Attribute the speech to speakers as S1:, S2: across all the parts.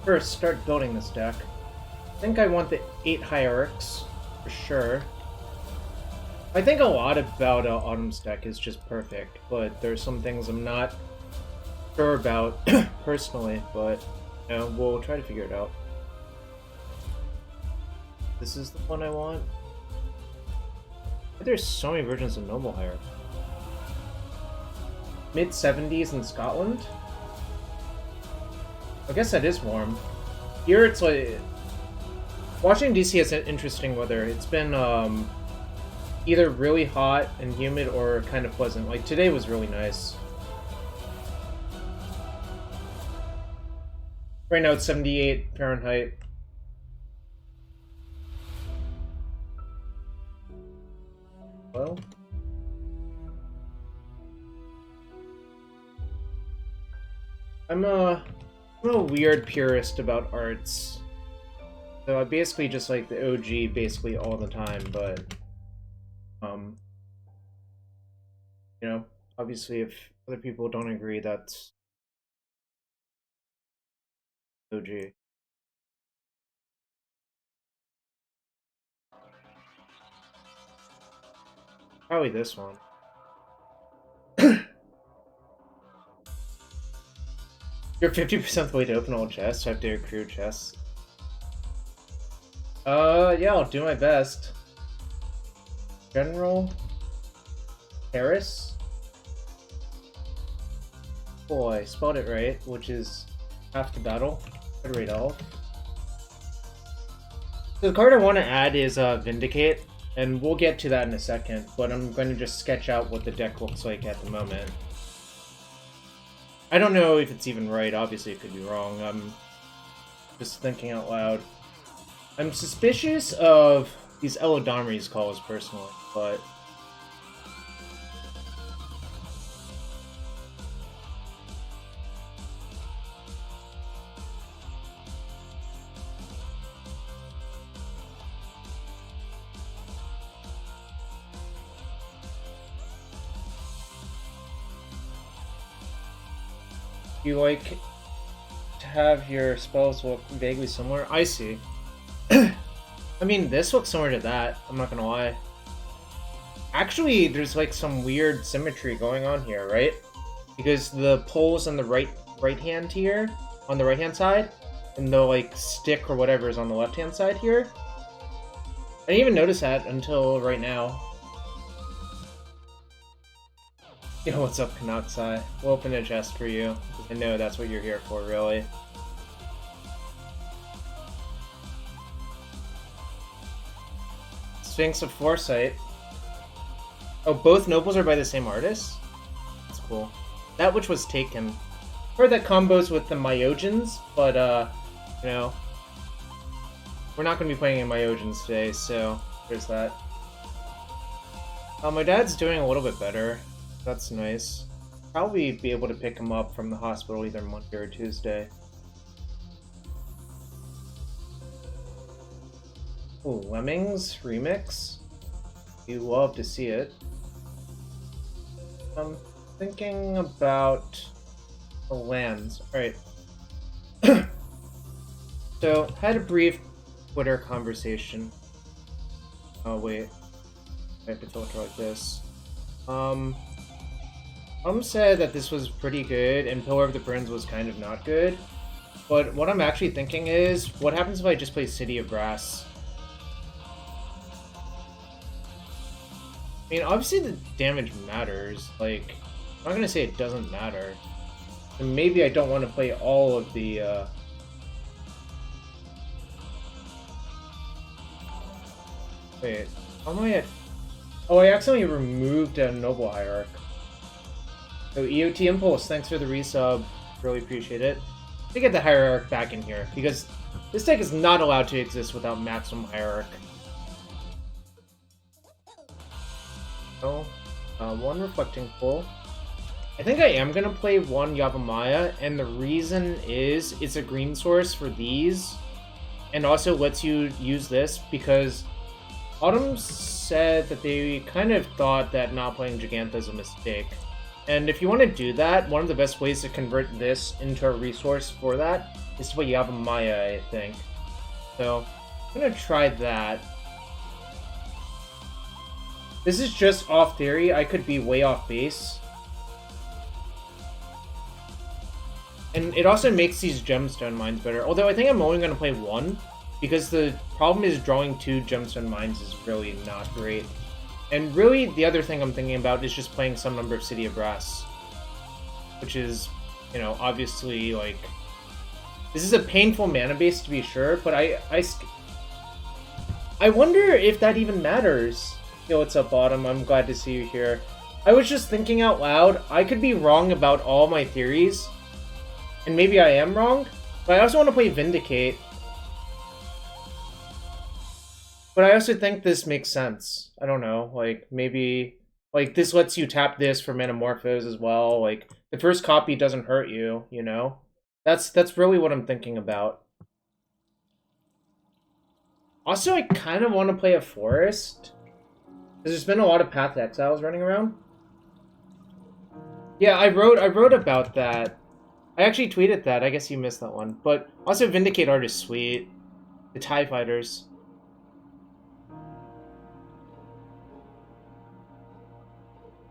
S1: first start building this deck. I think I want the 8 Hierarchs, for sure. I think a lot about Autumn's deck is just perfect, but there's some things I'm not sure about personally, but you know, we'll try to figure it out. This is the one I want. There's so many versions of Ignoble Hierarch. Mid-70s in Scotland? I guess that is warm. Here it's like... Washington DC has interesting weather. It's been either really hot and humid or kind of pleasant. Like today was really nice. Right now it's 78 Fahrenheit. Well... I'm a weird purist about arts. So I basically just like the OG basically all the time, but you know, obviously if other people don't agree, that's OG. Probably this one. You're 50% the way to open all chests, so I have to accrue chests. Yeah, I'll do my best. General Ferrous? Oh, I spelled it right, which is half the battle. Good rate elf. So the card I want to add is Vindicate, and we'll get to that in a second, but I'm going to just sketch out what the deck looks like at the moment. I don't know if it's even right, obviously it could be wrong. I'm just thinking out loud. I'm suspicious of these Elodomri's calls personally, but... You like to have your spells look vaguely similar? I see. I mean, this looks similar to that, I'm not gonna lie. Actually, there's like some weird symmetry going on here, right? Because the pole's on the right hand here, on the right hand side, and the like stick or whatever is on the left hand side here. I didn't even notice that until right now. You know what's up, Kanaksai? We'll open a chest for you. I know that's what you're here for, really. Sphinx of Foresight. Oh, both nobles are by the same artist? That's cool. That which was taken. Heard that combos with the Myojins, but, you know, we're not going to be playing in Myojins today, so there's that. My dad's doing a little bit better. That's nice. Probably be able to pick him up from the hospital either Monday or Tuesday. Ooh, Lemmings remix. You love to see it. I'm thinking about the lands. Alright. So, had a brief Twitter conversation. Oh, wait. I have to filter like this. Said that this was pretty good, and Pillar of the Prince was kind of not good. But what I'm actually thinking is, what happens if I just play City of Brass? I mean, obviously the damage matters. Like, I'm not gonna say it doesn't matter. And maybe I don't want to play all of the, Wait, how am I at... Oh, I accidentally removed a Ignoble Hierarch. So EOT Impulse, thanks for the resub. Really appreciate it. To get the Hierarch back in here, because this deck is not allowed to exist without Maximum Hierarch. So, one Reflecting Pool. I think I am going to play one Yavimaya, and the reason is it's a green source for these, and also lets you use this, because Autumn said that they kind of thought that not playing Gigantha is a mistake. And if you want to do that, one of the best ways to convert this into a resource for that is to play Yavimaya, I think. So, I'm gonna try that. This is just off theory. I could be way off base. And it also makes these gemstone mines better. Although I think I'm only gonna play one, because the problem is drawing 2 gemstone mines is really not great. And really, the other thing I'm thinking about is just playing some number of City of Brass. Which is, you know, obviously, like... This is a painful mana base, to be sure, but I wonder if that even matters. Yo, what's up, Autumn? I'm glad to see you here. I was just thinking out loud, I could be wrong about all my theories. And maybe I am wrong, but I also want to play Vindicate. But I also think this makes sense. I don't know, like, maybe... Like, this lets you tap this for Metamorphose as well. Like, the first copy doesn't hurt you, you know? That's really what I'm thinking about. Also, I kind of want to play a Forest. Because there's been a lot of Path Exiles running around. Yeah, I wrote about that. I actually tweeted that. I guess you missed that one. But also, Vindicate art is sweet. The TIE Fighters.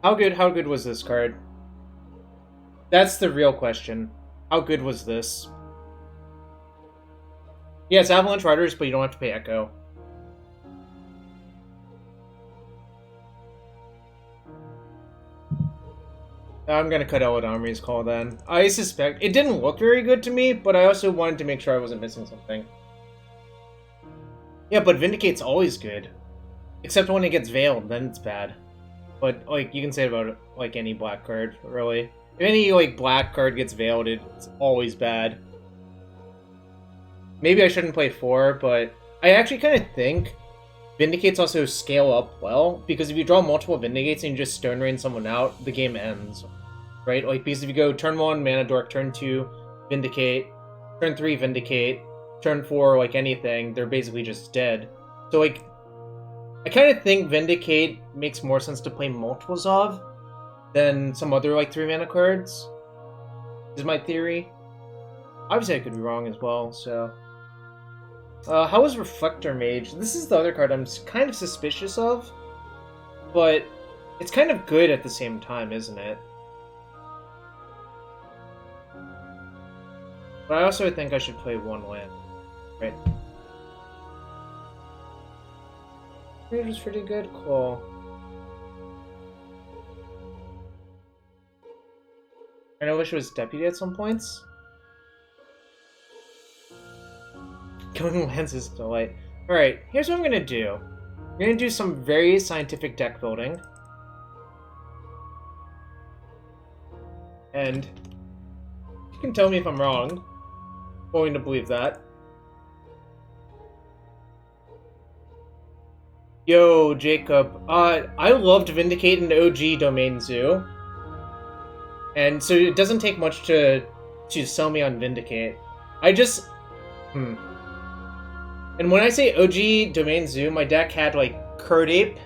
S1: How good was this card? That's the real question. How good was this? Yeah, it's Avalanche Riders, but you don't have to pay Echo. I'm gonna cut out Omri's call then. I suspect... It didn't look very good to me, but I also wanted to make sure I wasn't missing something. Yeah, but Vindicate's always good. Except when it gets veiled, then it's bad. But, like, you can say about, like, any black card, really. If any, like, black card gets veiled, it's always bad. Maybe I shouldn't play 4, but I actually kind of think Vindicates also scale up well, because if you draw multiple Vindicates and you just Stone Rain someone out, the game ends, right? Like, because if you go turn 1, Mana Dork, turn 2, Vindicate, turn 3, Vindicate, turn 4, like, anything, they're basically just dead. So, like, I kind of think Vindicate makes more sense to play multiples of than some other, like, 3-mana cards. Is my theory. Obviously, I could be wrong as well, so... how was Reflector Mage? This is the other card I'm kind of suspicious of, but it's kind of good at the same time, isn't it? But I also think I should play 1 land, right? Mage is pretty good, cool. And I wish it was Deputy at some points. Going lands is delight. Alright, here's what I'm gonna do. I'm gonna do some very scientific deck building. And you can tell me if I'm wrong. I'm going to believe that. Yo, Jacob. I loved Vindicate in OG Domain Zoo. And so it doesn't take much to sell me on Vindicate. I just... And when I say OG Domain Zoo, my deck had, like, Curdape.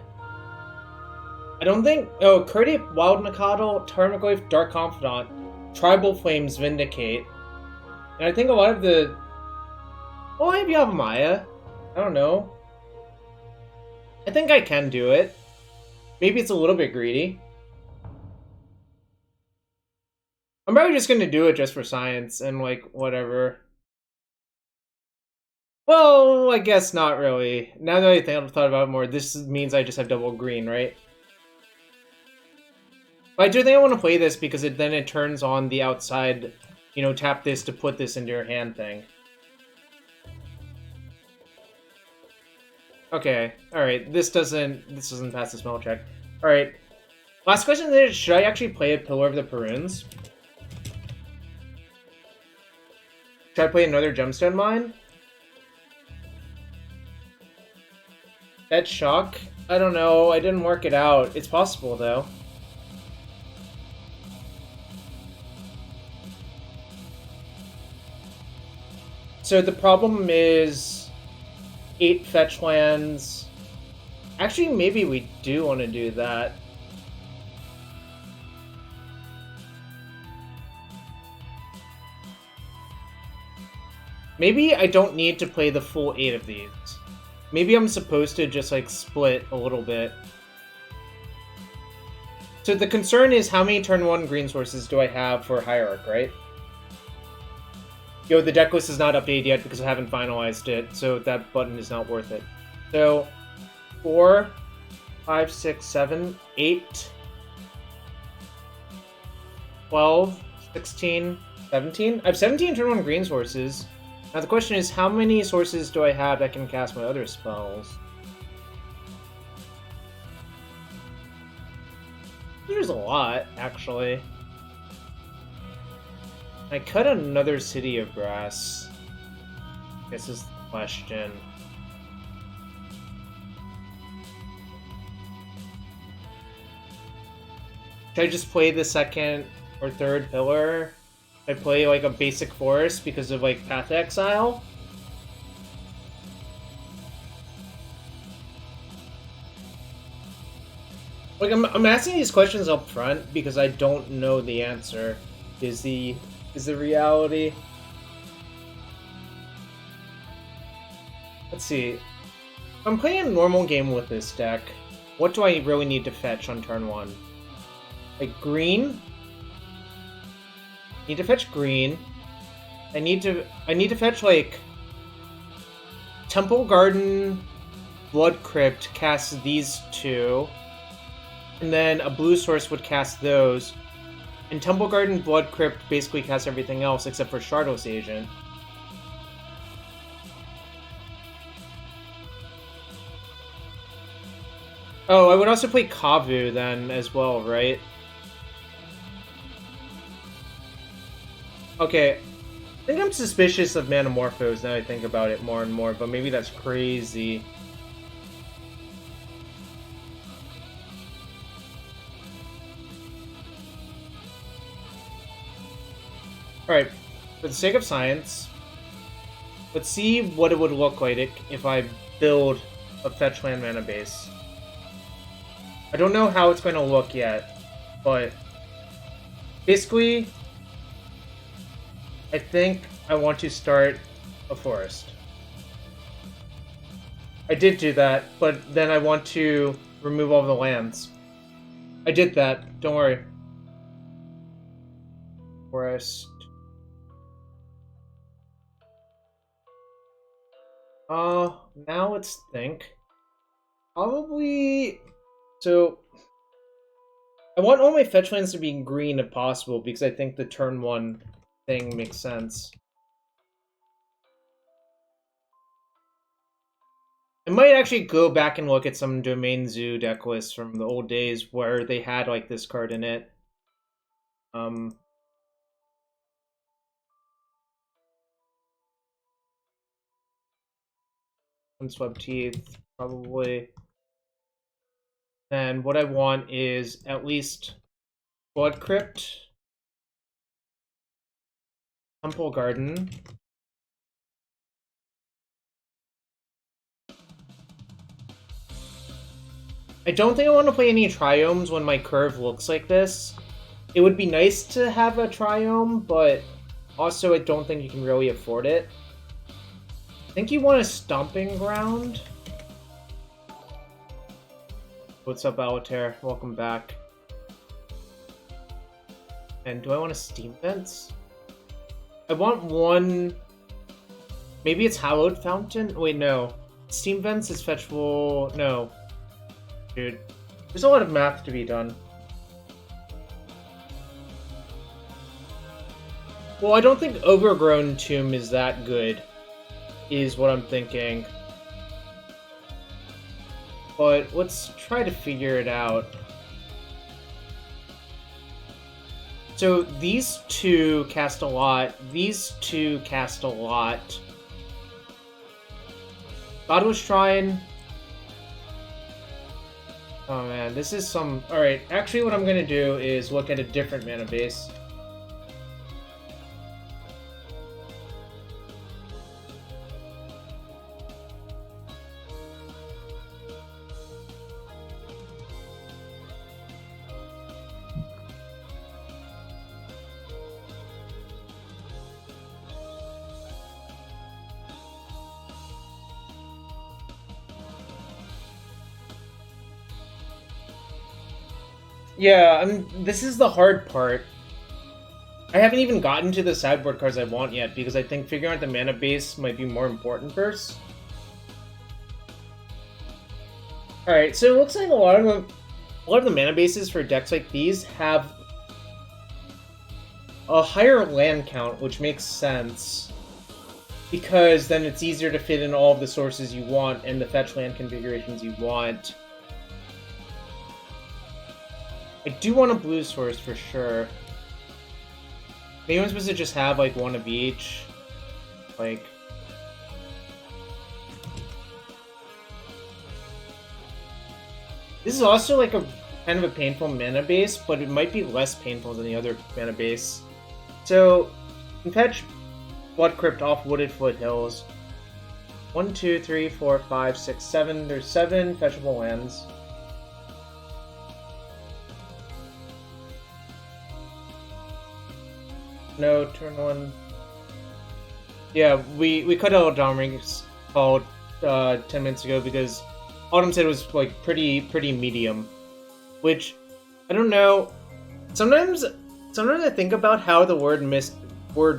S1: I don't think... Oh, Curdape, Wild Mikado, Tarmogoyf, Dark Confidant, Tribal Flames, Vindicate. And I think a lot of the... Well, maybe I have Maya. I don't know. I think I can do it. Maybe it's a little bit greedy. I'm probably just gonna do it just for science and, like, whatever. Well, I guess not really. Now that I've thought about it more, this means I just have double green, right? But I do think I want to play this because then it turns on the outside, you know, tap this to put this into your hand thing. Okay, alright, this doesn't pass the smell check. Alright. Last question is, should I actually play a Pillar of the Perunes? Should I play another Gemstone Mine? That shock? I don't know, I didn't work it out. It's possible, though. So the problem is 8 fetch lands. Actually, maybe we do want to do that. Maybe I don't need to play the full 8 of these. Maybe I'm supposed to just, like, split a little bit. So the concern is how many turn 1 green sources do I have for Hierarch, right? Yo, the deck list is not updated yet because I haven't finalized it, so that button is not worth it. So, 4, 5, 6, 7, 8, 12, 16, 17? I have 17 turn 1 green sources. Now the question is, how many sources do I have that can cast my other spells? There's a lot, actually. I cut another City of Grass. This is the question. Should I just play the second or third pillar? I play like a basic forest because of like Path Exile. Like I'm asking these questions up front because I don't know the answer. Is the reality? Let's see. If I'm playing a normal game with this deck, what do I really need to fetch on turn 1? Like green? Need to fetch green. I need to fetch like Temple Garden, Blood Crypt, cast these two. And then a blue source would cast those. And Temple Garden, Blood Crypt basically casts everything else except for Shardless Agent. Oh, I would also play Kavu then as well, right? Okay, I think I'm suspicious of Manamorphose now I think about it more and more, but maybe that's crazy. Alright, for the sake of science, let's see what it would look like if I build a fetch land mana base. I don't know how it's going to look yet, but basically, I think I want to start a forest. I did do that, but then I want to remove all the lands. I did that, don't worry. Forest. Now let's think. Probably... So, I want all my fetch lands to be green if possible, because I think the turn 1 thing makes sense. I might actually go back and look at some Domain Zoo deck lists from the old days where they had, like, this card in it. Unswept Teeth, probably. And what I want is at least Blood Crypt, Temple Garden, I don't think I want to play any Triomes when my curve looks like this. It would be nice to have a Triome, but also I don't think you can really afford it. I think you want a Stomping Ground. What's up, Altair? Welcome back. And do I want a Steam Fence? I want one... Maybe it's Hallowed Fountain? Wait, no. Steam Vents is fetchable... No. Dude. There's a lot of math to be done. Well, I don't think Overgrown Tomb is that good, is what I'm thinking. But let's try to figure it out. So these two cast a lot. These two cast a lot. Godless Shrine. Oh man, this is some... Alright, actually what I'm gonna do is look at a different mana base. Yeah, this is the hard part. I haven't even gotten to the sideboard cards I want yet, because I think figuring out the mana base might be more important first. Alright, so it looks like a lot of the mana bases for decks like these have a higher land count, which makes sense, because then it's easier to fit in all of the sources you want and the fetch land configurations you want. I do want a blue source for sure. Maybe I'm supposed to just have like one of each. Like, this is also like a kind of a painful mana base, but it might be less painful than the other mana base. So, you can fetch Blood Crypt off Wooded Foothills. 1, 2, 3, 4, 5, 6, 7. There's 7 fetchable lands. No, turn 1. Yeah, we cut out Dominion's call 10 minutes ago because Autumn said it was like pretty medium, which I don't know. Sometimes I think about how the word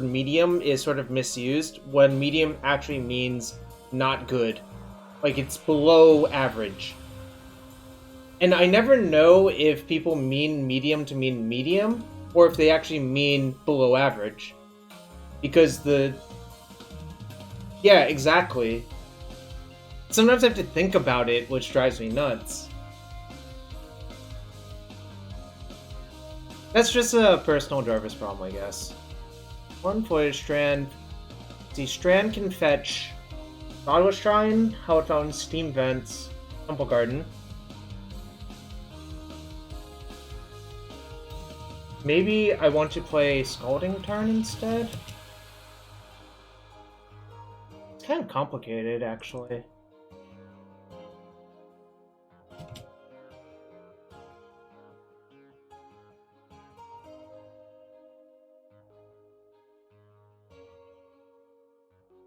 S1: medium is sort of misused when medium actually means not good, like it's below average. And I never know if people mean medium to mean medium, or if they actually mean below average. Because yeah, exactly. Sometimes I have to think about it, which drives me nuts. That's just a personal Jarvis problem, I guess. 1 Void Strand. See, Strand can fetch Nautilus Shrine, Hallowed Fountain, Steam Vents, Temple Garden. Maybe I want to play Scalding Tarn instead? It's kind of complicated, actually.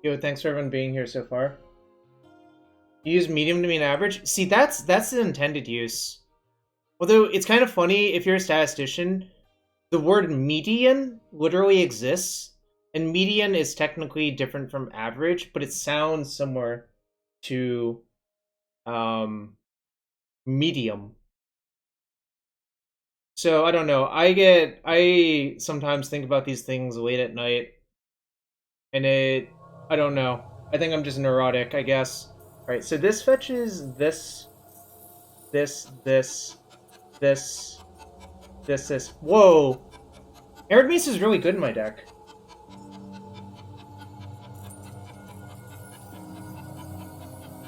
S1: Yo, thanks for everyone being here so far. You use medium to mean average? See, that's the intended use. Although, it's kind of funny, if you're a statistician, the word median literally exists, and median is technically different from average, but it sounds similar to medium. So, I don't know. I sometimes think about these things late at night, and I don't know. I think I'm just neurotic, I guess. Alright, so this fetches this. Whoa! Arid Mace is really good in my deck.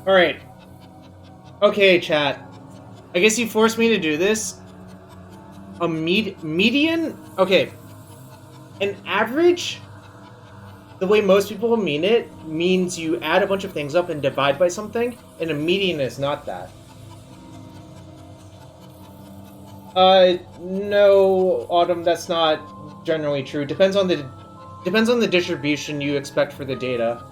S1: Alright. Okay, chat. I guess you forced me to do this. A median? Okay. An average, the way most people mean it, means you add a bunch of things up and divide by something, and a median is not that. No, Autumn, that's not generally true. Depends on the distribution you expect for the data.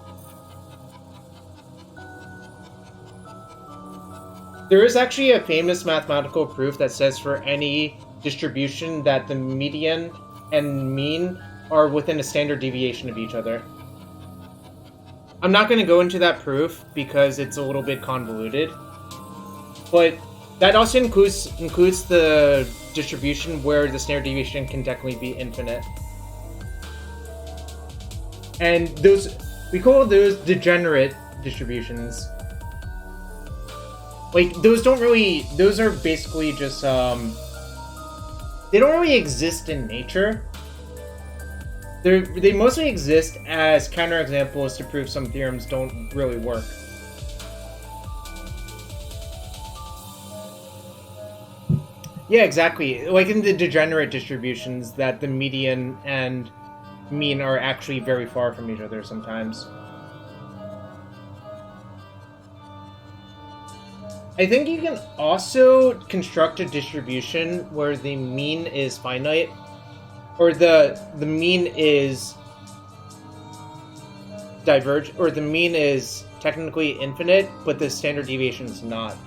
S1: There is actually a famous mathematical proof that says for any distribution that the median and mean are within a standard deviation of each other. I'm not going to go into that proof because it's a little bit convoluted, but that also includes the distribution where the standard deviation can technically be infinite. And we call those degenerate distributions. Like, those are basically just, they don't really exist in nature. They mostly exist as counterexamples to prove some theorems don't really work. Yeah, exactly. Like in the degenerate distributions, that the median and mean are actually very far from each other sometimes. I think you can also construct a distribution where the mean is finite, or the mean is divergent, or the mean is technically infinite, but the standard deviation is not.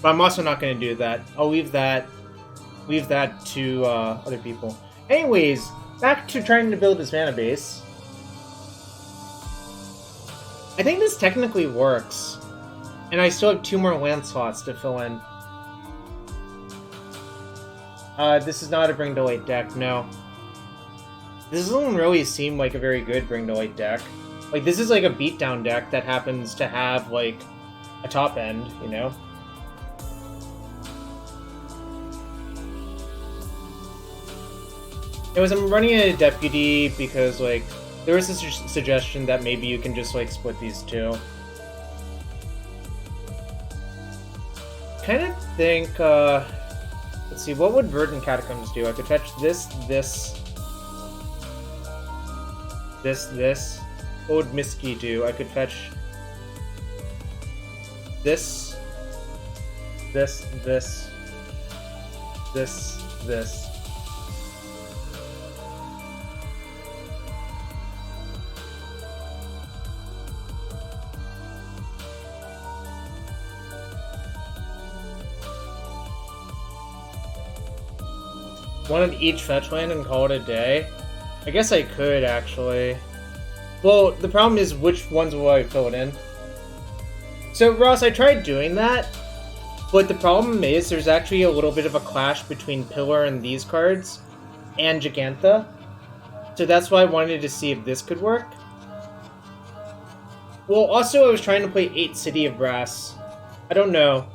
S1: But I'm also not going to do that. I'll leave that to other people. Anyways, back to trying to build this mana base. I think this technically works. And I still have 2 more land slots to fill in. This is not a Bring to Light deck, no. This doesn't really seem like a very good Bring to Light deck. Like, this is like a beatdown deck that happens to have, like, a top end, you know? I'm running a deputy because, like, there was a suggestion that maybe you can just, like, split these two. Kind of think, let's see, what would Verdant Catacombs do? I could fetch this. What would Miski do? I could fetch this. One of each fetch land and call it a day? I guess I could, actually. Well, the problem is, which ones will I fill it in? So, Ross, I tried doing that, but the problem is there's actually a little bit of a clash between Pillar and these cards, and Gigantha. So that's why I wanted to see if this could work. Well, also, I was trying to play 8 City of Brass. I don't know.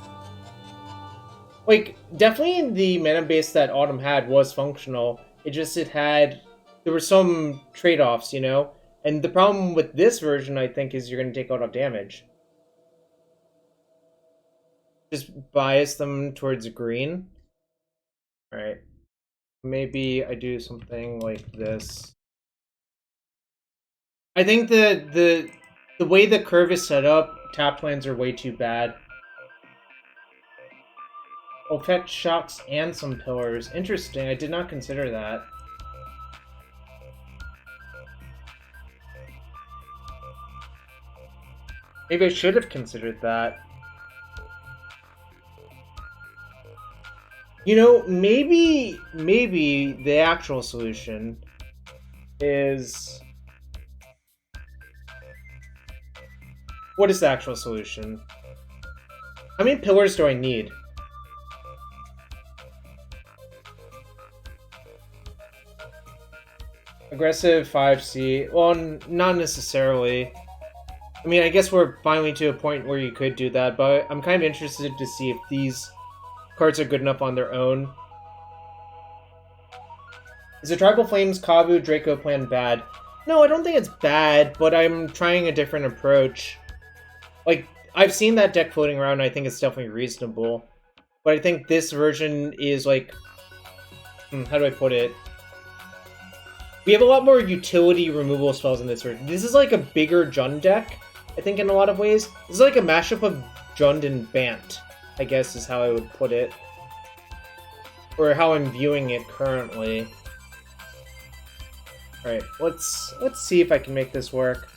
S1: Like, definitely the mana base that Autumn had was functional. There were some trade-offs, you know? And the problem with this version, I think, is you're going to take a lot of damage. Just bias them towards green. Alright. Maybe I do something like this. I think the way the curve is set up, tapped lands are way too bad. I'll fetch Shocks and some Pillars. Interesting, I did not consider that. Maybe I should have considered that. You know, maybe the actual solution is... What is the actual solution? How many pillars do I need? Aggressive 5C. Well, not necessarily. I mean, I guess we're finally to a point where you could do that, but I'm kind of interested to see if these cards are good enough on their own. Is the Tribal Flames Kabu Draco plan bad? No, I don't think it's bad, but I'm trying a different approach. Like, I've seen that deck floating around, and I think it's definitely reasonable. But I think this version is, like... how do I put it? We have a lot more utility removal spells in this version. This is like a bigger Jund deck, I think, in a lot of ways. This is like a mashup of Jund and Bant, I guess is how I would put it. Or how I'm viewing it currently. Alright, let's see if I can make this work.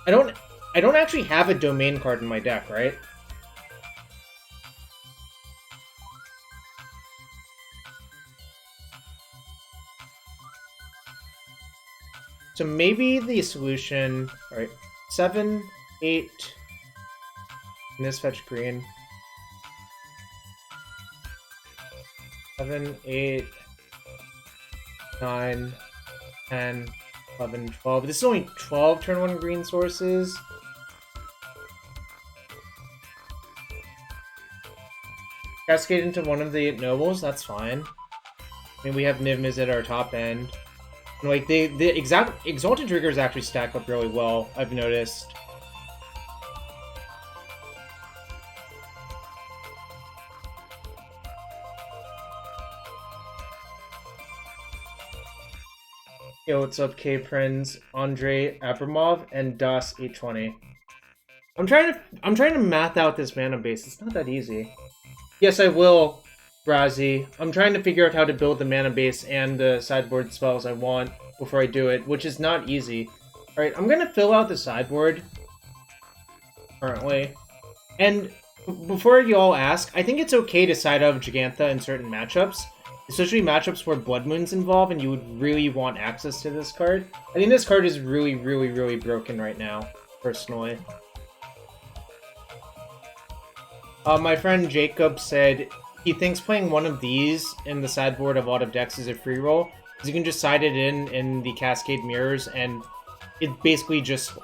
S1: I don't actually have a domain card in my deck, right? So maybe the solution... Alright, 7, 8... And this fetch green. 7, 8... 9... 10... 11, 12. This is only 12 turn 1 green sources. Cascade into one of the Ignobles, that's fine. I mean, we have Niv-Miz at our top end. And, like, the exact Exalted Triggers actually stack up really well, I've noticed. Yo, what's up, K-Prinz, Andre Abramov, and Das 820. I'm trying to math out this mana base. It's not that easy. Yes, I will. Brazy. I'm trying to figure out how to build the mana base and the sideboard spells I want before I do it, which is not easy. Alright, I'm gonna fill out the sideboard currently. And before you all ask, I think it's okay to side out Gigantha in certain matchups, especially matchups where Blood Moon's involved and you would really want access to this card. I think this card is really, really, really broken right now, personally. My friend Jacob said he thinks playing one of these in the sideboard of Autumn decks is a free roll, because you can just side it in the Cascade Mirrors, and it basically just...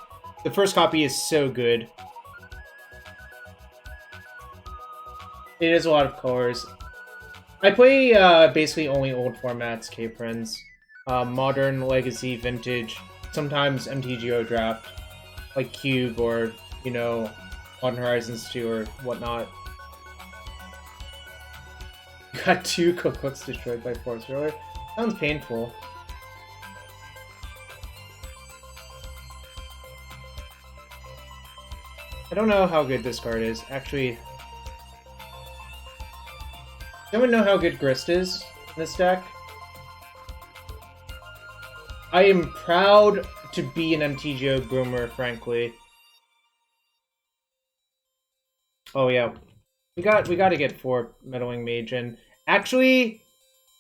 S1: The first copy is so good. It is a lot of colors. I play basically only old formats, K-Friends. Modern, Legacy, Vintage, sometimes MTGO Draft, like Cube or, you know, Modern Horizons 2 or whatnot. Got 2 cookbooks destroyed by Force Roller. Sounds painful. I don't know how good this card is. Actually, does anyone know how good Grist is in this deck? I am proud to be an MTGO groomer, frankly. Oh yeah, we got to get 4 Meddling Mage, and actually,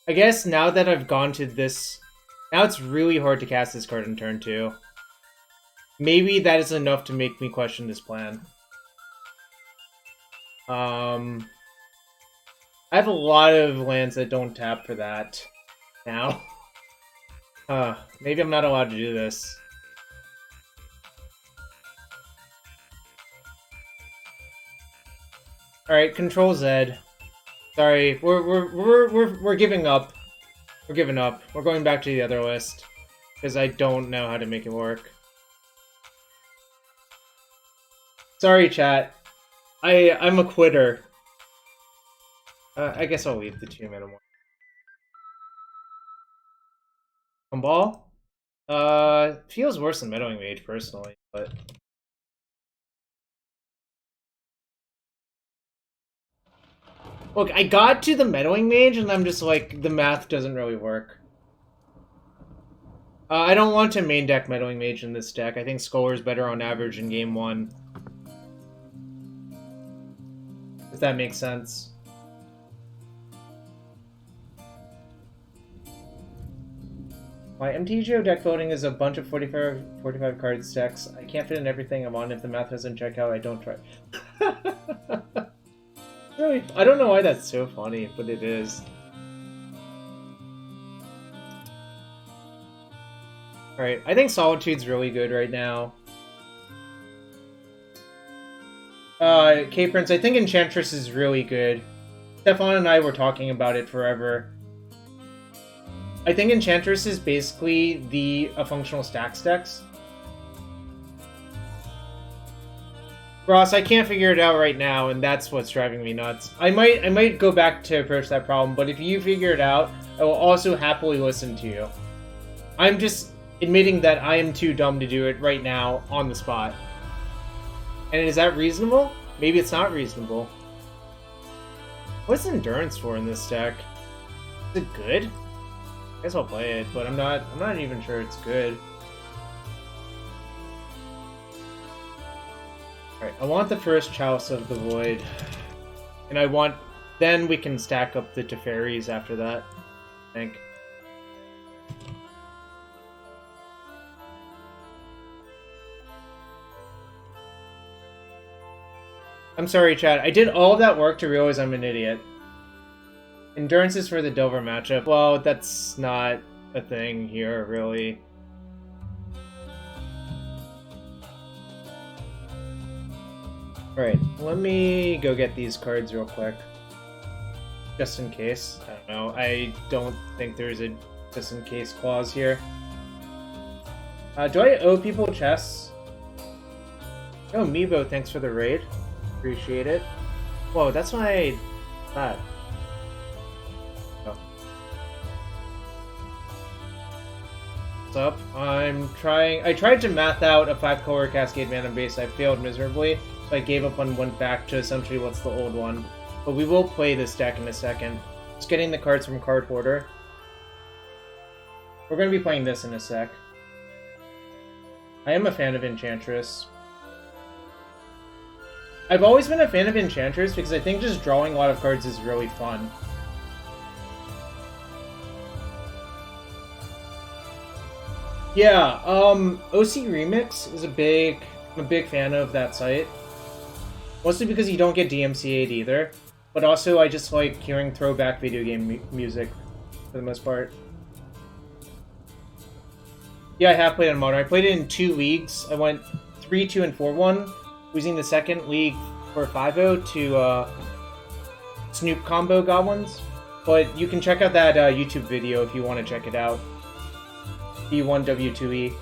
S1: I guess now that I've gone to this, now it's really hard to cast this card in turn 2. Maybe that is enough to make me question this plan. I have a lot of lands that don't tap for that now. Maybe I'm not allowed to do this. All right, Control Z. Sorry, we're giving up. We're giving up. We're going back to the other list because I don't know how to make it work. Sorry, chat. I'm a quitter. I guess I'll leave the 2-mana one. Ball? Feels worse than Meddling Mage, personally, but... Look, I got to the Meddling Mage, and I'm just like, the math doesn't really work. I don't want to main deck Meddling Mage in this deck. I think Scholar is better on average in game 1. If that makes sense. My MTGO deck building is a bunch of 45 card decks. I can't fit in everything I'm on. If the math doesn't check out, I don't try. Really, I don't know why that's so funny, but it is. Alright, I think Solitude's really good right now. K-Prince, I think Enchantress is really good. Stefan and I were talking about it forever. I think Enchantress is basically a functional stacks decks. Ross, I can't figure it out right now, and that's what's driving me nuts. I might go back to approach that problem, but if you figure it out, I will also happily listen to you. I'm just admitting that I am too dumb to do it right now, on the spot. And is that reasonable? Maybe it's not reasonable. What's Endurance for in this deck? Is it good? I guess I'll play it, but I'm not even sure it's good. Alright, I want the first Chalice of the Void. And then we can stack up the Teferis after that, I think. I'm sorry, chat. I did all of that work to realize I'm an idiot. Endurance is for the Dover matchup. Well, that's not a thing here, really. Alright, let me go get these cards real quick. Just in case. I don't know. I don't think there's a just in case clause here. Do I owe people chests? Oh, Meebo, thanks for the raid. Appreciate it. Whoa, that's my... that. Oh. What's up? I tried to math out a 5 Colour Cascade mana base. I failed miserably, so I gave up and went back to essentially what's the old one. But we will play this deck in a second. Just getting the cards from Card Hoarder. We're going to be playing this in a sec. I am a fan of Enchantress. I've always been a fan of Enchantress because I think just drawing a lot of cards is really fun. Yeah, OC Remix is I'm a big fan of that site. Mostly because you don't get DMCA'd either. But also I just like hearing throwback video game music for the most part. Yeah, I have played on Modern. I played it in 2 leagues. I went 3-2 and 4-1, losing the second league for 5-0 to Snoop Combo Goblins. But you can check out that YouTube video if you want to check it out. B1W2E.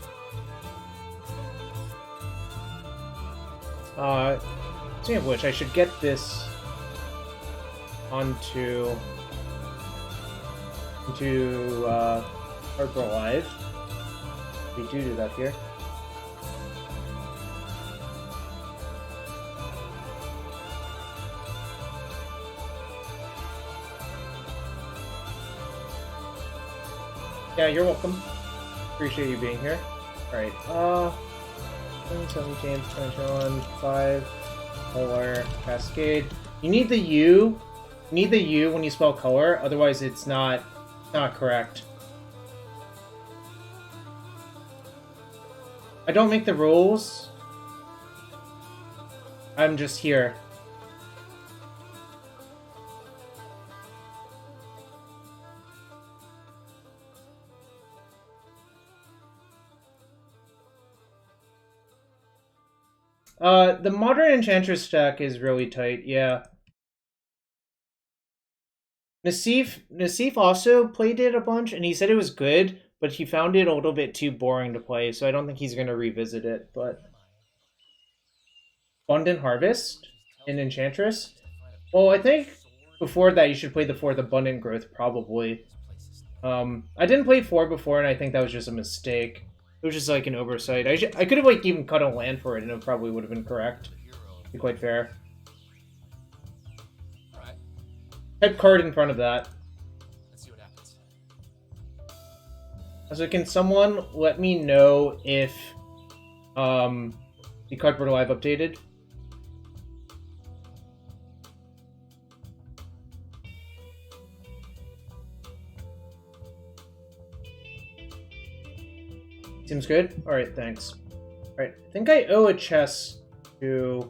S1: Speaking of which, I should get this onto Hardcore Live. We do that here. Yeah, you're welcome. Appreciate you being here. Alright, 17, 21, 5, Colour Cascade. You need the U. You need the U when you spell color, otherwise it's not correct. I don't make the rules. I'm just here. The Modern Enchantress stack is really tight, yeah. Nassif also played it a bunch, and he said it was good, but he found it a little bit too boring to play, so I don't think he's going to revisit it, but... Abundant Harvest in Enchantress? Well, I think before that you should play the 4th Abundant Growth, probably. I didn't play 4 before, and I think that was just a mistake. It was just like an oversight. I could have like even cut a land for it, and it probably would have been correct. Be quite fair. Type card in front of that. Let's see what happens. So can someone let me know if the Cardboard Live updated? Seems good? Alright, thanks. Alright, I think I owe a chest to...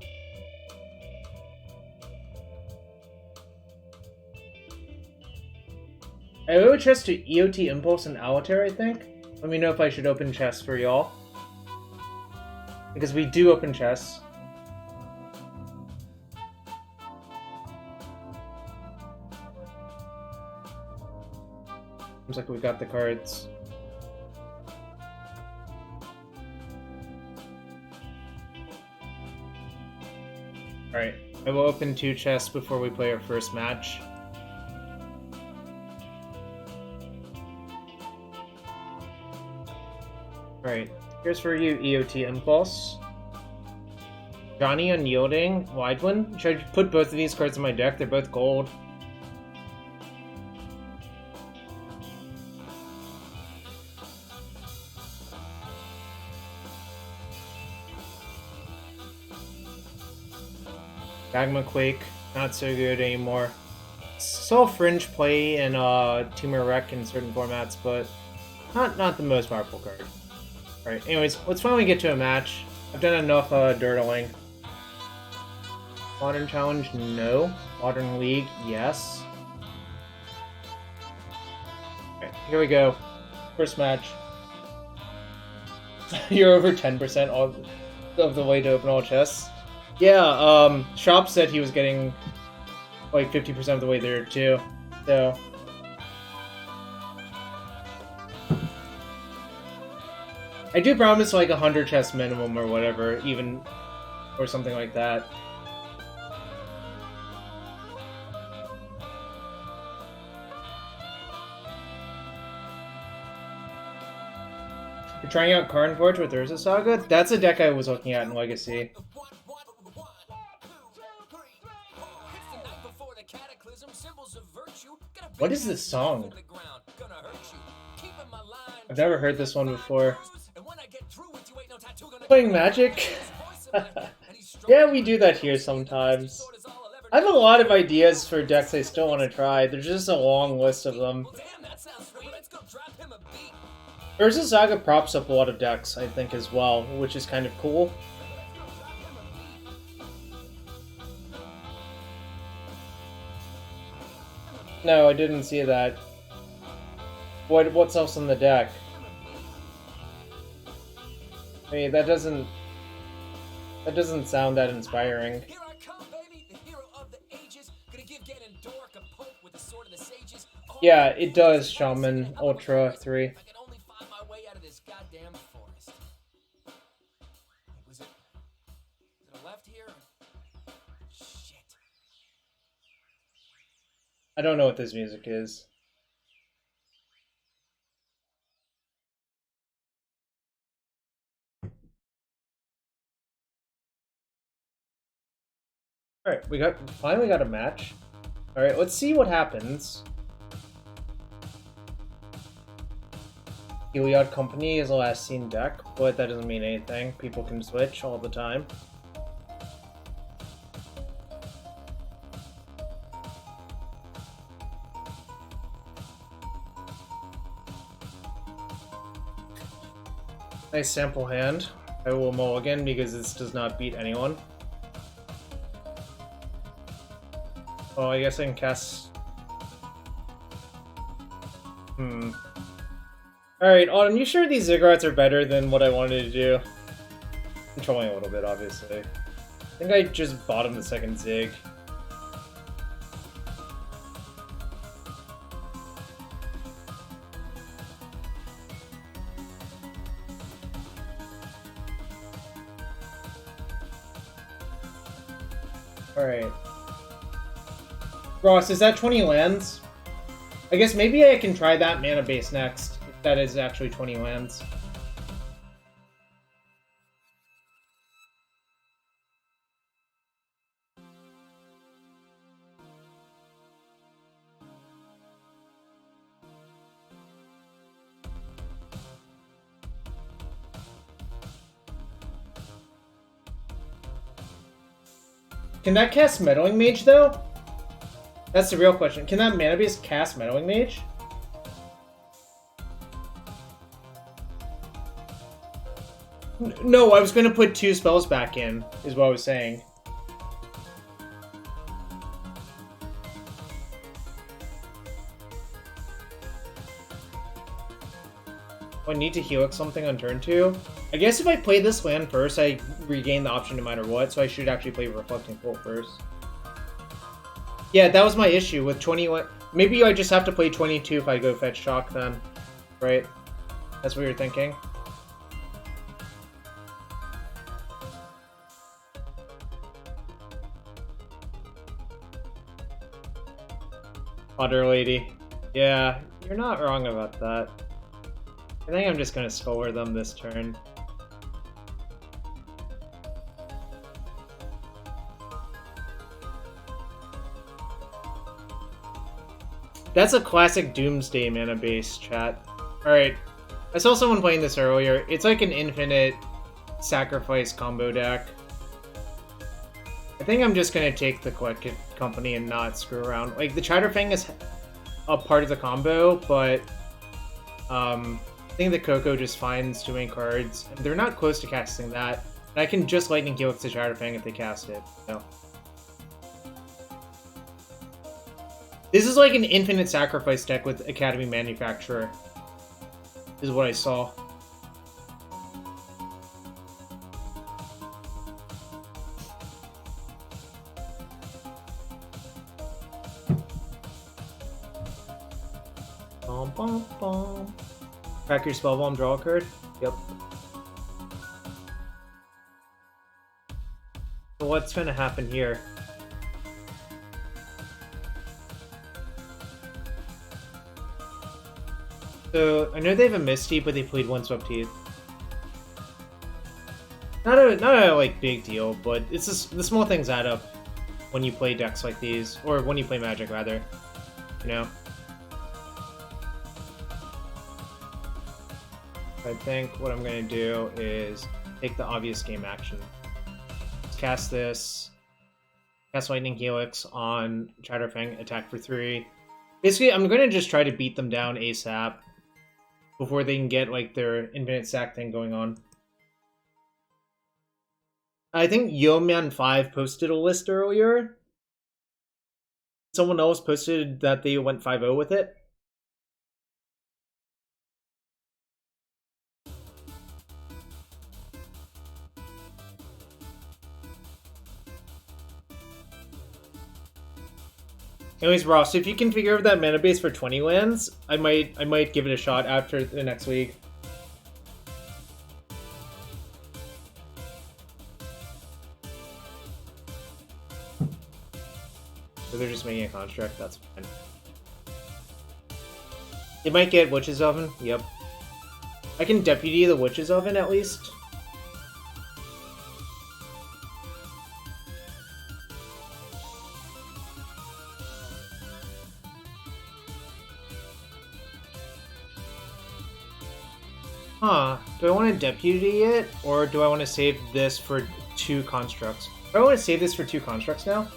S1: I owe a chest to EOT Impulse and Alatar, I think. Let me know if I should open chests for y'all. Because we do open chests. Seems like we got the cards. Alright, I will open 2 chests before we play our first match. Alright, here's for you, EOT Impulse. Johnny Unyielding, Widewind. Should I put both of these cards in my deck? They're both gold. Magma Quake, not so good anymore. Still fringe play in Tumor Wreck in certain formats, but not the most powerful card. Alright, anyways, let's finally get to a match. I've done enough dirtling. Modern Challenge, no. Modern League, yes. Alright, here we go. First match. You're over 10% of the way to open all chests. Yeah, Shop said he was getting like 50% of the way there too, so... I do promise like 100 chests minimum or whatever, even, or something like that. You're trying out Karn Forge with Urza Saga? That's a deck I was looking at in Legacy. What is this song? I've never heard this one before. Playing Magic? Yeah, we do that here sometimes. I have a lot of ideas for decks I still want to try. There's just a long list of them. Urza Saga props up a lot of decks, I think, as well, which is kind of cool. No, I didn't see that. What's else in the deck? I mean, that doesn't sound that inspiring. Yeah, it does, Shaman Ultra 3. I don't know what this music is. Alright, we finally got a match. Alright, let's see what happens. Heliod Company is a last seen deck, but that doesn't mean anything. People can switch all the time. Nice sample hand. I will mulligan because this does not beat anyone. Oh, I guess I can cast... Alright, Autumn, you sure these Ziggurats are better than what I wanted to do? I'm trolling a little bit, obviously. I think I just bottomed the second Zig. Alright. Ross, is that 20 lands? I guess maybe I can try that mana base next, if that is actually 20 lands. Can that cast Meddling Mage, though? That's the real question. Can that mana base cast Meddling Mage? No, I was going to put 2 spells back in, is what I was saying. I need to Helix something on turn 2. I guess if I play this land first, I regain the option no matter what, so I should actually play Reflecting Bolt first. Yeah, that was my issue with 21. Maybe I just have to play 22 if I go fetch Shock then. Right? That's what you're thinking? Otter Lady. Yeah, you're not wrong about that. I think I'm just gonna Scour them this turn. That's a classic Doomsday mana base, chat. Alright, I saw someone playing this earlier. It's like an infinite sacrifice combo deck. I think I'm just gonna take the Collected Company and not screw around. Like, the Chatterfang is a part of the combo, but I think the Coco just finds too many cards. They're not close to casting that. And I can just Lightning Helix the Chatterfang if they cast it. So. This is like an infinite sacrifice deck with Academy Manufacturer, is what I saw. Bum, bum, bum. Crack your spell bomb, draw a card? Yep. So what's gonna happen here? So, I know they have a Misty, but they played one Swept Teeth. Not a like, big deal, but it's just, the small things add up when you play decks like these. Or when you play Magic, rather. you know? I think what I'm going to do is take the obvious game action. Let's cast this. Cast Lightning Helix on Chatterfang, attack for 3. Basically, I'm going to just try to beat them down ASAP before they can get like their infinite sack thing going on. I think Yeoman5 posted a list earlier. Someone else posted that they went 5-0 with it. Anyways, Ross, if you can figure out that mana base for 20 lands, I might give it a shot after the next week. So they're just making a construct, that's fine. They might get Witch's Oven, yep. I can deputy the Witch's Oven at least. Huh, do I want to deputy it, or do I want to save this for 2 constructs? Do I want to save this for 2 constructs now?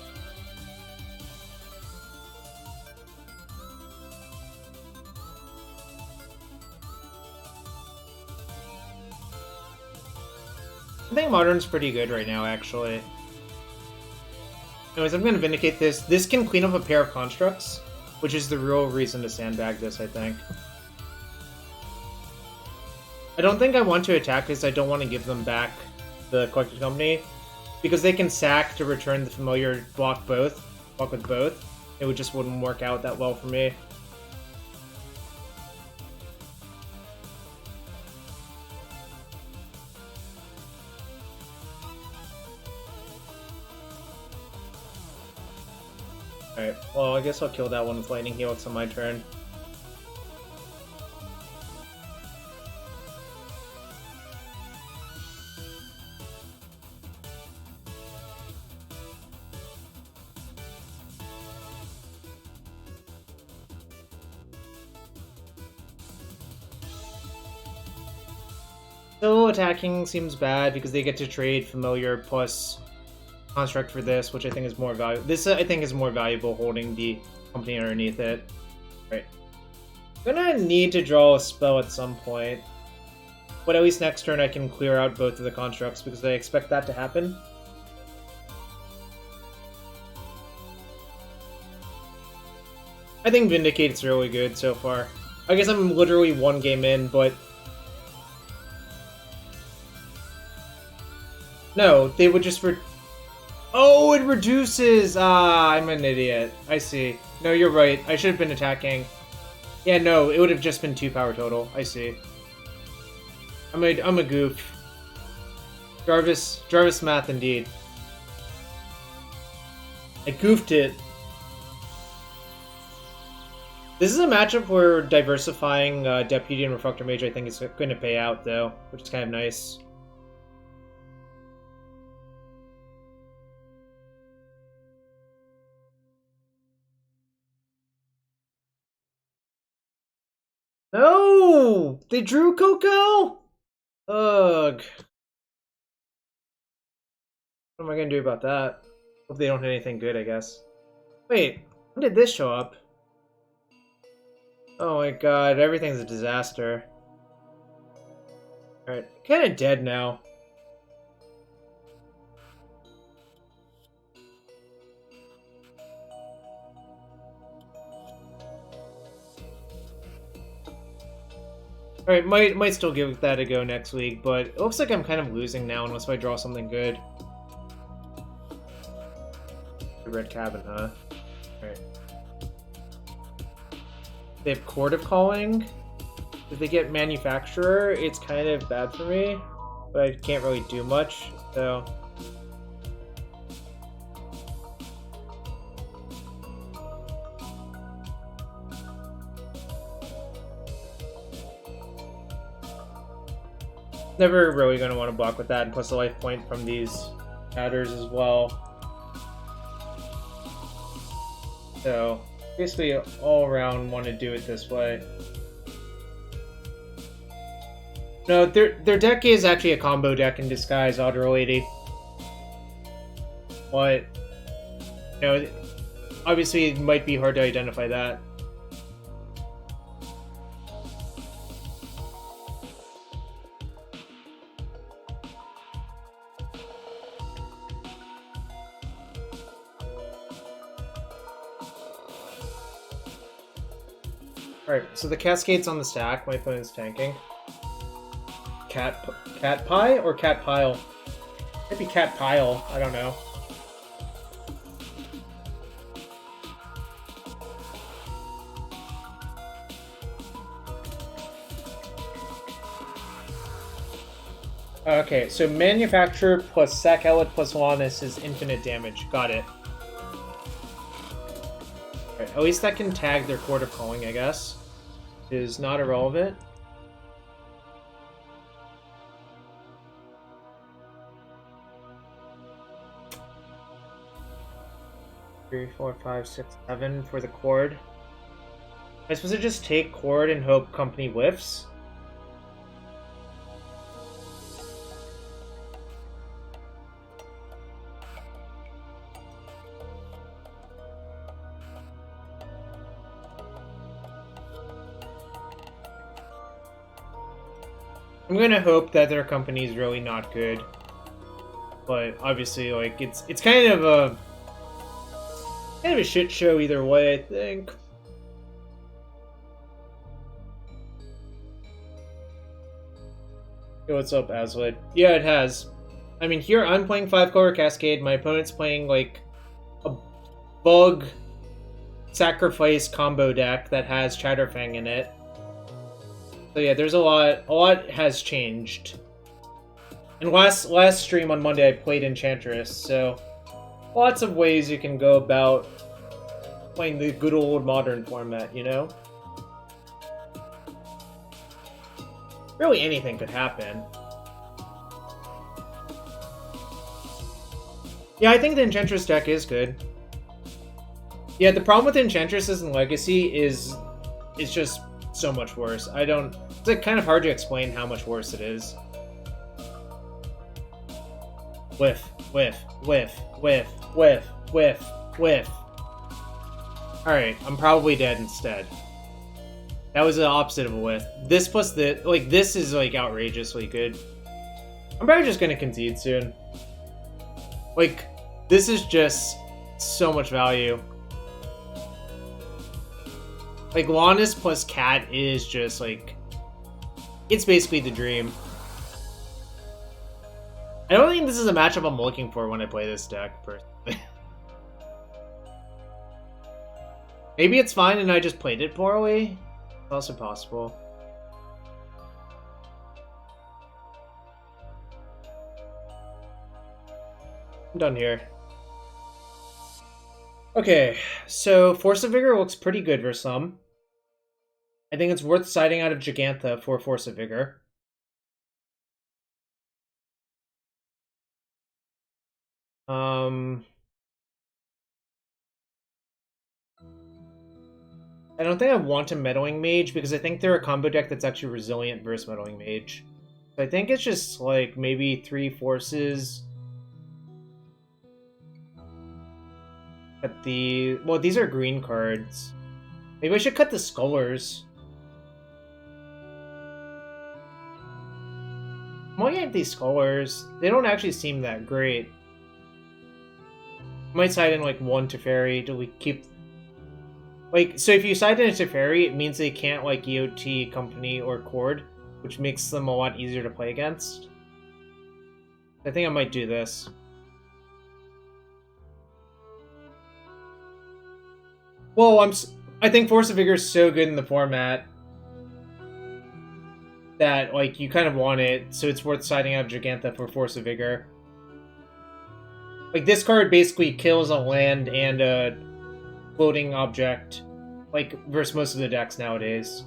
S1: I think Modern's pretty good right now, actually. Anyways, I'm going to Vindicate this. This can clean up a pair of constructs, which is the real reason to sandbag this, I think. I don't think I want to attack because I don't want to give them back the Collected Company, because they can sack to return the familiar block with both. It just wouldn't work out that well for me. Alright, well I guess I'll kill that one with Lightning Helix on my turn. So attacking seems bad because they get to trade familiar plus construct for this, which I think is more valuable. This I think is more valuable holding the company underneath it. Right. I'm gonna need to draw a spell at some point, but at least next turn I can clear out both of the constructs because I expect that to happen. I think Vindicate's really good so far. I guess I'm literally 1 game in, but no, they would just oh, it reduces! Ah, I'm an idiot. I see. No, you're right. I should have been attacking. Yeah, no, it would have just been 2 power total. I see. I'm a goof. Jarvis math indeed. I goofed it. This is a matchup where diversifying Deputy and Reflector Mage I think is going to pay out, though, which is kind of nice. No! They drew Coco? Ugh. What am I gonna do about that? Hope they don't hit anything good, I guess. Wait, when did this show up? Oh my god, everything's a disaster. Alright, kinda dead now. Alright, might still give that a go next week, but it looks like I'm kind of losing now unless I draw something good. Red Cabin, huh? Alright. They have Court of Calling. If they get Manufacturer, it's kind of bad for me, but I can't really do much, so... Never really going to want to block with that, and plus a life point from these shatters as well. So, Basically, all around want to do it this way. No, their deck is actually a combo deck in disguise, Otter Lady. But, you know, obviously it might be hard to identify that. Alright, so the Cascade's on the stack, my opponent's tanking. Cat Pie or Cat Pile? Might be Cat Pile, I don't know. Okay, so Manufacturer plus Sack Outlet plus Lannis is infinite damage. Got it. Alright, at least that can tag their Court of Calling, I guess. Is not irrelevant. Three, 4, 5, 6, 7 for the Cord. Am I supposed to just take Cord and hope Company whiffs? I'm gonna hope that their company is really not good, but obviously, like it's kind of a shit show either way. I think. Hey, what's up, Aswad? Yeah, it has. I mean, here I'm playing 5-Color Cascade. My opponent's playing like a bug sacrifice combo deck that has Chatterfang in it. So yeah, there's a lot has changed. And last stream on Monday I played Enchantress, so lots of ways you can go about playing the good old modern format, you know? Really anything could happen. Yeah, I think the Enchantress deck is good. Yeah, the problem with Enchantresses in Legacy is it's just so much worse. It's like kind of hard to explain how much worse it is. Whiff, whiff, whiff, whiff, whiff, whiff, whiff. Alright, I'm probably dead instead. That was the opposite of a whiff. This plus the like this is like outrageously good. I'm probably just gonna concede soon. Like, this is just so much value. Like, Lannis plus Cat is just, like... It's basically the dream. I don't think this is a matchup I'm looking for when I play this deck, personally. Maybe it's fine and I just played it poorly? It's also possible. I'm done here. Okay, so Force of Vigor looks pretty good for some. I think it's worth siding out of Gigantha for Force of Vigor. I don't think I want a Meddling Mage because I think they're a combo deck that's actually resilient versus Meddling Mage. So I think it's just like maybe 3 forces. At the... Well, these are green cards. Maybe I should cut the Scholars. I'm looking at these Scholars. They don't actually seem that great. I might side in like 1 Teferi till we keep... Like, so if you side in a Teferi, it means they can't like EOT, Company, or Cord, which makes them a lot easier to play against. I think I might do this. Well, I think Force of Vigor is so good in the format that, like, you kind of want it, so it's worth siding out Gigantha for Force of Vigor. Like, this card basically kills a land and a floating object, like, versus most of the decks nowadays.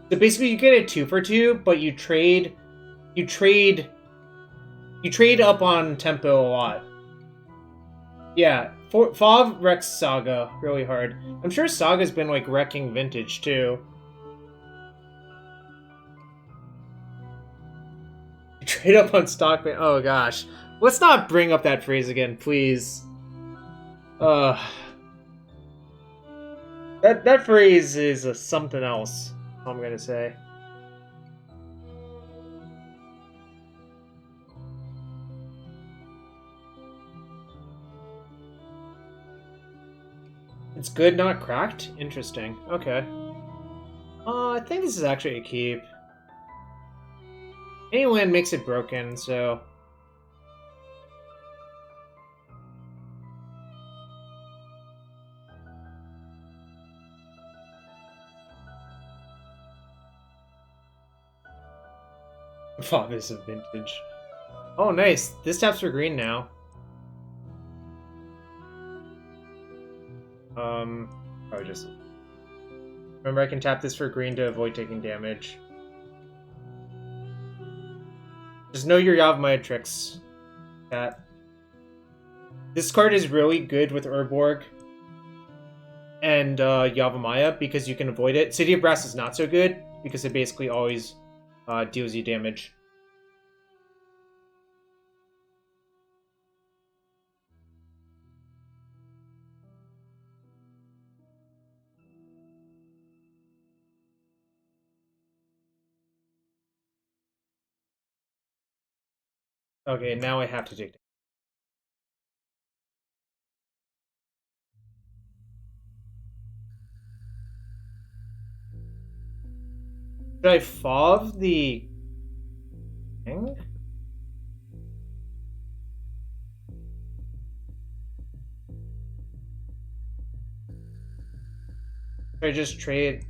S1: So basically you get a 2-for-2, but you trade up on tempo a lot. Yeah, Fav wrecks Saga really hard. I'm sure Saga's been like wrecking Vintage too. Trade up on Stockman. Oh gosh. Let's not bring up that phrase again, please. That phrase is something else, I'm gonna say. It's good, not cracked? Interesting. Okay. I think this is actually a keep. Any land makes it broken, so... Fav is a vintage. Oh, nice. This taps for green now. Probably just... Remember, I can tap this for green to avoid taking damage. Just know your Yavimaya tricks, Cat. This card is really good with Urborg and Yavimaya because you can avoid it. City of Brass is not so good because it basically always deals you damage. Okay, now I have to take damage. Should I Fav the thing? Should I just trade?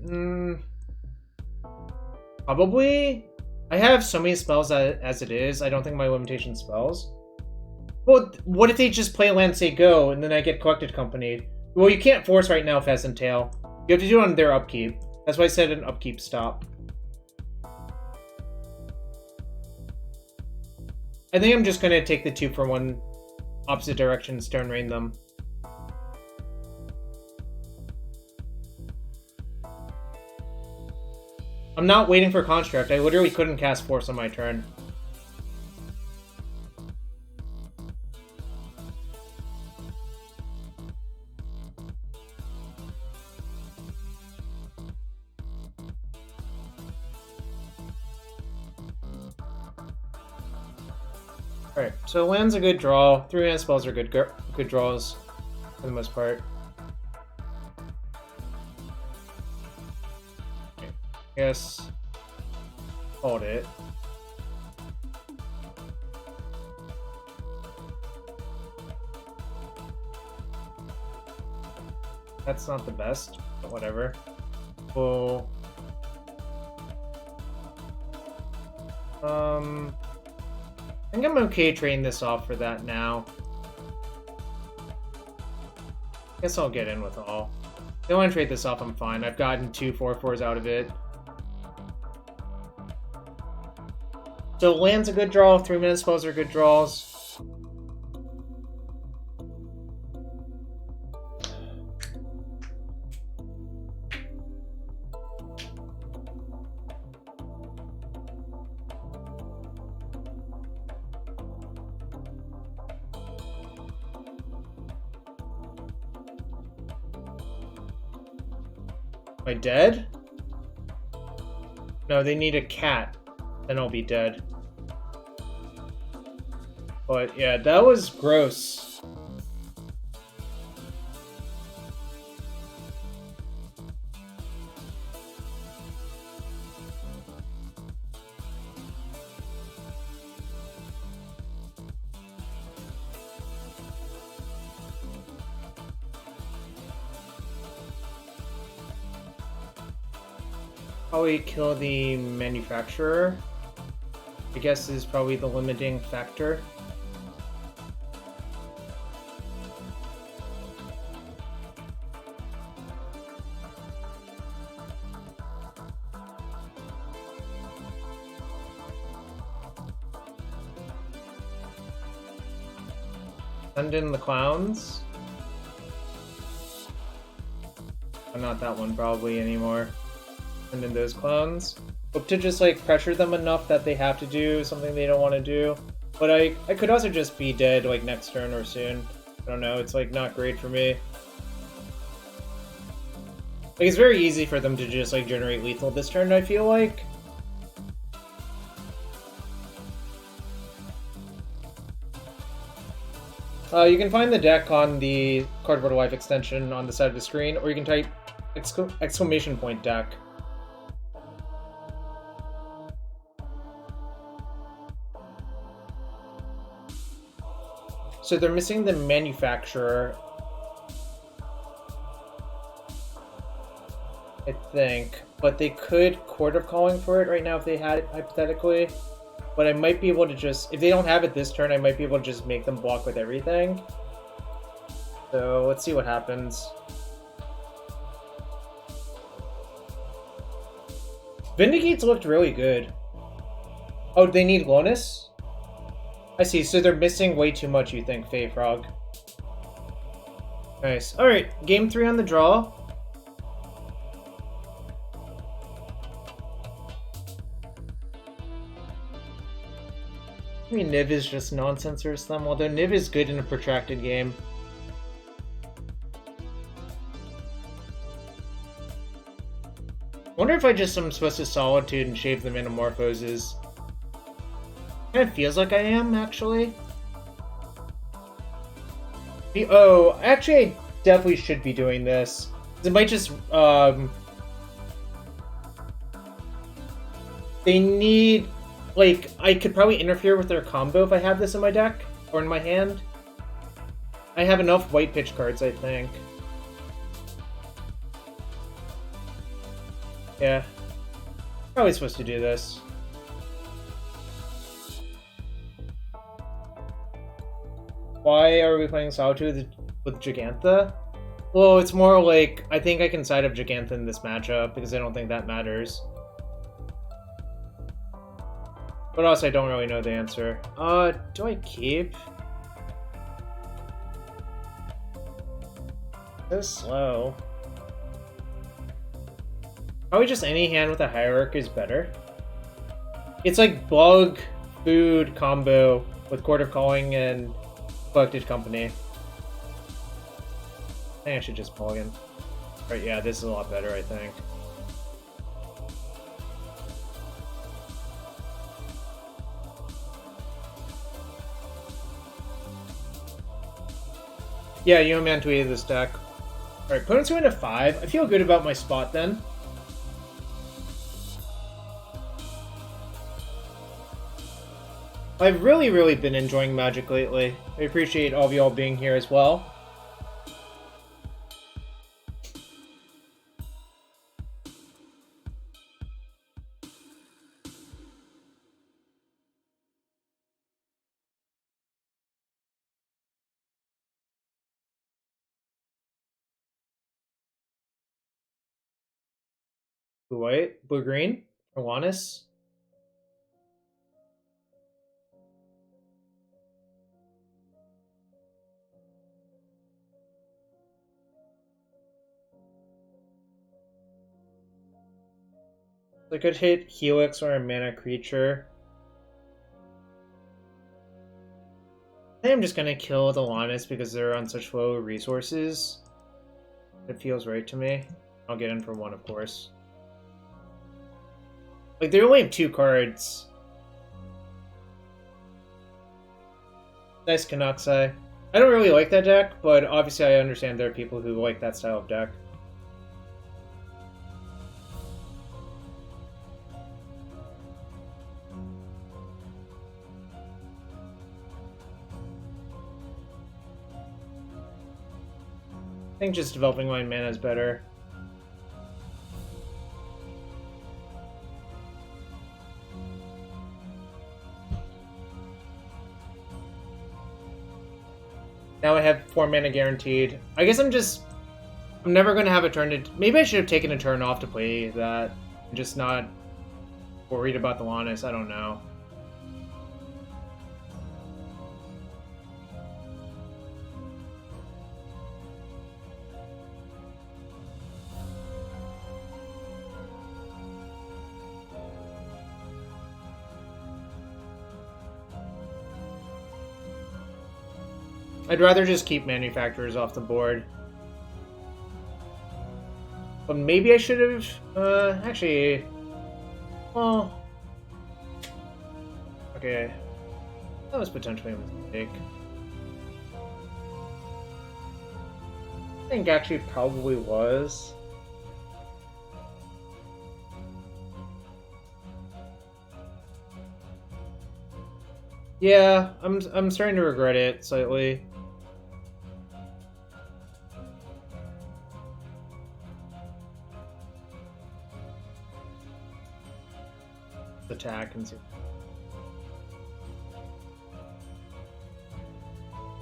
S1: Probably. I have so many spells as it is. I don't think my limitation spells. Well, what if they just play a land, say go, and then I get Collected Company? Well, you can't force right now, Pheasant Tail. You have to do it on their upkeep. That's why I said an upkeep stop. I think I'm just going to take the 2-for-1 opposite direction, Stone Rain them. I'm not waiting for Construct. I literally couldn't cast Force on my turn. Alright, so land's a good draw. 3-mana spells are good draws for the most part. Okay. Guess hold it. That's not the best, but whatever. Well, I think I'm okay trading this off for that now. Guess I'll get in with all. If they want to trade this off, I'm fine. I've gotten 2 4/4s out of it. So land's a good draw, 3-mana spells are good draws. Am I dead? No, they need a cat. Then I'll be dead. But yeah, that was gross. Probably kill the manufacturer. I guess is probably the limiting factor. Send in the clowns. Not that one probably anymore. And then those clones. Hope to just like pressure them enough that they have to do something they don't want to do. But I could also just be dead like next turn or soon. I don't know, it's like not great for me. Like it's very easy for them to just like generate lethal this turn, I feel like. You can find the deck on the Cardboard Life extension on the side of the screen, or you can type exclamation point deck. So they're missing the manufacturer, I think, but they could Court of Calling for it right now if they had it, hypothetically. But I might be able to just, if they don't have it this turn, I might be able to just make them block with everything. So let's see what happens. Vindicate's looked really good. Oh, they need Glonus? I see, so they're missing way too much, you think, Fae Frog. Nice. Alright, game 3 on the draw. I mean, Niv is just nonsense or something, although Niv is good in a protracted game. I wonder if I just am supposed to Solitude and shave the Metamorphoses. Kind of feels like I am, actually. Oh, actually, I definitely should be doing this. It might just, they need, like, I could probably interfere with their combo if I have this in my deck, or in my hand. I have enough white pitch cards, I think. Yeah. Probably supposed to do this. Why are we playing Solitude with Gigantha? Well, it's more like, I think I can side up Gigantha in this matchup, because I don't think that matters. But also, I don't really know the answer. Do I keep? So slow. Probably just any hand with a Hierarch is better. It's like Bug, Food combo with Court of Calling and Collected Company. I think I should just mulligan. Right, yeah, this is a lot better, I think. Yeah, Yoman tweeted this deck. Alright, put it to 5. I feel good about my spot then. I've really been enjoying Magic lately. I appreciate all of y'all being here as well. Blue-white? Blue-green? Alanis? I could hit Helix or a mana creature. I think I'm just gonna kill the Alanis because they're on such low resources. It feels right to me. I'll get in for 1, of course. Like, they only have 2 cards. Nice Canucksai. I don't really like that deck, but obviously I understand there are people who like that style of deck. I think just developing my mana is better. Now I have 4 mana guaranteed. I guess I'm never going to have a turn to... Maybe I should have taken a turn off to play that. I'm just not worried about the Lannis. I don't know. I'd rather just keep manufacturers off the board. But maybe I should have, actually, well, okay, that was potentially a mistake. I think actually probably was. Yeah, I'm starting to regret it slightly. Attack and see.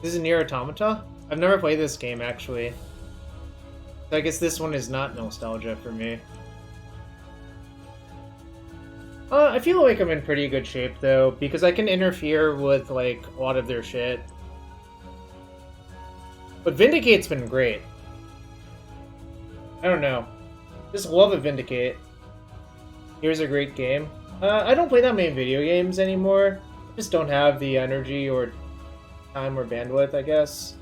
S1: This is Nier Automata? I've never played this game actually. So I guess this one is not nostalgia for me. I feel like I'm in pretty good shape though, because I can interfere with like a lot of their shit. But Vindicate's been great. I don't know. Just love a Vindicate. Here's a great game. I don't play that many video games anymore. Just don't have the energy or time or bandwidth, I guess.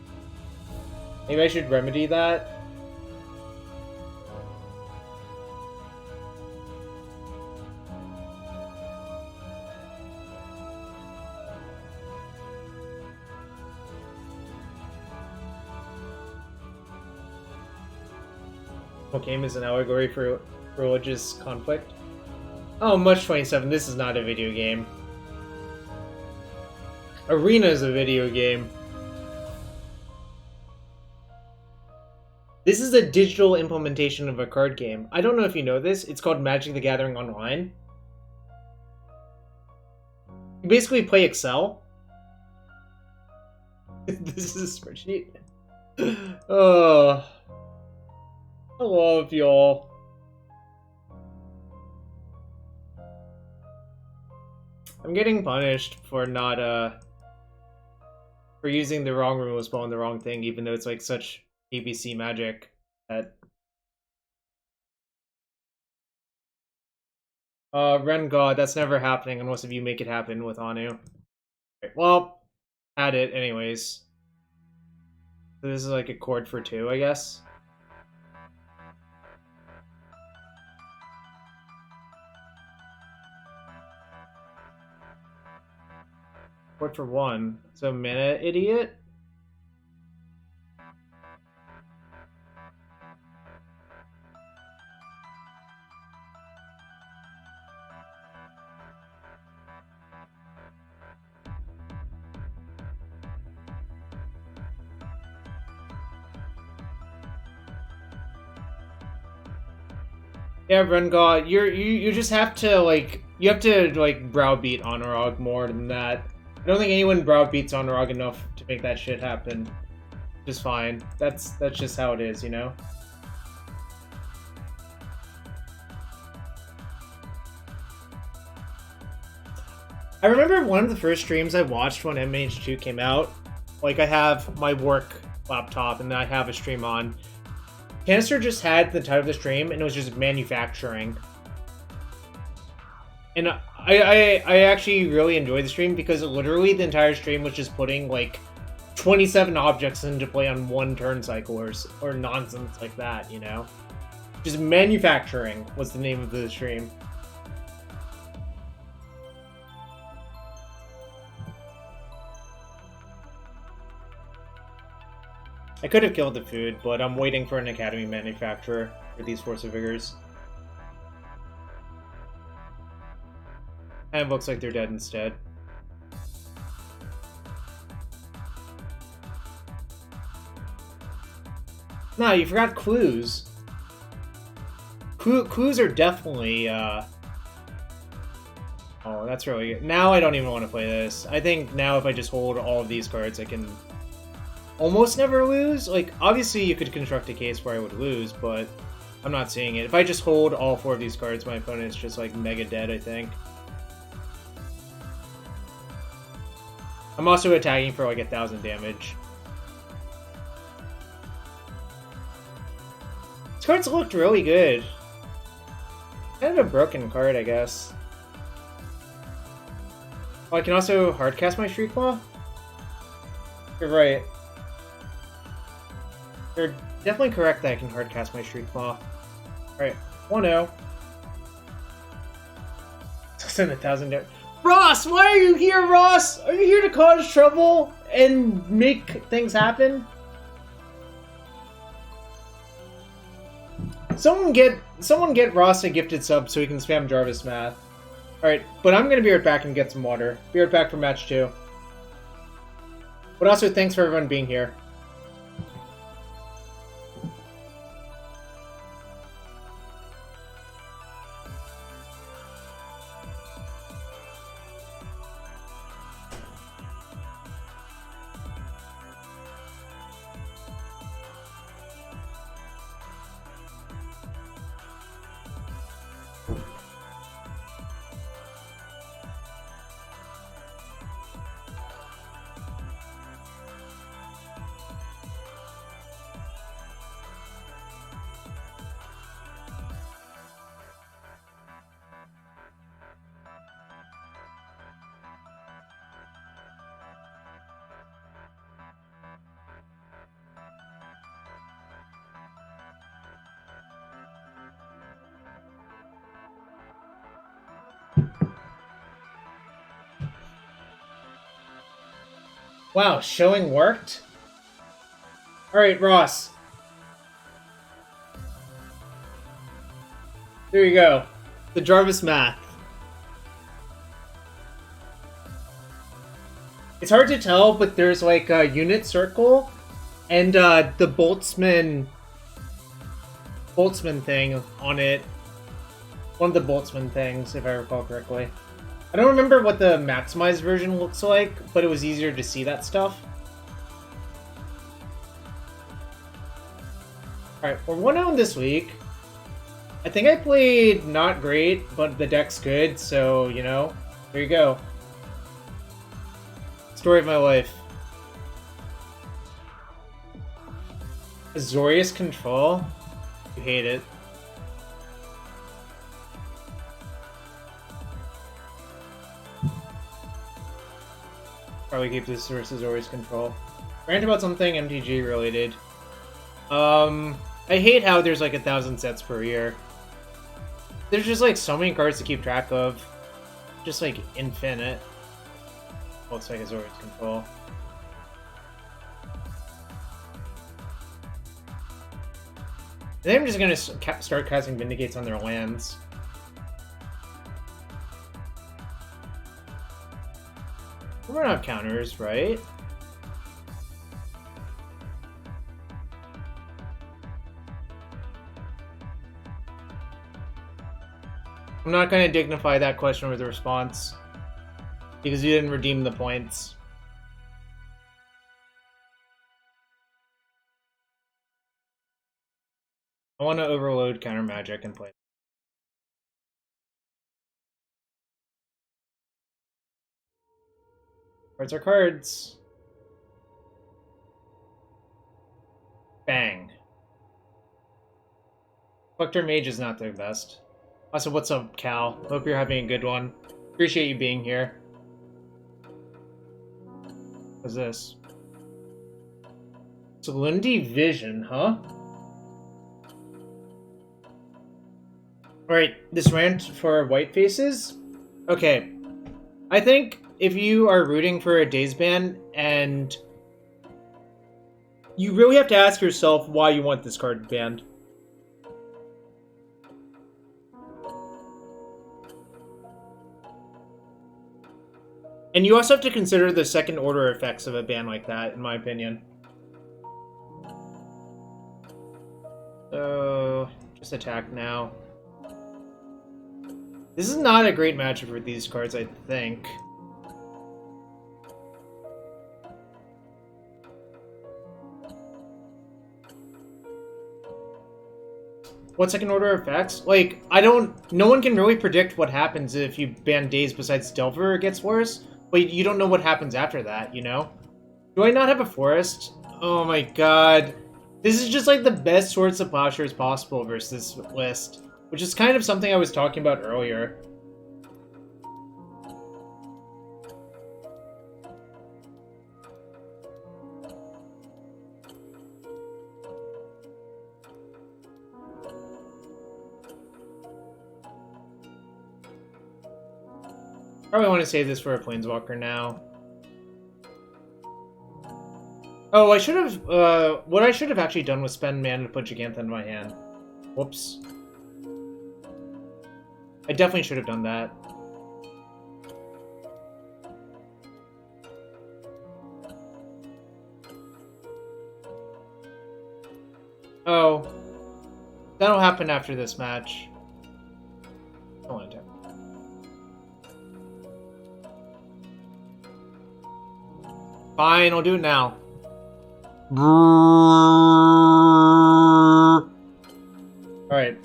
S1: Maybe I should remedy that. What game is an allegory for religious conflict? Oh, Much 27, this is not a video game. Arena is a video game. This is a digital implementation of a card game. I don't know if you know this, it's called Magic the Gathering Online. You basically play Excel. This is a spreadsheet. Oh, I love y'all. I'm getting punished for not, for using the wrong removal spell on the wrong thing, even though it's like such ABC magic that... Ren God, that's never happening unless if you make it happen with Anu. Right, well, add it anyways. So this is like a chord for 2, I guess. Chord for 1. So mana idiot? Yeah, Rengar, you just have to like browbeat Honorog more than that. I don't think anyone browbeats Honorog enough to make that shit happen. Just fine. That's just how it is, you know? I remember one of the first streams I watched when MH2 came out. Like, I have my work laptop and then I have a stream on. Canister just had the title of the stream, and it was just manufacturing. And I actually really enjoyed the stream because literally the entire stream was just putting like 27 objects into play on one turn cycle or nonsense like that, you know? Just manufacturing was the name of the stream. I could have killed the food, but I'm waiting for an academy manufacturer for these Force of Vigors. And it looks like they're dead instead. Nah, you forgot clues. Clues are definitely, Oh, that's really good. Now I don't even want to play this. I think now if I just hold all of these cards, I can almost never lose. Like, obviously you could construct a case where I would lose, but I'm not seeing it. If I just hold all 4 of these cards, my opponent is just like mega dead, I think. I'm also attacking for like 1,000 damage. This card's looked really good. Kind of a broken card, I guess. Oh, I can also hardcast my Shriek Claw? You're right. You're definitely correct that I can hardcast my Shriek Claw. Alright, 1-0. Send 1,000 there. Ross, why are you here, Ross? Are you here to cause trouble and make things happen? Someone get Ross a gifted sub so he can spam Jarvis math. Alright, but I'm gonna be right back and get some water. Be right back for match 2. But also, thanks for everyone being here. Wow, showing worked? Alright, Ross. There you go. The Jarvis math. It's hard to tell, but there's like a unit circle and the boltsman thing on it. One of the boltsman things, if I recall correctly. I don't remember what the maximized version looks like, but it was easier to see that stuff. Alright, we're 1-0 this week. I think I played not great, but the deck's good, so, you know, there you go. Story of my life. Azorius Control? You hate it. Probably keep this versus Azorius Control. Rant about something MTG related. I hate how there's like 1,000 sets per year. There's just like so many cards to keep track of. Just like infinite. Looks like Azorius Control. I think I'm just gonna start casting Vindicates on their lands. We don't have counters, right? I'm not going to dignify that question with a response, because you didn't redeem the points. I want to overload counter magic and play. Cards are cards. Bang. Collector Mage is not their best. Also, what's up, Cal? Hope you're having a good one. Appreciate you being here. What's this? Salundi Vision, huh? Alright, this rant for white faces? Okay. I think if you are rooting for a Daze ban, and you really have to ask yourself why you want this card banned. And you also have to consider the second order effects of a ban like that, in my opinion. So, just attack now. This is not a great matchup for these cards, I think. What second order effects? Like, no one can really predict what happens if you ban Daze besides Delver gets worse, but you don't know what happens after that, you know? Do I not have a forest? Oh my god. This is just like the best Swords of Plowshares possible versus this list, which is kind of something I was talking about earlier. Probably want to save this for a Planeswalker now. Oh, I should have, what I should have actually done was spend mana to put Gigantha in my hand. Whoops. I definitely should have done that. Oh. That'll happen after this match. Hold on. Fine, I'll do it now. Alright.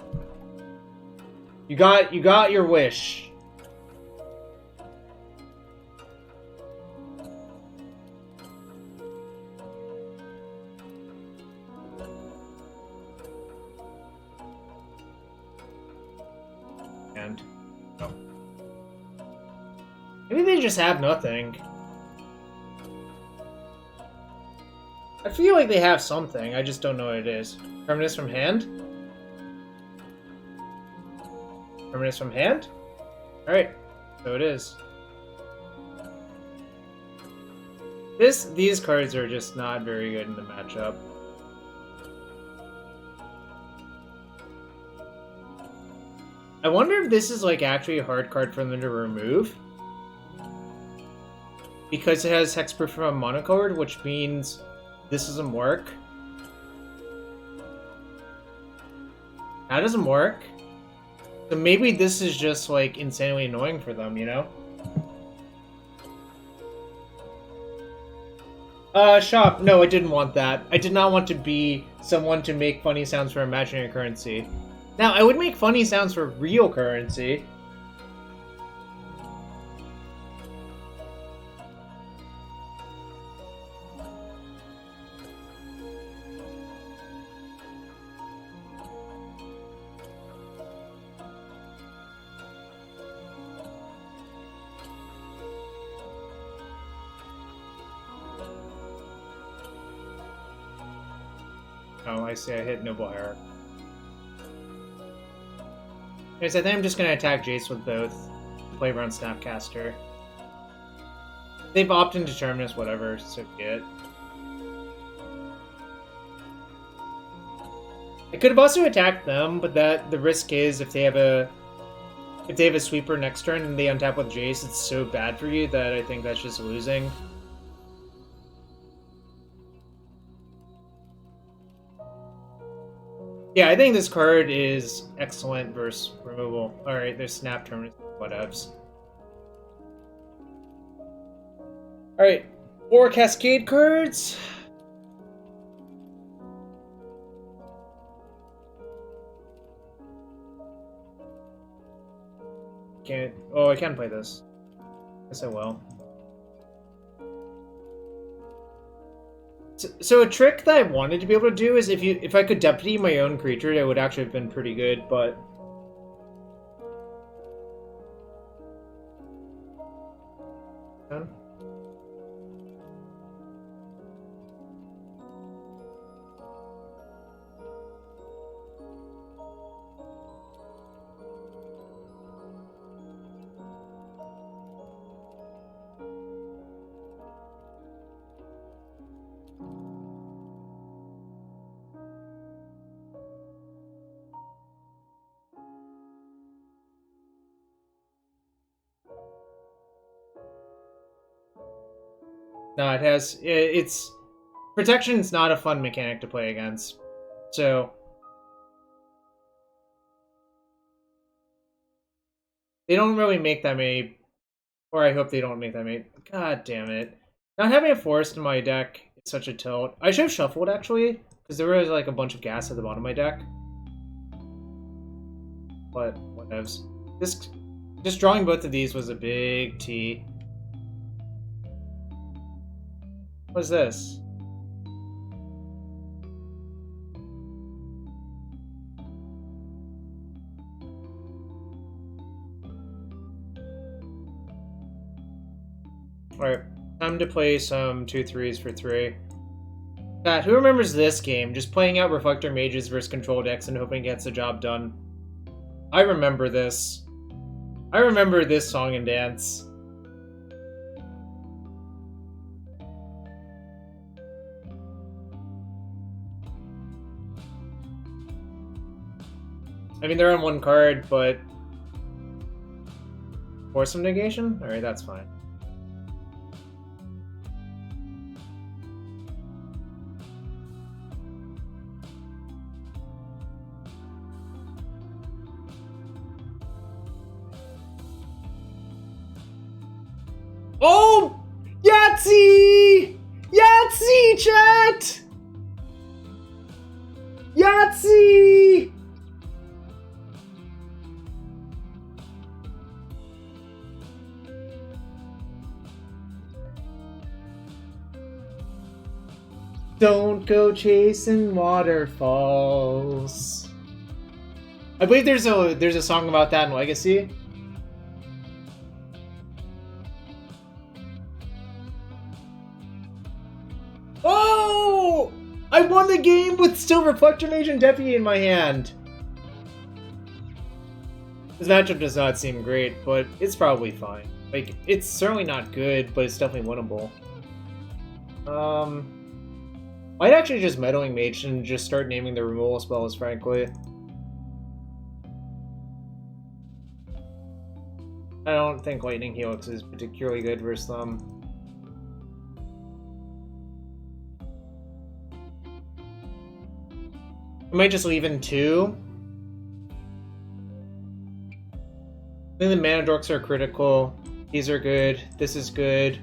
S1: You got your wish. And no. Maybe they just have nothing. I feel like they have something, I just don't know what it is. Permanence from hand? Permanence from hand? Alright, so it is. These cards are just not very good in the matchup. I wonder if this is like actually a hard card for them to remove. Because it has hexproof from a monocolored, which means this doesn't work. That doesn't work. So maybe this is just like insanely annoying for them, you know? Shop. No, I didn't want that. I did not want to be someone to make funny sounds for imaginary currency. Now, I would make funny sounds for real currency. Oh, I see. I hit Ignoble Hierarch. Anyways, I think I'm just going to attack Jace with both. Play around Snapcaster. They've opted into Terminus, whatever, so get it. I could have also attacked them, but the risk is if they have a sweeper next turn and they untap with Jace, it's so bad for you that I think that's just losing. Yeah, I think this card is excellent versus removal. Alright, there's Snap Terminus, whatevs. Alright, 4 Cascade cards. Can't. Oh, I can play this. Guess I will. So a trick that I wanted to be able to do is if I could deputy my own creature, it would actually have been pretty good, but no, it has. It's protection's not a fun mechanic to play against, so they don't really make that many, or I hope they don't make that many. God damn it! Not having a forest in my deck is such a tilt. I should have shuffled actually, because there was like a bunch of gas at the bottom of my deck. But whatevs. Just drawing both of these was a big T. What's this? Alright, time to play some 2/3s for 3. God, who remembers this game? Just playing out Reflector Mages versus Control decks and hoping it gets the job done. I remember this. I remember this song and dance. I mean, they're on one card, but force some negation? Alright, that's fine. Oh! Yahtzee! Yahtzee, chat! Yahtzee! Don't go chasing waterfalls. I believe there's a song about that in Legacy. Oh! I won the game with still Reflection Agent Deputy in my hand. This matchup does not seem great, but it's probably fine. Like, it's certainly not good, but it's definitely winnable. I'd actually just Meddling Mage and just start naming the removal spells, frankly. I don't think Lightning Helix is particularly good versus them. I might just leave in 2. I think the Mana Dorks are critical. These are good. This is good.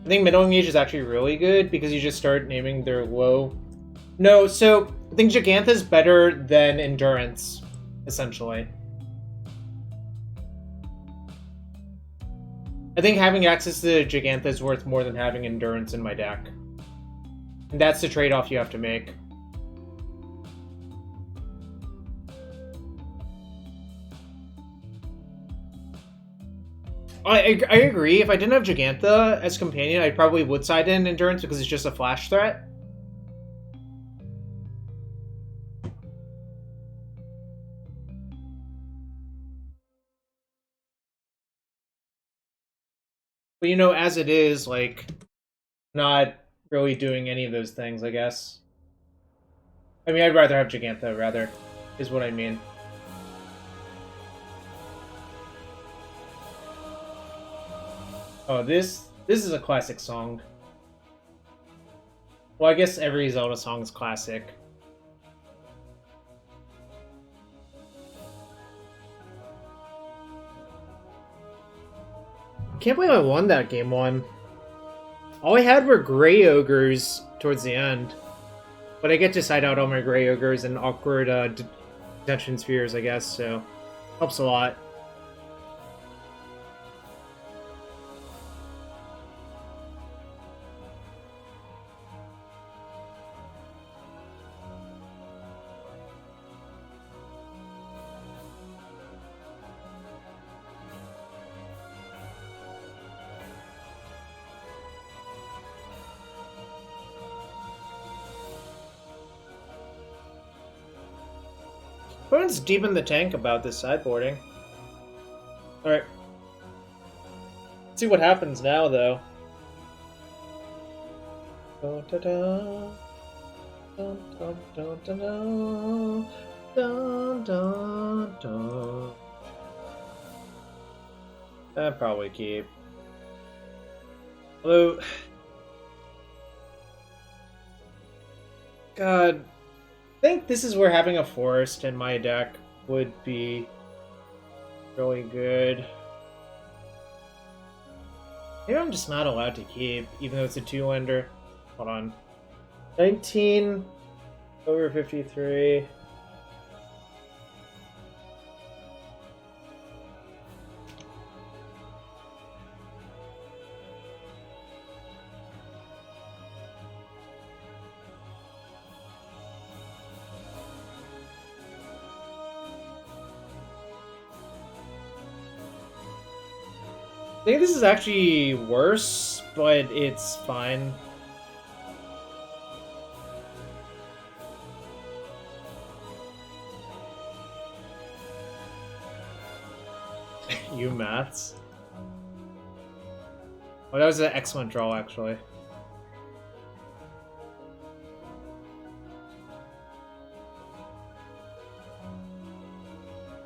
S1: I think Meddling Mage is actually really good because you just start naming their low. No, so I think Gigantha is better than Endurance, essentially. I think having access to Gigantha is worth more than having Endurance in my deck. And that's the trade-off you have to make. I agree. If I didn't have Gigantha as companion, I probably would side in Endurance because it's just a flash threat. But you know, as it is, like, not really doing any of those things, I guess. I mean, I'd rather have Gigantha, rather, is what I mean. Oh, this is a classic song. Well, I guess every Zelda song is classic. Can't believe I won that game 1. All I had were Grey Ogres towards the end. But I get to side out all my Grey Ogres and awkward detention spheres, I guess, so helps a lot. Everyone's deep in the tank about this sideboarding. Alright. Let's see what happens now, though. Dun, dun, dun. Dun, dun, dun, dun, dun, dun, dun. I'd probably keep. Although... God... I think this is where having a forest in my deck would be really good. Maybe I'm just not allowed to keep, even though it's a 2-lander. Hold on. 19 over 53. I think this is actually worse, but it's fine. You maths. Oh, that was an excellent draw, actually.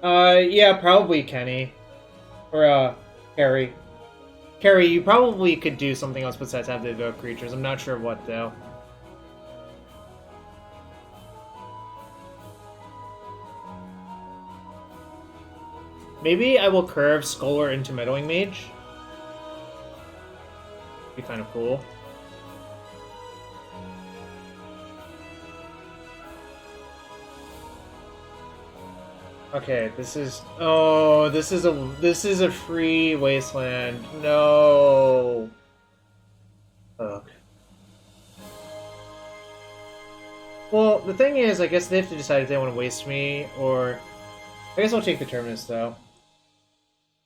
S1: Yeah, probably Kenny. Or, Carrie. Carrie, you probably could do something else besides have the evoke creatures. I'm not sure what, though. Maybe I will curve Scholar into Meddling Mage. Be kind of cool. Okay, this is... Oh, this is a free wasteland. No. Ugh. Well, the thing is, I guess they have to decide if they want to waste me, or... I guess I'll take the Terminus, though.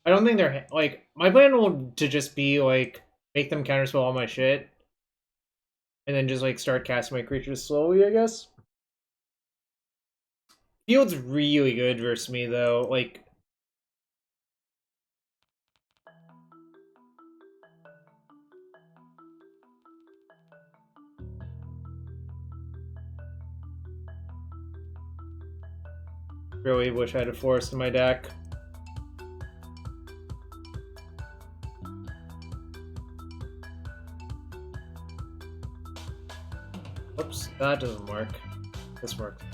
S1: I don't think they're... Like, my plan will to just be, like, make them counterspell all my shit. And then just, like, start casting my creatures slowly, I guess. Field's really good versus me, though. Like... Really wish I had a forest in my deck. Oops, that doesn't work. This works.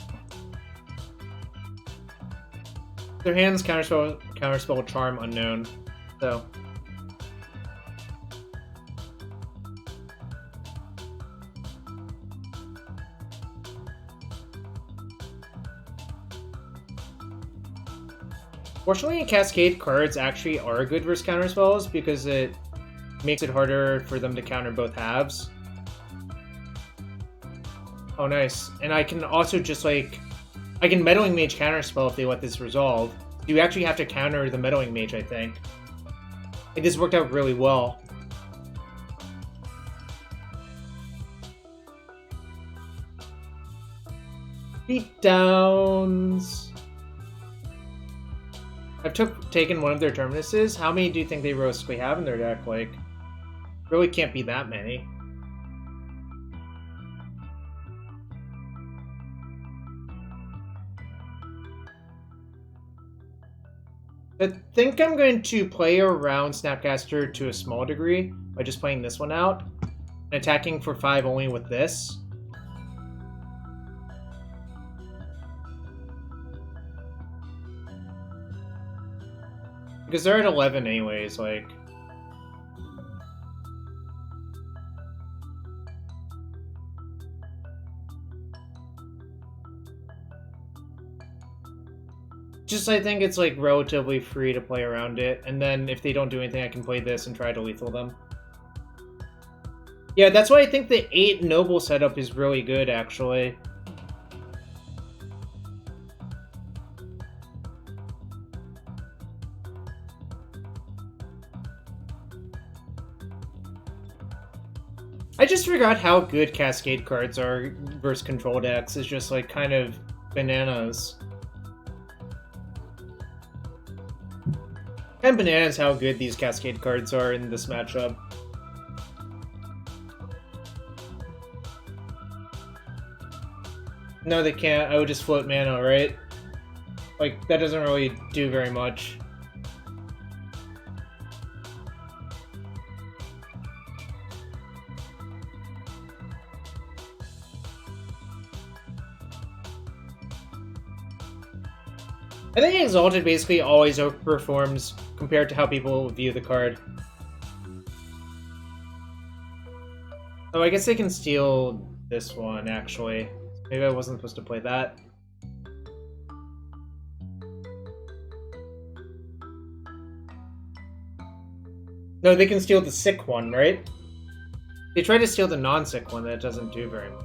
S1: Their hands counterspell charm unknown. So fortunately, Cascade cards actually are good versus counterspells because it makes it harder for them to counter both halves. Oh, nice. And I can also just, like... I can Meddling Mage counterspell if they let this resolve. You actually have to counter the Meddling Mage, I think. Like, this worked out really well. Beatdowns. I've taken one of their Terminuses. How many do you think they realistically have in their deck? Like, really can't be that many. I think I'm going to play around Snapcaster to a small degree by just playing this one out and attacking for 5 only with this. Because they're at 11 anyways, like... Just, I think it's, like, relatively free to play around it, and then if they don't do anything, I can play this and try to lethal them. Yeah, that's why I think the 8 Noble setup is really good, actually. I just forgot how good Cascade cards are versus control decks. It's just, like, kind of bananas. And bananas how good these Cascade cards are in this matchup. No, they can't. I would just float mana, right? Like, that doesn't really do very much. I think Exalted basically always outperforms compared to how people view the card. Oh, I guess they can steal this one, actually. Maybe I wasn't supposed to play that. No, they can steal the sick one, right? They try to steal the non-sick one, that doesn't do very much.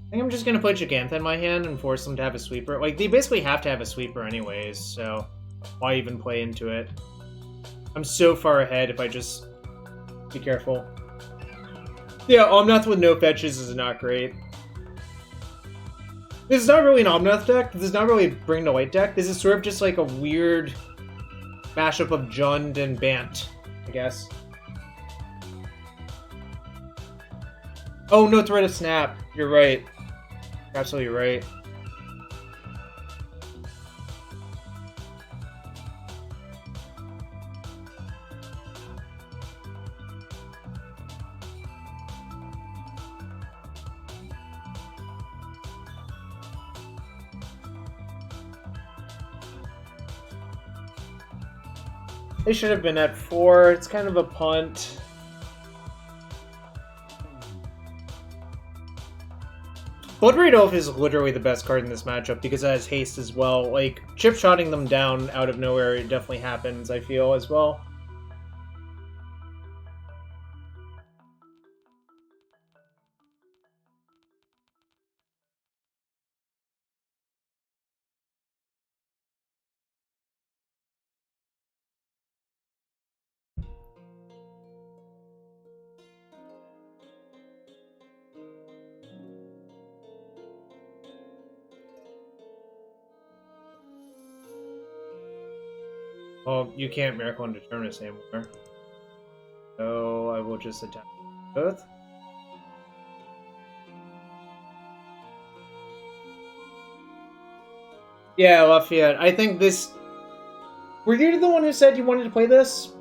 S1: I think I'm just gonna put Gigantha in my hand and force them to have a sweeper. Like, they basically have to have a sweeper anyways, so why even play into it? I'm so far ahead if I just... Be careful. Yeah, Omnath with no fetches is not great. This is not really an Omnath deck. This is not really a Bring to Light deck. This is sort of just like a weird mashup of Jund and Bant, I guess. Oh, no threat of snap. You're right. You're absolutely right. They should have been at 4. It's kind of a punt. Blood-Red Oath is literally the best card in this matchup because it has haste as well. Like, chip-shotting them down out of nowhere, it definitely happens, I feel, as well. Well, you can't Miracle and Determinus anymore. So I will just attack both. Yeah, Lafayette. I think this... Were you the one who said you wanted to play this?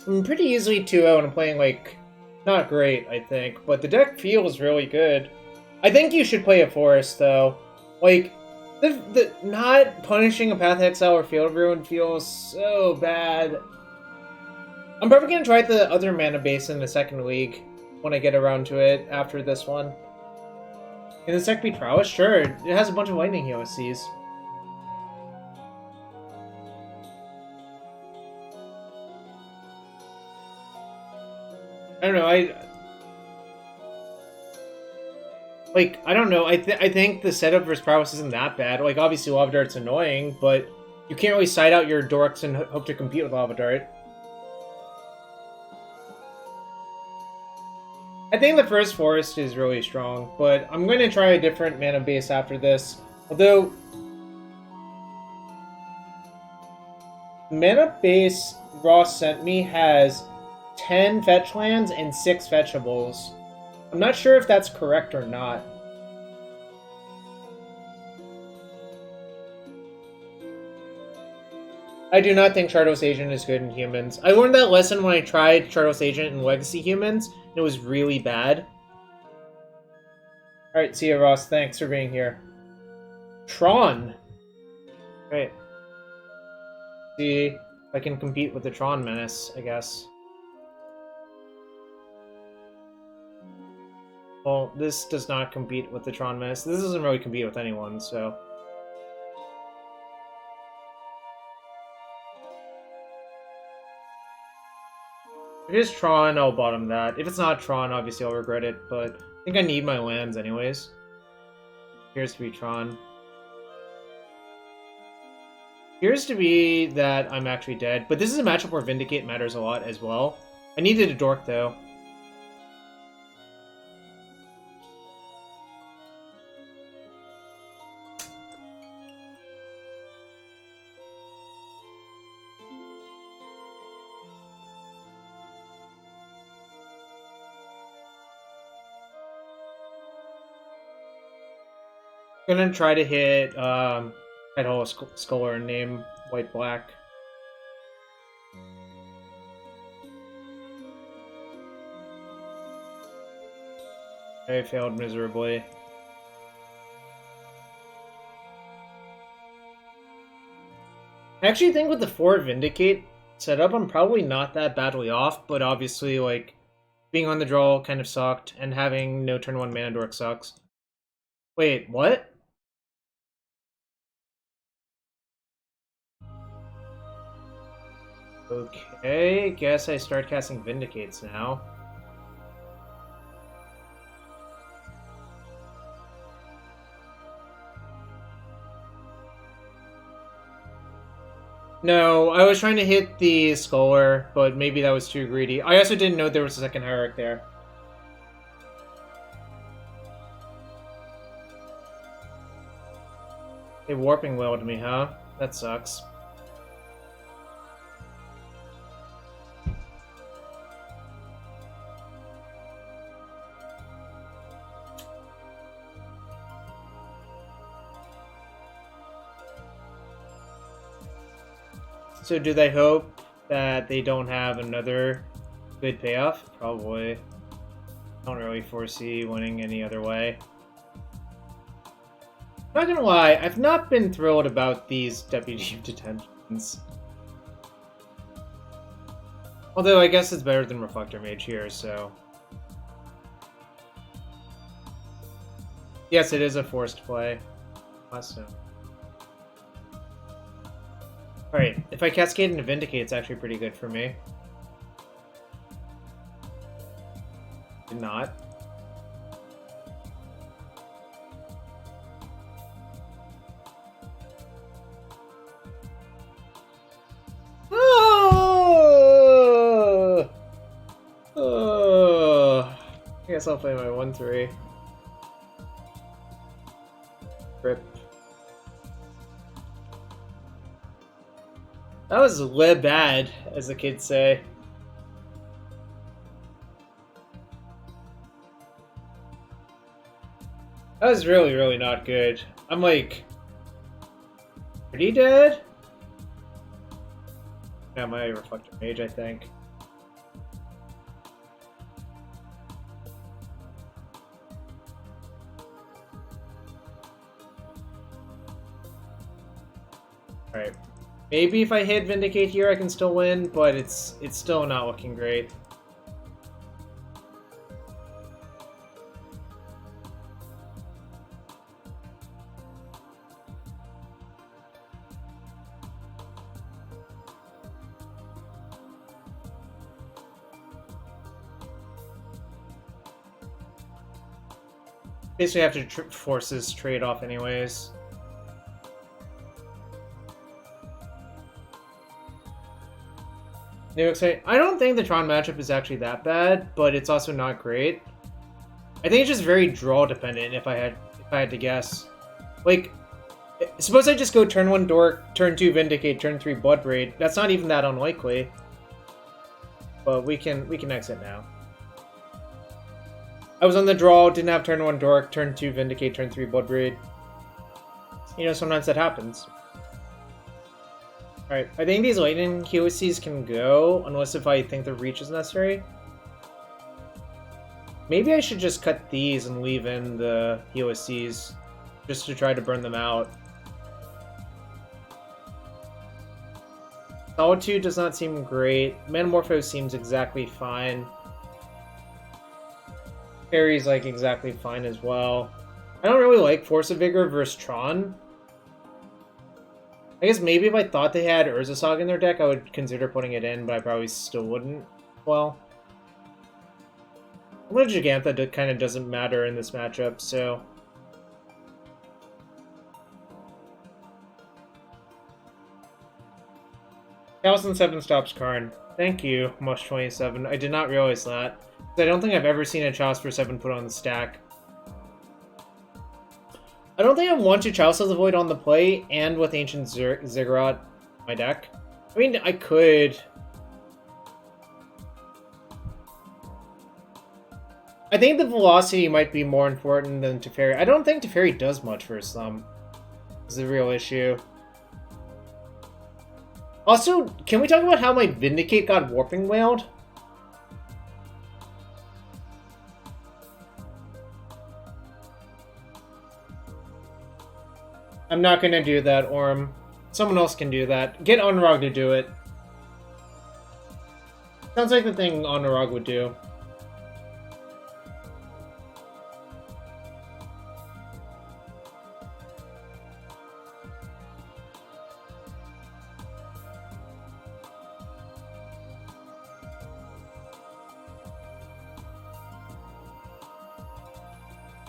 S1: I'm pretty easily 2-0 and I'm playing, like, not great, I think. But the deck feels really good. I think you should play a Forest, though. Like, the not punishing a Path Exile or Field Ruin feels so bad. I'm probably going to try the other mana base in the second league when I get around to it after this one. Can this deck be Prowess? Sure, it has a bunch of Lightning OSCs. I don't know, I don't know, I think the setup versus Prowess isn't that bad. Like, obviously Lava Dart's annoying, but you can't really side out your dorks and hope to compete with Lava Dart. I think the first Forest is really strong, but I'm going to try a different mana base after this. Although, the mana base Ross sent me has 10 fetch lands and 6 fetchables. I'm not sure if that's correct or not. I do not think Shardless Agent is good in humans. I learned that lesson when I tried Shardless Agent in Legacy humans, and it was really bad. Alright, see ya, Ross. Thanks for being here. Tron! Great. See if I can compete with the Tron Menace, I guess. Well, this does not compete with the Tron Menace. This doesn't really compete with anyone, so... If it is Tron, I'll bottom that. If it's not Tron, obviously I'll regret it, but I think I need my lands anyways. Appears to be Tron. Appears to be that I'm actually dead, but this is a matchup where Vindicate matters a lot as well. I needed a Dork, though. Gonna try to hit Headhole Scholar and name White Black. I failed miserably. I actually think with the 4 Vindicate setup, I'm probably not that badly off, but obviously, like, being on the draw kind of sucked, and having no turn 1 mana dork sucks. Wait, what? Okay, guess I start casting Vindicates now. No, I was trying to hit the Scholar, but maybe that was too greedy. I also didn't know there was a second Hierarch there. They warping willed me, huh? That sucks. So do they hope that they don't have another good payoff? Probably. I don't really foresee winning any other way. I'm not gonna lie, I've not been thrilled about these deputy detentions. Although I guess it's better than Reflector Mage here, so... Yes, it is a forced play. Awesome. Alright, if I Cascade into Vindicate, it's actually pretty good for me. Did not. I guess I'll play my 1-3. Rip. That was le bad, as the kids say. That was really, really not good. I'm like... pretty dead? Yeah, my Reflector Mage, I think. Alright. Maybe if I hit Vindicate here, I can still win, but it's still not looking great. Basically, I have to force this trade-off anyways. I don't think the Tron matchup is actually that bad, but it's also not great. I think it's just very draw dependent. If I had to guess, like, suppose I just go turn 1 Dork, turn 2 Vindicate, turn 3 Bloodbraid. That's not even that unlikely. But we can exit now. I was on the draw, didn't have turn 1 Dork, turn 2 Vindicate, turn 3 Bloodbraid. You know, sometimes that happens. Alright, I think these lightning QOCs can go, unless if I think the reach is necessary. Maybe I should just cut these and leave in the QOCs, just to try to burn them out. Solitude does not seem great. Metamorpho seems exactly fine. Fairy's like exactly fine as well. I don't really like Force of Vigor versus Tron. I guess maybe if I thought they had Urzasog in their deck, I would consider putting it in, but I probably still wouldn't. Well, Gigantha kind of doesn't matter in this matchup, so... Callison 7 stops Karn. Thank you, Mush27. I did not realize that. I don't think I've ever seen a Chalice for 7 put on the stack. I don't think I want to Chalice of the Void on the play and with Ancient Ziggurat in my deck. I mean, I could. I think the velocity might be more important than Teferi. I don't think Teferi does much for his thumb. This is a real issue. Also, can we talk about how my Vindicate got Warping Wailed? I'm not gonna do that, Orm. Someone else can do that. Get Onrog to do it. Sounds like the thing Onrog would do.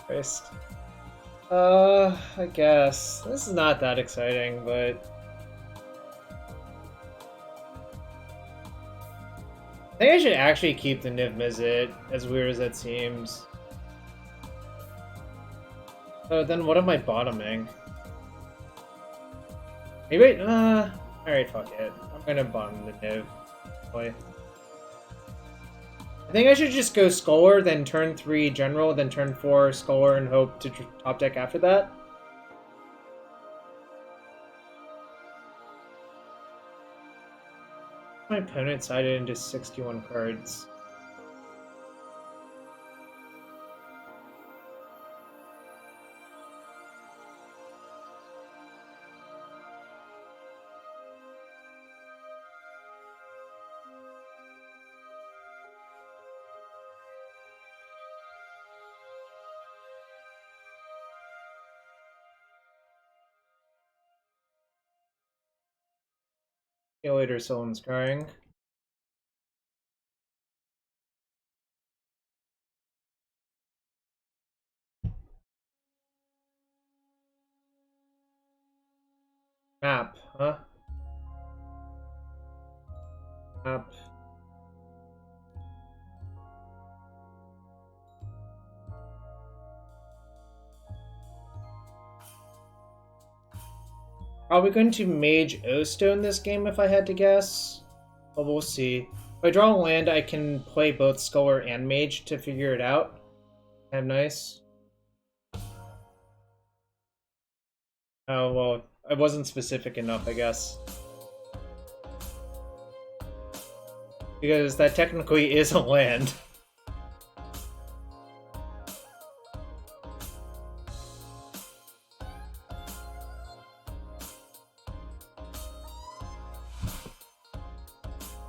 S1: Christ. I guess. This is not that exciting, but... I think I should actually keep the Niv Mizzet, as weird as that seems. So then what am I bottoming? Maybe, alright, fuck it. I'm gonna bomb the Niv. Boy. I think I should just go Scholar, then turn 3 General, then turn 4 Scholar, and hope to top deck after that. My opponent sided into 61 cards. See you later, someone's crying. Map, huh? Map. Probably going to Mage O-Stone this game if I had to guess. But we'll see. If I draw a land, I can play both Scholar and Mage to figure it out. Kind of nice. Oh, well, I wasn't specific enough, I guess. Because that technically is a land.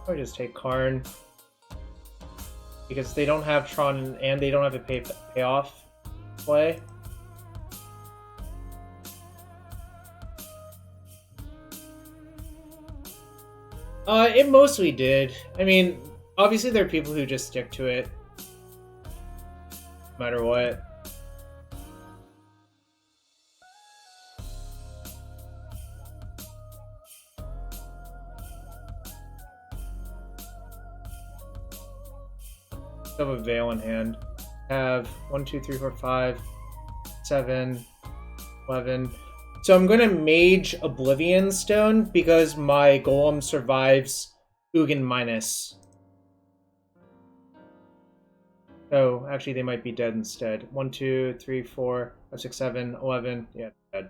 S1: I'll just take Karn. Because they don't have Tron and they don't have a payoff play. It mostly did. I mean, obviously there are people who just stick to it. No matter what. Still have a Veil in hand. Have 1, 2, 3, 4, 5, 7, 11. So I'm gonna Mage Oblivion Stone because my Golem survives Ugin minus. Oh, actually they might be dead instead. 1, 2, 3, 4, 5, 6, 7, 11. Yeah, dead.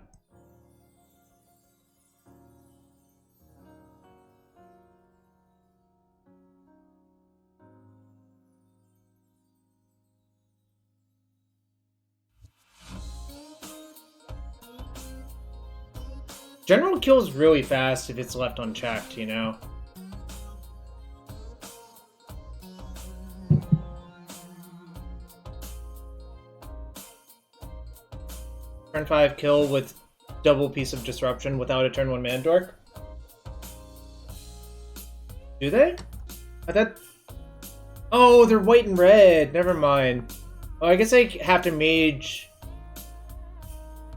S1: General kills really fast if it's left unchecked, you know? Turn 5 kill with double piece of disruption without a turn 1 mana dork. Do they? I thought... Oh, they're white and red. Never mind. Oh, I guess I have to Mage...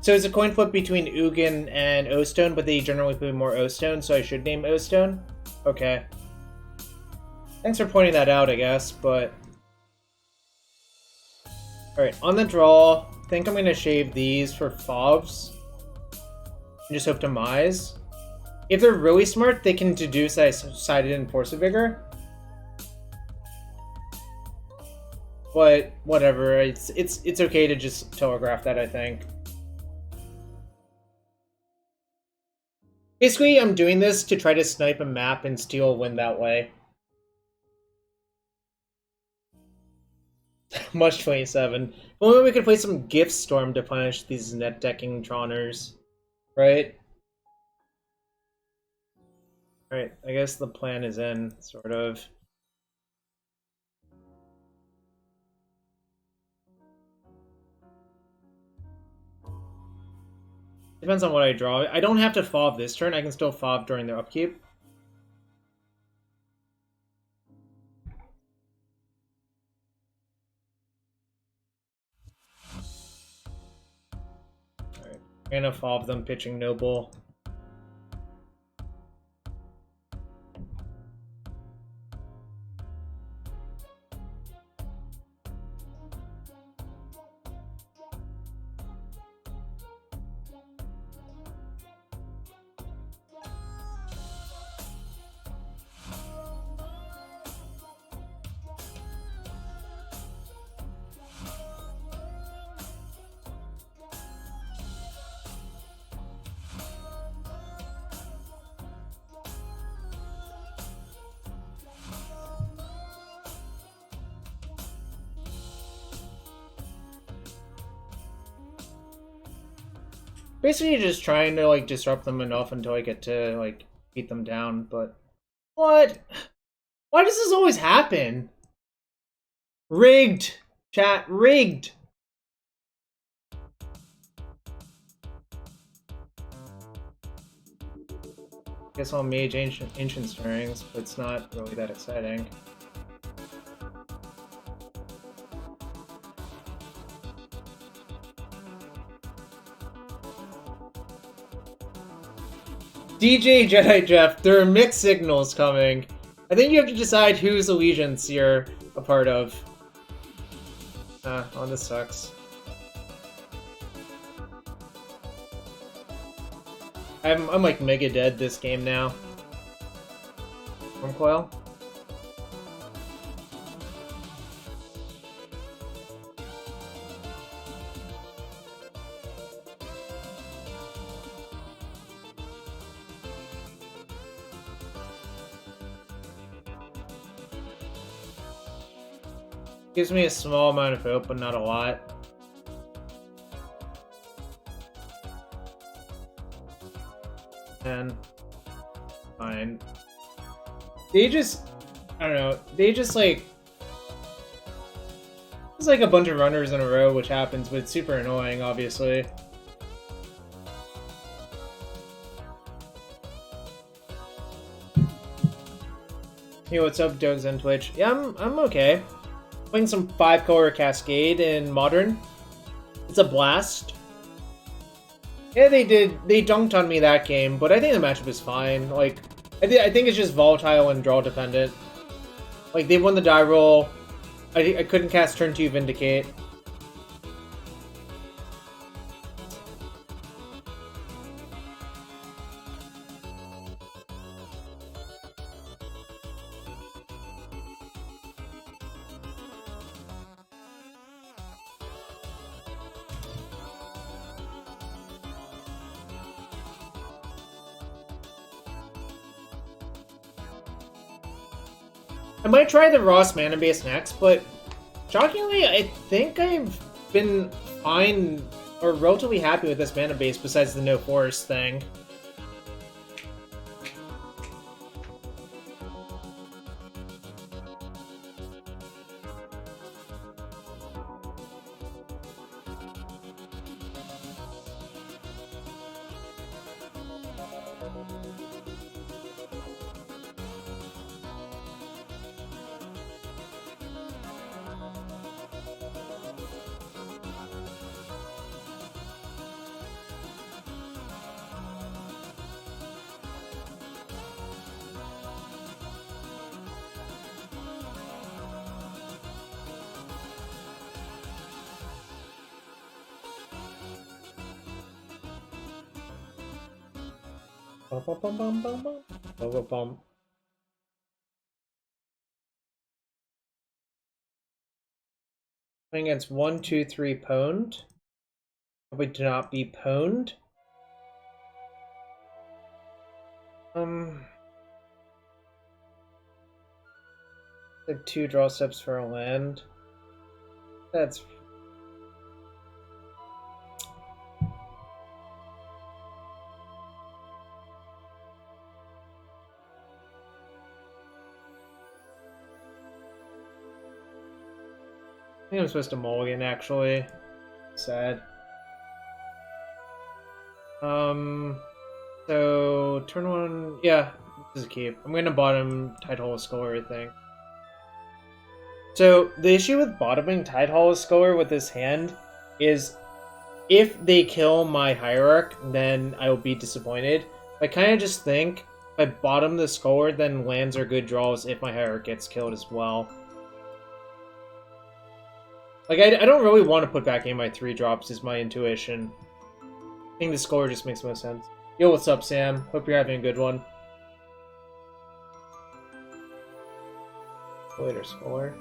S1: So it's a coin flip between Ugin and O-Stone, but they generally play more O-Stone, so I should name O-Stone? Okay. Thanks for pointing that out, I guess, but... Alright, on the draw, I think I'm going to shave these for FOVs. And just hope to Mise. If they're really smart, they can deduce I sided in Force of Vigor. But, whatever, it's okay to just telegraph that, I think. Basically, I'm doing this to try to snipe a map and steal a win that way. Much 27. If only we could play some Gift Storm to punish these net decking Troners. Right? Alright, I guess the plan is in, sort of. Depends on what I draw. I don't have to FOB this turn, I can still FOB during their upkeep. Alright, I'm gonna FOB them pitching Noble. Basically just trying to like disrupt them enough until I get to like beat them down, but what? Why does this always happen? Rigged! Chat, rigged! Guess I'll mage ancient stirrings, but it's not really that exciting. DJ Jedi Jeff, there are mixed signals coming. I think you have to decide whose allegiance you're a part of. Oh, this sucks. I'm like mega dead this game now. Coil. Gives me a small amount of hope, but not a lot. And fine. They just, I don't know. They just like, it's like a bunch of runners in a row, which happens, but it's super annoying, obviously. Hey, what's up, Dogs on Twitch? Yeah, I'm okay. Playing some 5-Colour Cascade in Modern. It's a blast. Yeah, they dunked on me that game, but I think the matchup is fine. Like, I think it's just volatile and draw dependent. Like, they won the die roll. I couldn't cast turn 2 Vindicate. I might try the Ross mana base next, but shockingly, I think I've been fine or relatively happy with this mana base besides the no forest thing. Playing against 1, 2, 3 pwned. Probably do not be pwned. Like 2 draw steps for a land. That's I think I'm supposed to mulligan, actually. Sad. So, turn 1... Yeah, this is a keep. I'm gonna bottom Tidehall Scholar, I think. So, the issue with bottoming Tidehall Scholar with this hand is if they kill my Hierarch, then I will be disappointed. I kind of just think if I bottom the Scholar, then lands are good draws if my Hierarch gets killed as well. Like, I don't really want to put back any of my 3 drops, is my intuition. I think the Scholar just makes most sense. Yo, what's up, Sam? Hope you're having a good one. Later, Scholar.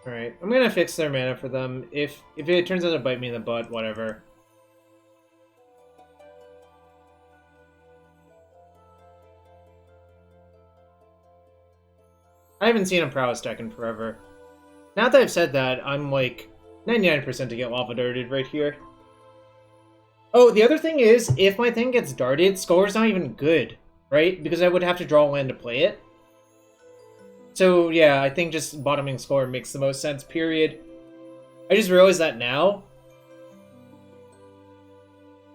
S1: Alright, I'm gonna fix their mana for them. If it turns out to bite me in the butt, whatever. I haven't seen a prowess deck in forever. Now that I've said that, I'm like 99% to get lava dirted right here. Oh, the other thing is, if my thing gets darted, Skuller's not even good, right? Because I would have to draw land to play it. So, yeah, I think just bottoming Skuller makes the most sense, period. I just realized that now.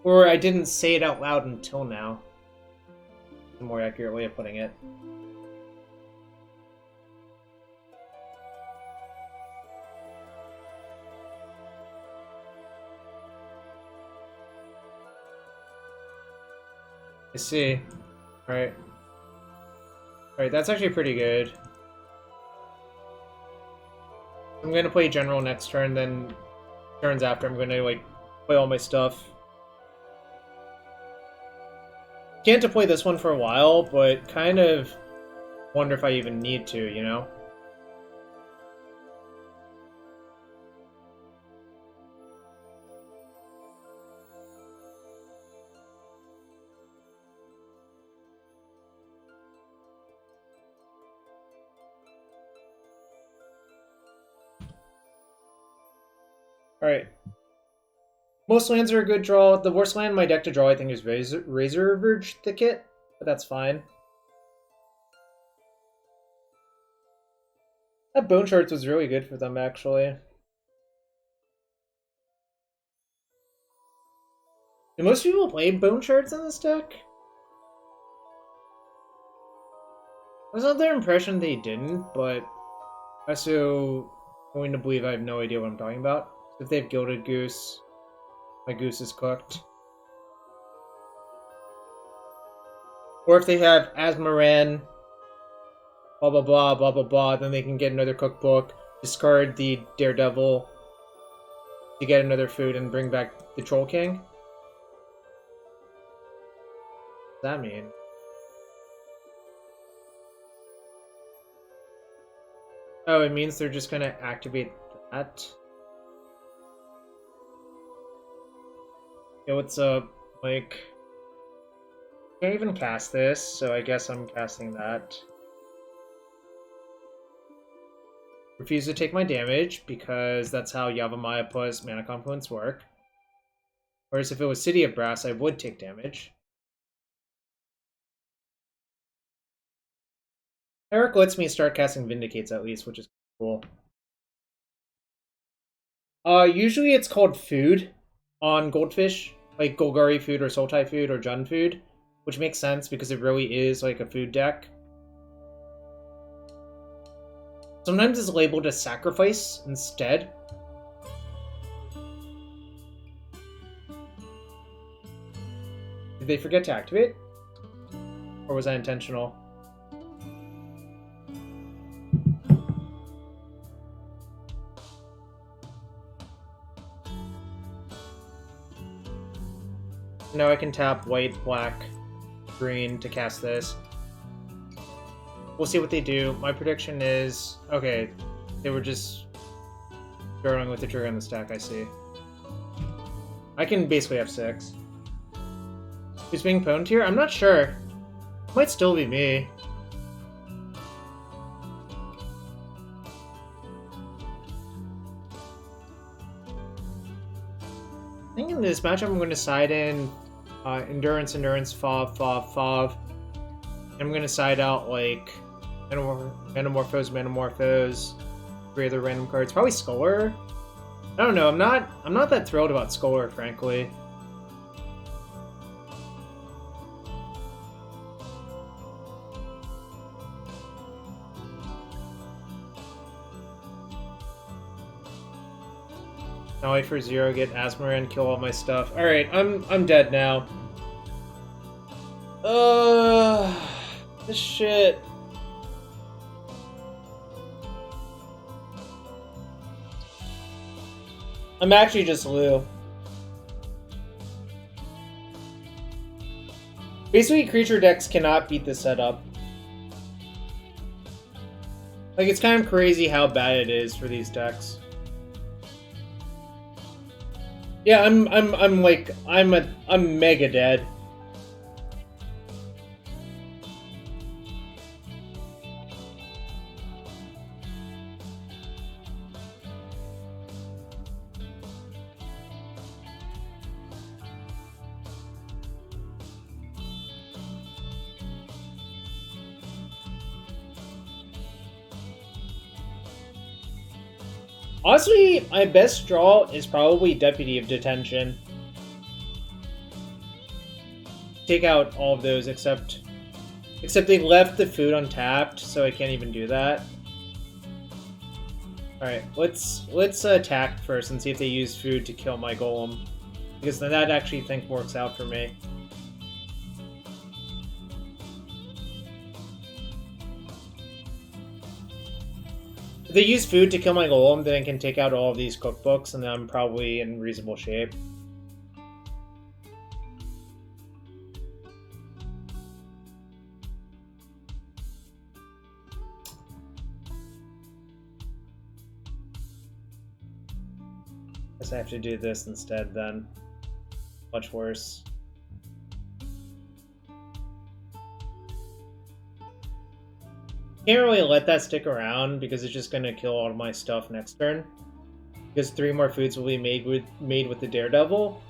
S1: Or I didn't say it out loud until now. A more accurate way of putting it. I see. Right. Alright, that's actually pretty good. I'm gonna play General next turn, then turns after I'm gonna, like, play all my stuff. Can't to play this one for a while, but kind of wonder if I even need to, you know? Alright. Most lands are a good draw. The worst land in my deck to draw, I think, is Razor Verge Thicket, but that's fine. That Bone Shards was really good for them, actually. Do most people play Bone Shards in this deck? I was under the impression they didn't, but I'm also going to believe I have no idea what I'm talking about. If they have Gilded Goose, my goose is cooked. Or if they have Asmaran, blah blah blah blah blah blah, then they can get another cookbook, discard the Daredevil to get another food, and bring back the Troll King. What does that mean? Oh, it means they're just gonna activate that. Yo, what's up? Like, can't even cast this, so I guess I'm casting that. Refuse to take my damage, because that's how Yavimaya plus Mana Confluence work. Whereas if it was City of Brass, I would take damage. Eric lets me start casting Vindicates at least, which is cool. Usually it's called food on Goldfish, like Golgari food or Sultai food or Jund food, which makes sense because it really is like a food deck. Sometimes it's labeled as sacrifice instead. Did they forget to activate? Or was that intentional? Now I can tap white, black, green to cast this. We'll see what they do. My prediction is... Okay, they were just throwing with the trigger on the stack, I see. I can basically have 6. Who's being pwned here? I'm not sure. Might still be me. I think in this matchup I'm going to side in Endurance, Fov. I'm going to side out like Metamorphose, 3 other random cards. Probably Skuller. I don't know. I'm not that thrilled about Skuller, frankly. Now wait for 0, get Asmaran, kill all my stuff. Alright, I'm dead now. This shit. I'm actually just Lou. Basically, creature decks cannot beat this setup. Like, it's kind of crazy how bad it is for these decks. Yeah, I'm mega dead. Honestly, my best draw is probably Deputy of Detention. Take out all of those except they left the food untapped, so I can't even do that. Alright, let's attack first and see if they use food to kill my golem. Because then that actually think works out for me. If they use food to kill my golem, then I can take out all of these cookbooks, and then I'm probably in reasonable shape. Guess I have to do this instead then. Much worse. Can't really let that stick around because it's just gonna kill all of my stuff next turn. Because 3 more foods will be made with the Daredevil.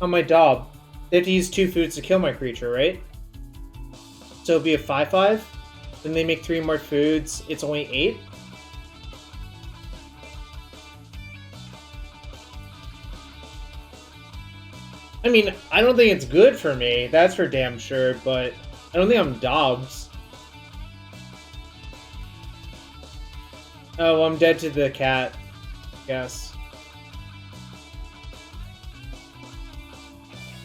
S1: On my Dob, they have to use 2 foods to kill my creature, right? So it'll be a 5/5. Then they make 3 more foods. It's only 8. I mean, I don't think it's good for me. That's for damn sure, but I don't think I'm Dobbs. Oh, I'm dead to the cat, I guess.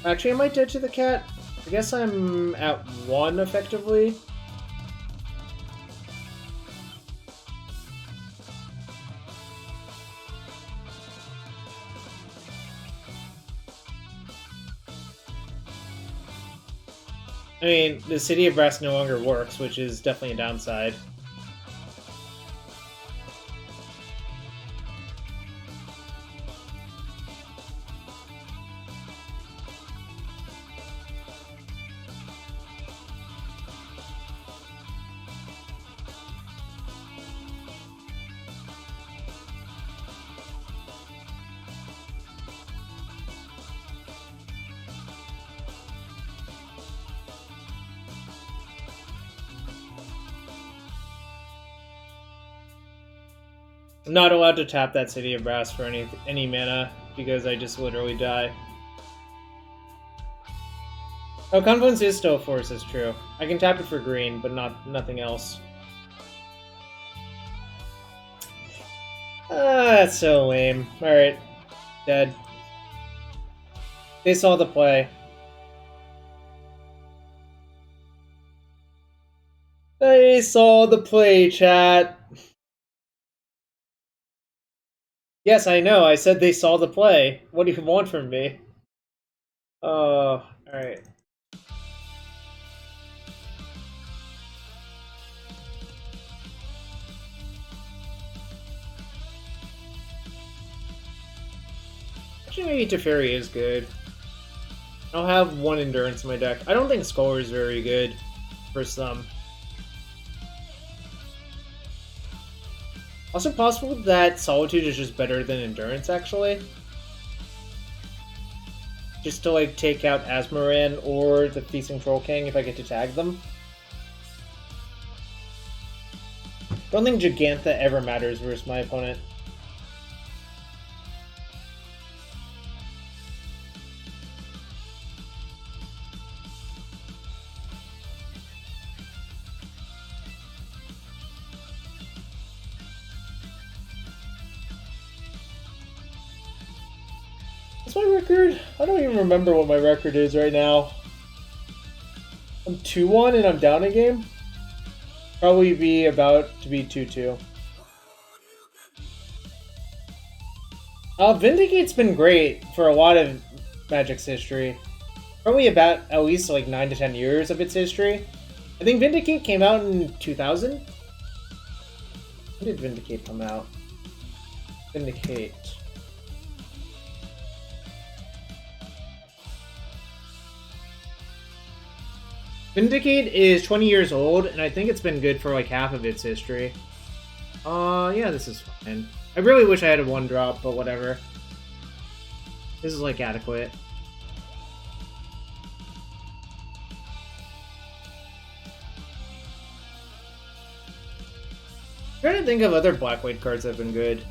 S1: Actually, am I dead to the cat? I guess I'm at 1, effectively. I mean, the City of Brass no longer works, which is definitely a downside. I'm not allowed to tap that City of Brass for any mana, because I just literally die. Oh, Confluence is still a force, that's true. I can tap it for green, but nothing else. That's so lame. Alright. Dead. They saw the play. They saw the play, chat. Yes, I know. I said they saw the play. What do you want from me? Oh, alright. Actually, maybe Teferi is good. I'll have 1 endurance in my deck. I don't think Scholar is very good for some. Also possible that Solitude is just better than Endurance, actually. Just to, like, take out Asmoran or the Feasting Troll King if I get to tag them. Don't think Gigantha ever matters versus my opponent. What's my record? I don't even remember what my record is right now. I'm 2-1 and I'm down a game? Probably be about to be 2-2. Vindicate's been great for a lot of Magic's history. Probably about at least like 9 to 10 years of its history. I think Vindicate came out in 2000? When did Vindicate come out? Vindicate. Vindicate is 20 years old, and I think it's been good for like half of its history. Yeah, this is fine. I really wish I had a 1-drop, but whatever. This is like adequate. Trying to think of other black-white cards that have been good.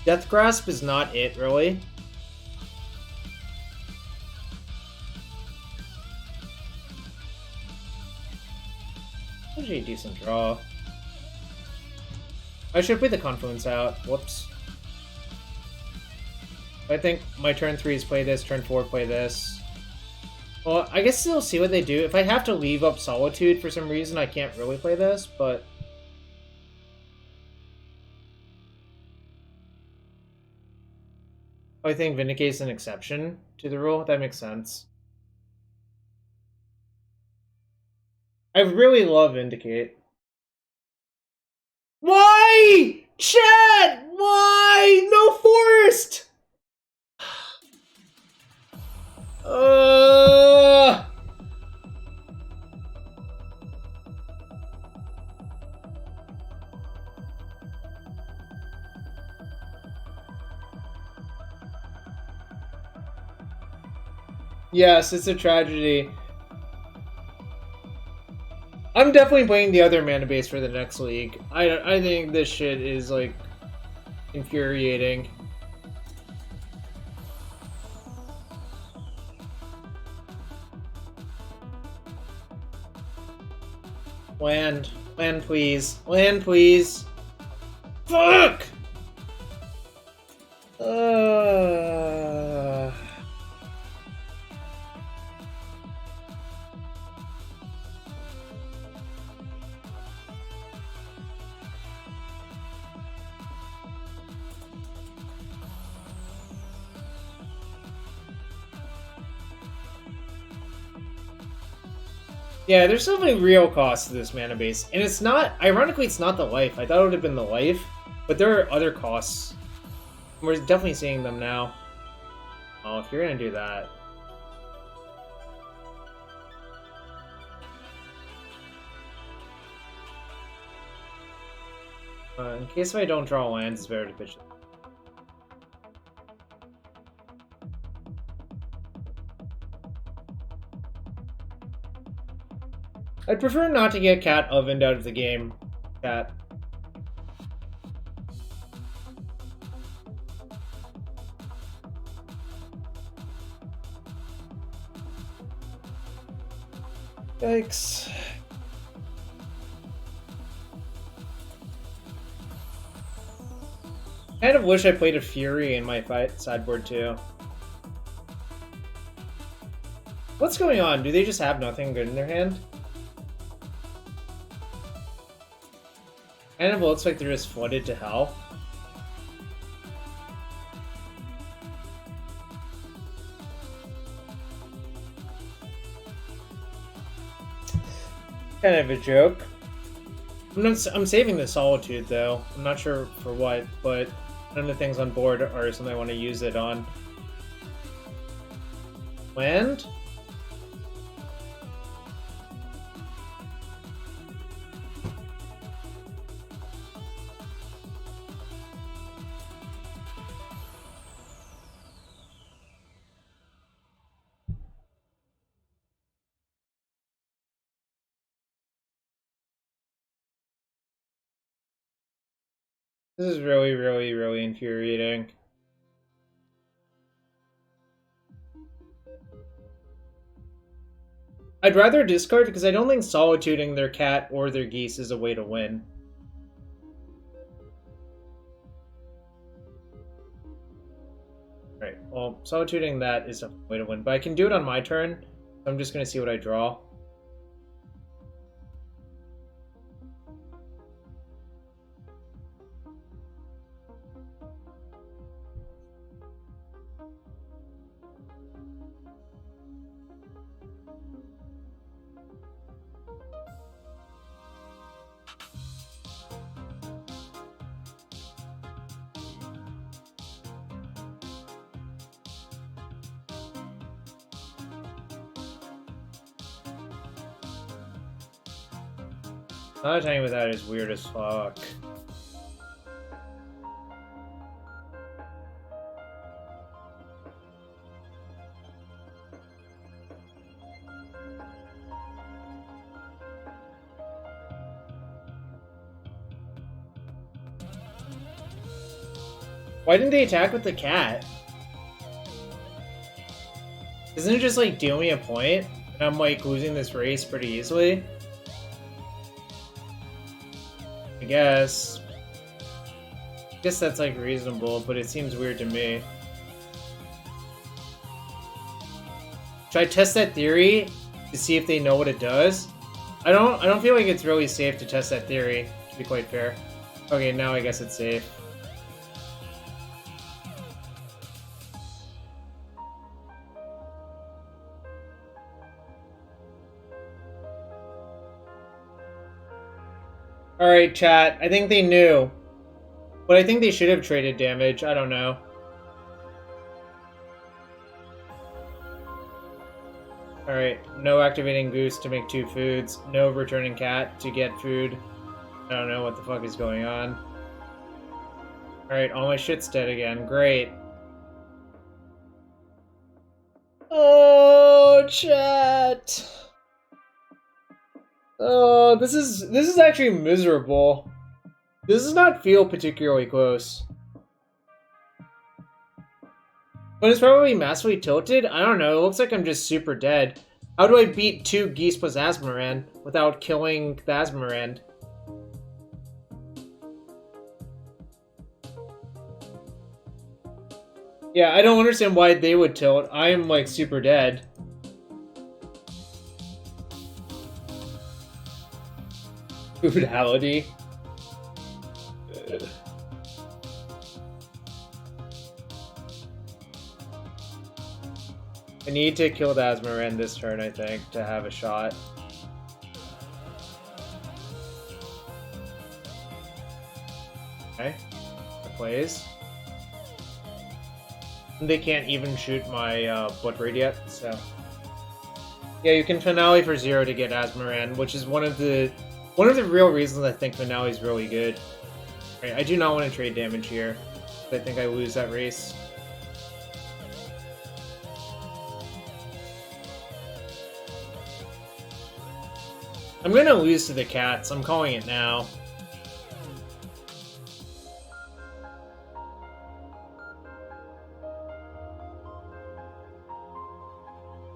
S1: Death Grasp is not it, really. Actually a decent draw. I should put the Confluence out. Whoops. I think my turn 3 is play this, turn 4 play this. Well, I guess they'll see what they do. If I have to leave up Solitude for some reason, I can't really play this, but... I think Vindicate's an exception to the rule. That makes sense. I really love Vindicate. Why? Chad! Why? No Forest! Yes, it's a tragedy. I'm definitely playing the other mana base for the next league. I think this shit is, like, infuriating. Land. Land, please. Land, please. Fuck! Yeah, there's definitely real cost to this mana base. And it's not, ironically, it's not the life. I thought it would have been the life, but there are other costs. We're definitely seeing them now. Oh, if you're gonna do that. In case I don't draw lands, it's better to pitch it. I'd prefer not to get Cat ovened out of the game. Cat. Yikes. Kind of wish I played a Fury in my sideboard too. What's going on? Do they just have nothing good in their hand? Kind of looks like they're just flooded to hell. Kind of a joke. I'm saving the Solitude though. I'm not sure for what, but none of the things on board are something I want to use it on. Land? This is really, really, really infuriating. I'd rather discard because I don't think solituding their cat or their geese is a way to win. Right, well, solituding that is a way to win, but I can do it on my turn. I'm just going to see what I draw. Another time with that is weird as fuck. Why didn't they attack with the cat? Isn't it just like deal me a point? And I'm like losing this race pretty easily? I guess. Guess that's like reasonable, but it seems weird to me. Should I test that theory to see if they know what it does? I don't feel like it's really safe to test that theory, to be quite fair. Okay, now I guess it's safe. Alright, chat. I think they knew. But I think they should have traded damage. I don't know. Alright, no activating goose to make 2 foods. No returning cat to get food. I don't know what the fuck is going on. Alright, all my shit's dead again. Great. Oh, chat. Oh, this is actually miserable. This does not feel particularly close. But it's probably massively tilted? I don't know, it looks like I'm just super dead. How do I beat 2 geese plus Azmoran without killing the Azmoran? Yeah, I don't understand why they would tilt. I am like super dead. Foodality. I need to kill the Azmoran this turn, I think, to have a shot. Okay. That plays. They can't even shoot my Blood Raid yet, so... Yeah, you can Finale for 0 to get Azmoran, which is one of the real reasons I think Finale is really good. Right, I do not want to trade damage here. I think I lose that race. I'm gonna lose to the cats. I'm calling it now.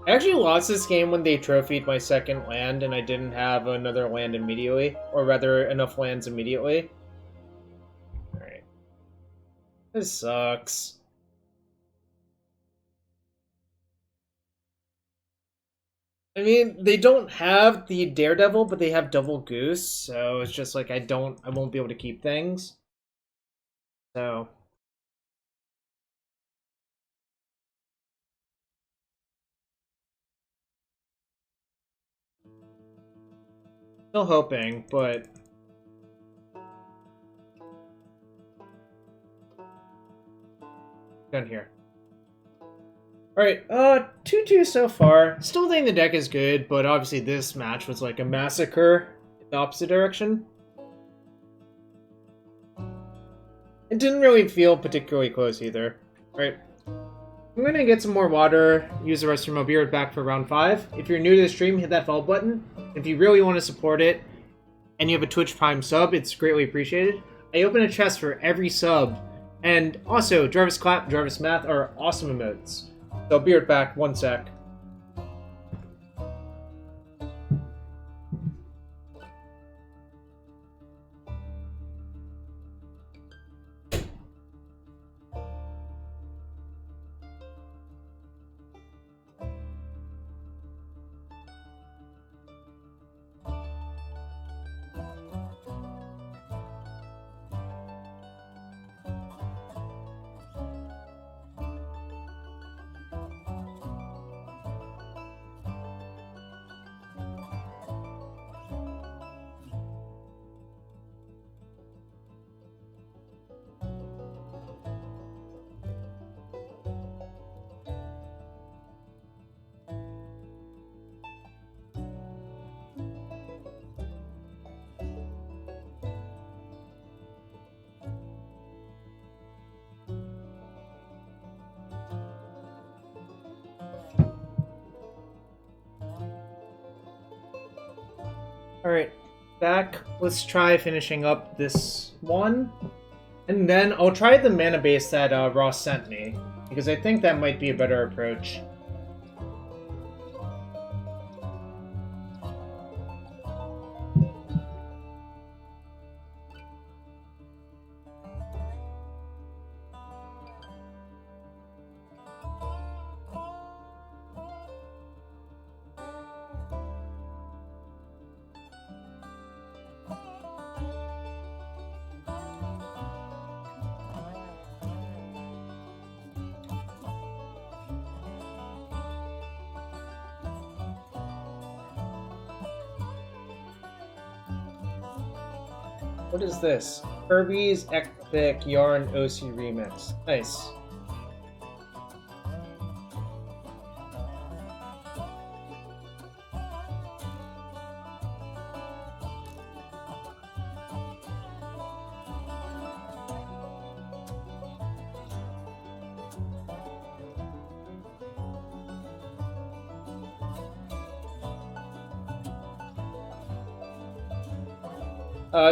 S1: I actually lost this game when they trophied my second land and I didn't have another land immediately. Or rather, enough lands immediately. Alright. This sucks. I mean, they don't have the Daredevil, but they have Double Goose, so it's just like I won't be able to keep things. So... Still hoping, but... Down here. Alright, 2-2 so far. Still think the deck is good, but obviously this match was like a massacre in the opposite direction. It didn't really feel particularly close either. Alright. I'm gonna get some more water, use the rest of my beard back for round 5. If you're new to the stream, hit that follow button. If you really want to support it, and you have a Twitch Prime sub, it's greatly appreciated. I open a chest for every sub. And also, Jarvis Clap, Jarvis Math are awesome emotes. So I'll be right back, 1 sec. Alright, back. Let's try finishing up this one. And then I'll try the mana base that Ross sent me, because I think that might be a better approach. What is this? Kirby's Epic Yarn OC Remix. Nice.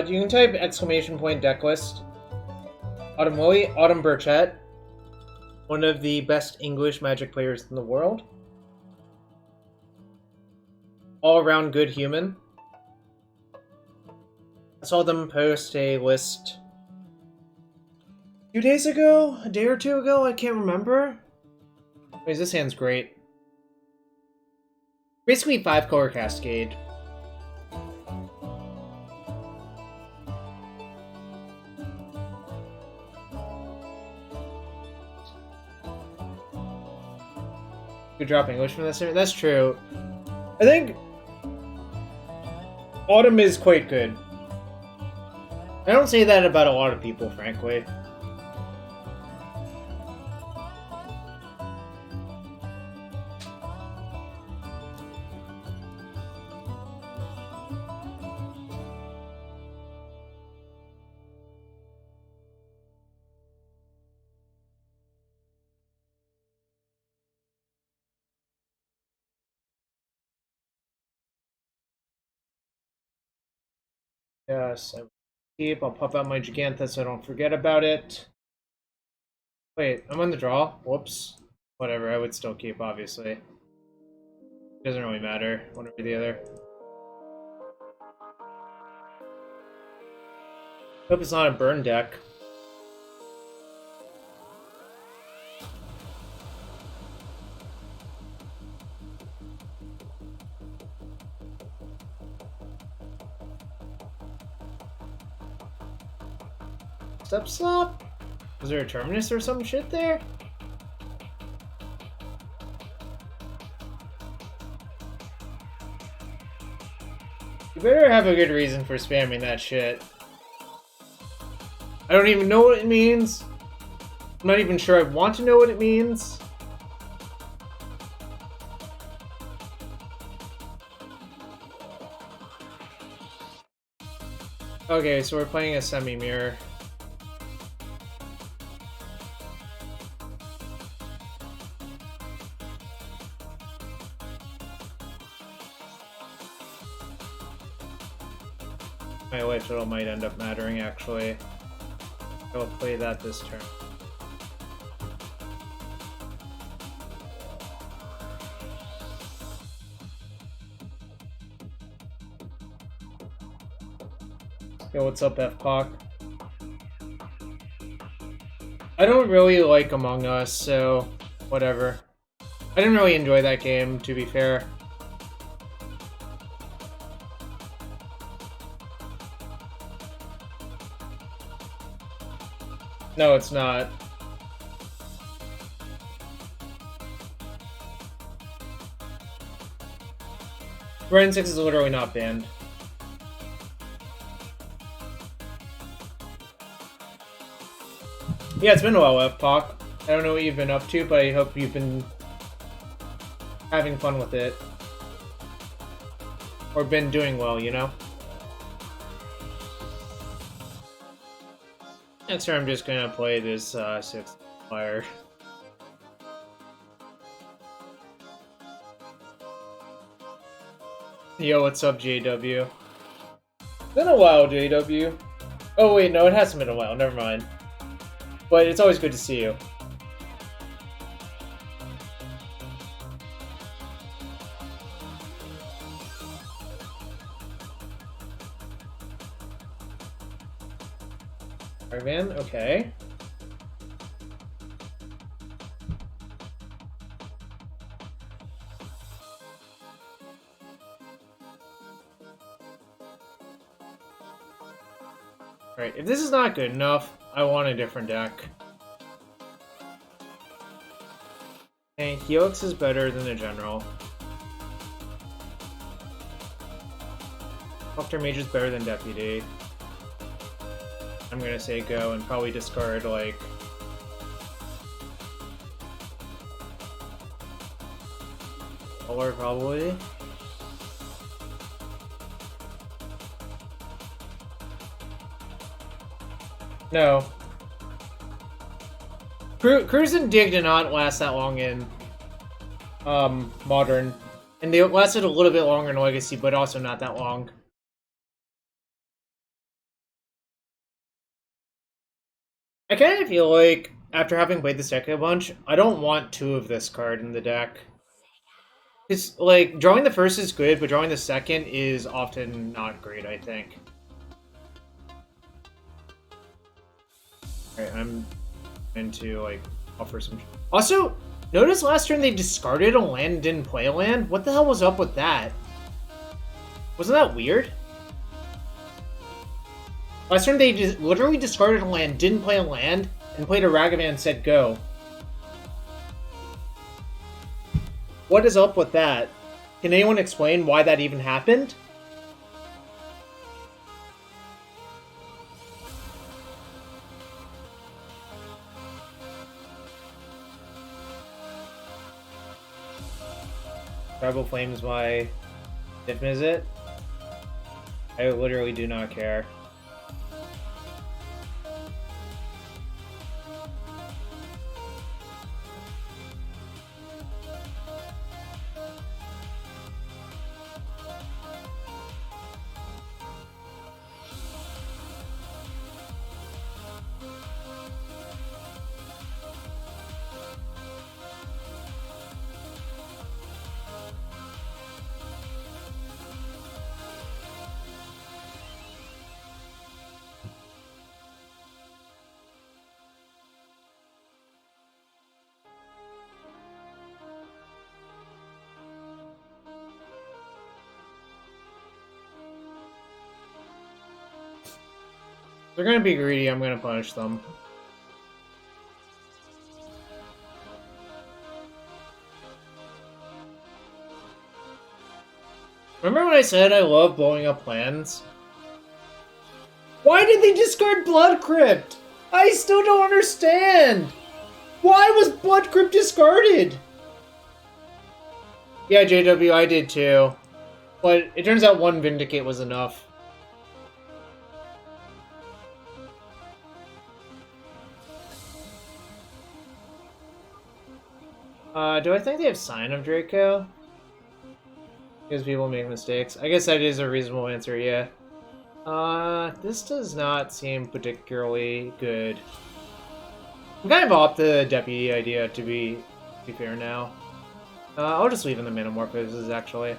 S1: You can type exclamation point deck list. Autumn Burchett, one of the best English Magic players in the world. All around good human. I saw them post a list 2 days ago? A day or two ago? I can't remember. Anyways, this hand's great. Basically 5 Colour Cascade. Could drop English from this. That's true. I think Autumn is quite good. I don't say that about a lot of people, frankly. Yes, I will keep. I'll pop out my Gigantha so I don't forget about it. Wait, I'm on the draw. Whoops. Whatever, I would still keep, obviously. Doesn't really matter, one or the other. Hope it's not a burn deck. Step slop? Was there a terminus or some shit there? You better have a good reason for spamming that shit. I don't even know what it means. I'm not even sure I want to know what it means. Okay, so we're playing a semi-mirror. My life total might end up mattering, actually. I'll play that this turn. Yo, what's up, FPOC? I don't really like Among Us, so whatever. I didn't really enjoy that game, to be fair. No, it's not. Ryan 6 is literally not banned. Yeah, it's been a while, FPOC. I don't know what you've been up to, but I hope you've been having fun with it. Or been doing well, you know? Next turn I'm just gonna play this 6th flyer. Yo, what's up, JW? Been a while, JW. Oh wait, no, it hasn't been a while, never mind. But it's always good to see you. Caravan, okay. Alright, if this is not good enough, I want a different deck. And Helix is better than the General. Doctor Mage is better than Deputy. I'm gonna say go and probably discard, like... Color, probably. No. Cruise and Dig did not last that long in Modern. And they lasted a little bit longer in Legacy, but also not that long. I kind of feel like, after having played this deck a bunch, I don't want two of this card in the deck. Because, like, drawing the first is good, but drawing the second is often not great, I think. Alright, I'm going to, like, offer some... Also, notice last turn they discarded a land and didn't play a land? What the hell was up with that? Wasn't that weird? Last turn they just literally discarded a land, didn't play a land, and played a Ragavan and said go. What is up with that? Can anyone explain why that even happened? Tribal Flames my Diffin, is it? I literally do not care. If they're gonna be greedy, I'm gonna punish them. Remember when I said I love blowing up plans? Why did they discard Blood Crypt? I still don't understand! Why was Blood Crypt discarded? Yeah, JW, I did too. But it turns out one Vindicate was enough. Do I think they have Sign of Draco? Because people make mistakes. I guess that is a reasonable answer, yeah. This does not seem particularly good. I'm kind of off the Deputy idea, to be fair now. I'll just leave in the Metamorphosis, actually.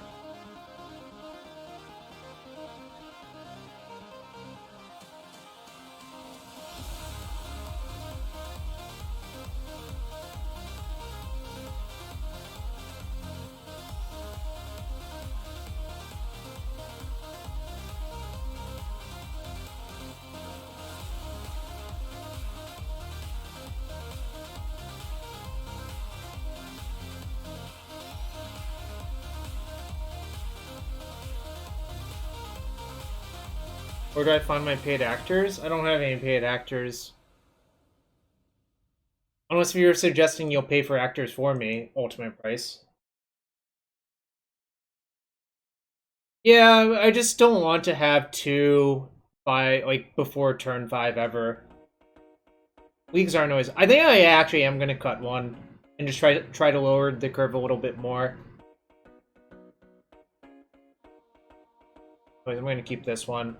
S1: Where do I find my paid actors? I don't have any paid actors. Unless you're suggesting you'll pay for actors for me, ultimate price. Yeah, I just don't want to have two by, like, before turn 5 ever. Leagues aren't always... I think I actually am going to cut one and just try to lower the curve a little bit more. Wait, I'm going to keep this one.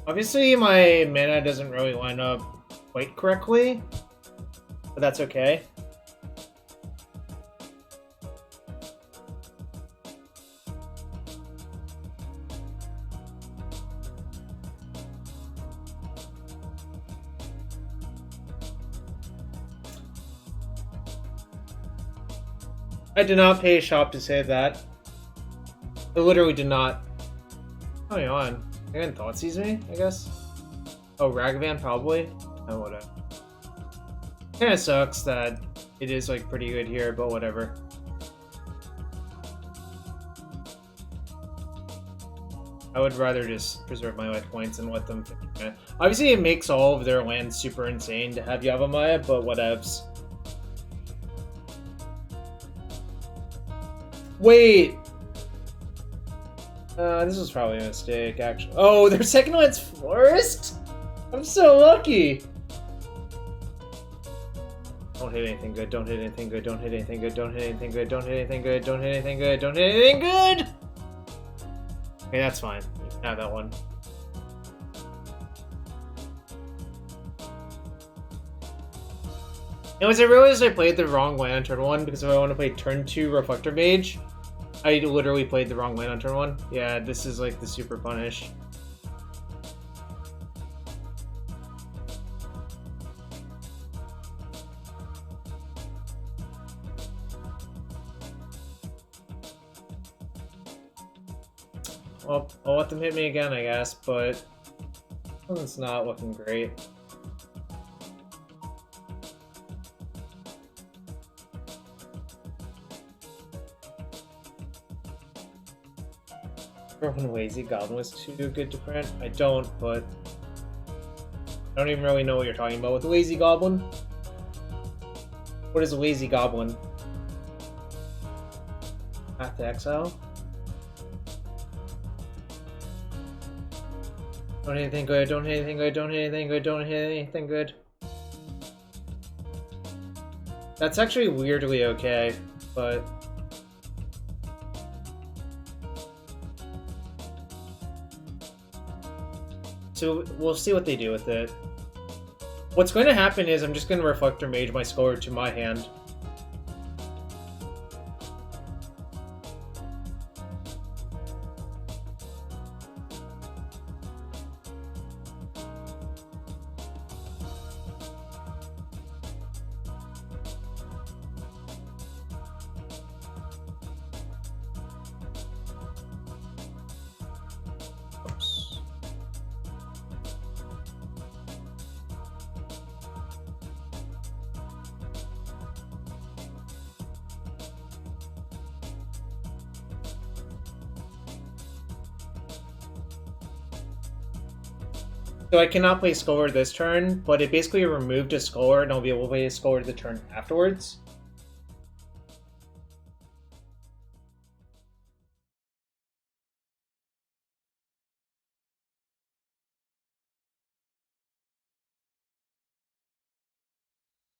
S1: Obviously, my mana doesn't really line up quite correctly, but that's okay. I did not pay a shop to say that. I literally did not. Hang on. I didn't thought sees me, I guess. Oh, Ragavan probably? Oh, whatever. Kinda sucks that it is like pretty good here, but whatever. I would rather just preserve my life points and let them. Obviously, it makes all of their lands super insane to have Yavimaya, but whatevs. Wait! This was probably a mistake, actually. Oh, their second land's Florist? I'm so lucky! Don't hit anything good, don't hit anything good, don't hit anything good, don't hit anything good, don't hit anything good, don't hit anything good, don't hit anything good! Okay, that's fine. You can have that one. Anyways, I realized I played the wrong land on turn 1 because if I want to play turn 2 Reflector Mage, I literally played the wrong land on turn 1. Yeah, this is like the super punish. Well, I'll let them hit me again, I guess, but it's not looking great. When Lazy Goblin was too good to print? I don't, but I don't even really know what you're talking about with Lazy Goblin. What is a Lazy Goblin? Path to Exile? Don't hit anything good, don't hit anything good, don't hit anything good, don't hit anything good. That's actually weirdly okay, but... So we'll see what they do with it. What's going to happen is I'm just going to Reflector Mage my Scholar to my hand. So I cannot play Scholar this turn, but it basically removed a Scholar, and I'll be able to play a Scholar the turn afterwards.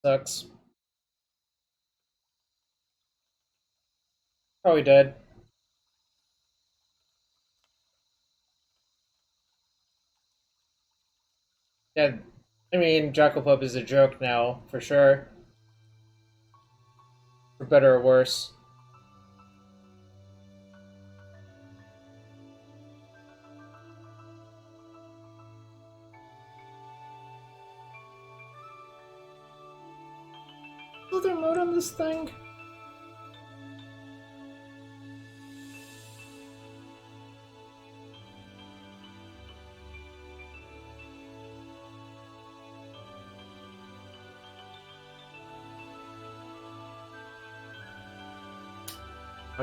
S1: Sucks. Probably dead. Yeah, I mean, Jackal is a joke now, for sure. For better or worse. Other mode on this thing?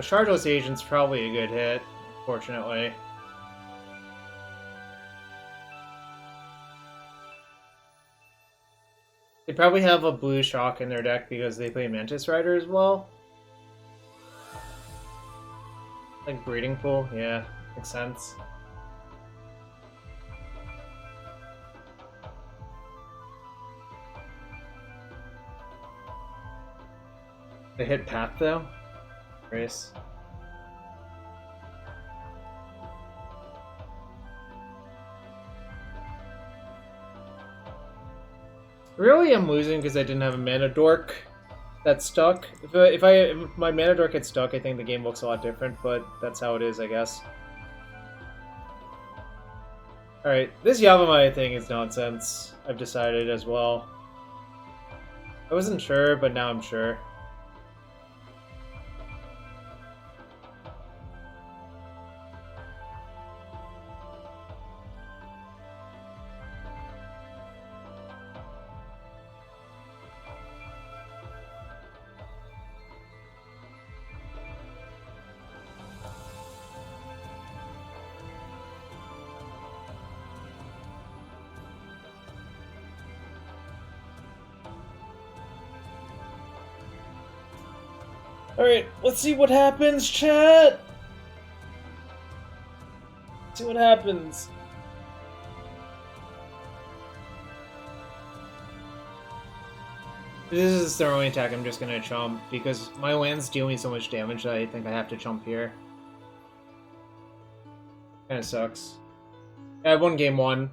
S1: Shardless Agent's probably a good hit, unfortunately. They probably have a blue shock in their deck because they play Mantis Rider as well. Like Breeding Pool, yeah, makes sense. They hit Path though? Race. Really, I'm losing because I didn't have a mana dork that stuck. If my mana dork had stuck, I think the game looks a lot different, but that's how it is, I guess. Alright, this Yavimaya thing is nonsense. I've decided as well. I wasn't sure, but now I'm sure. Alright, let's see what happens, chat! Let's see what happens. This is the only attack I'm just gonna chump, because my land's dealing so much damage that I think I have to chump here. Kinda sucks. I won game 1.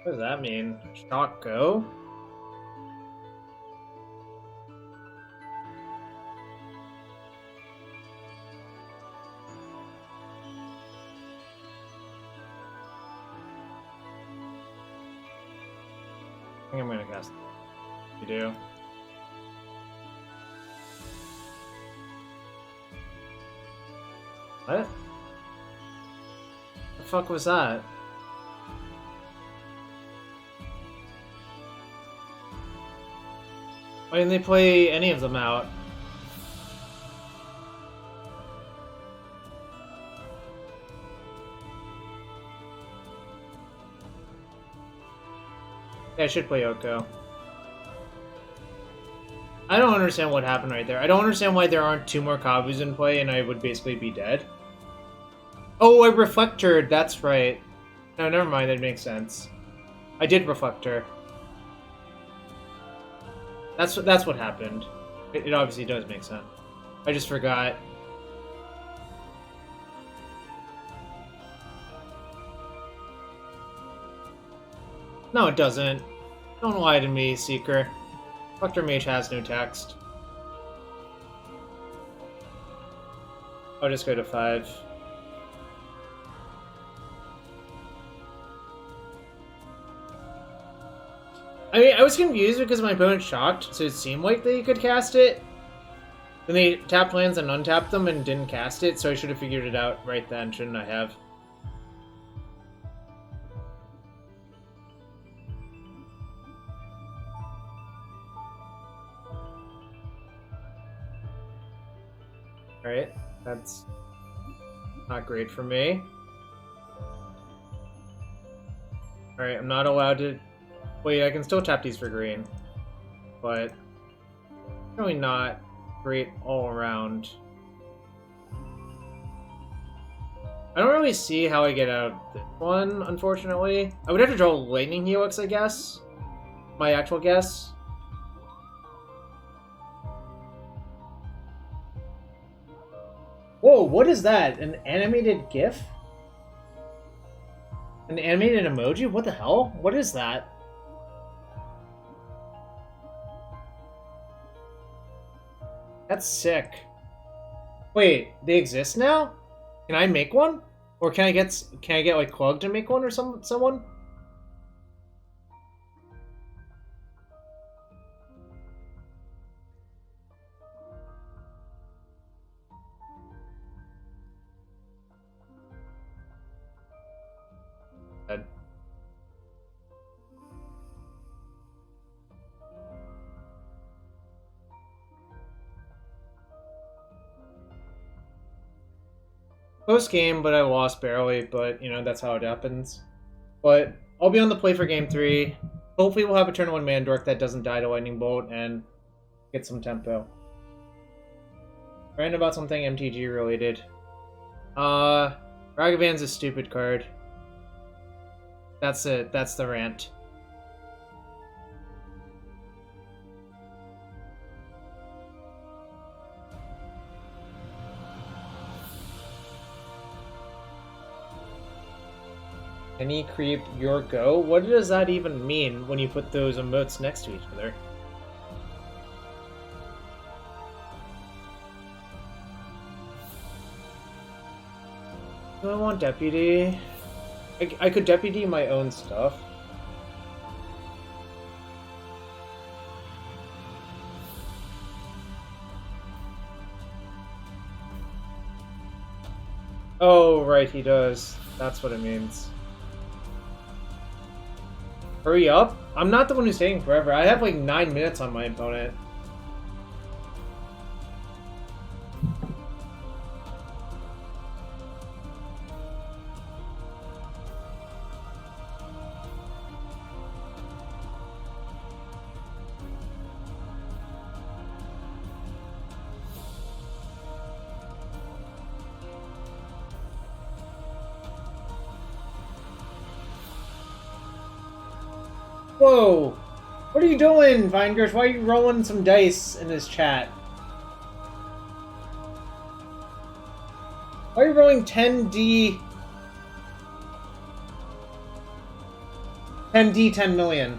S1: What does that mean? Shock go? I think I'm gonna cast. You do. What? The fuck was that? Why didn't they play any of them out? Yeah, I should play Oko. I don't understand what happened right there. I don't understand why there aren't 2 more Kabus in play and I would basically be dead. Oh, I Reflectored, that's right. No, never mind, that makes sense. I did Reflector. That's what happened. It obviously does make sense. I just forgot. No, it doesn't. Don't lie to me, Seeker. Reflector Mage has no text. I'll just go to 5. I mean, I was confused because my opponent shocked, so it seemed like they could cast it. Then they tapped lands and untapped them and didn't cast it, so I should have figured it out right then, shouldn't I have? Alright, that's not great for me. Alright, I'm not allowed to... Wait, I can still tap these for green. But... really not great all around. I don't really see how I get out of this one, unfortunately. I would have to draw Lightning Helix, I guess. My actual guess. Whoa, what is that? An animated GIF? An animated emoji? What the hell? What is that? That's sick. Wait, they exist now? Can I make one? Or can I get like Clug to make one or someone? Close game, but I lost barely, but, you know, that's how it happens. But I'll be on the play for Game 3. Hopefully we'll have a turn 1 Mandork that doesn't die to Lightning Bolt and get some tempo. Rant about something MTG related. Ragavan's a stupid card. That's it. That's the rant. Any creep, your go? What does that even mean when you put those emotes next to each other? Do I want deputy? I could deputy my own stuff. Oh, right, he does. That's what it means. Hurry up? I'm not the one who's taking forever. I have like 9 minutes on my opponent. Whoa! What are you doing, Vinegers? Why are you rolling some dice in this chat? Why are you rolling 10D... 10D 10 million?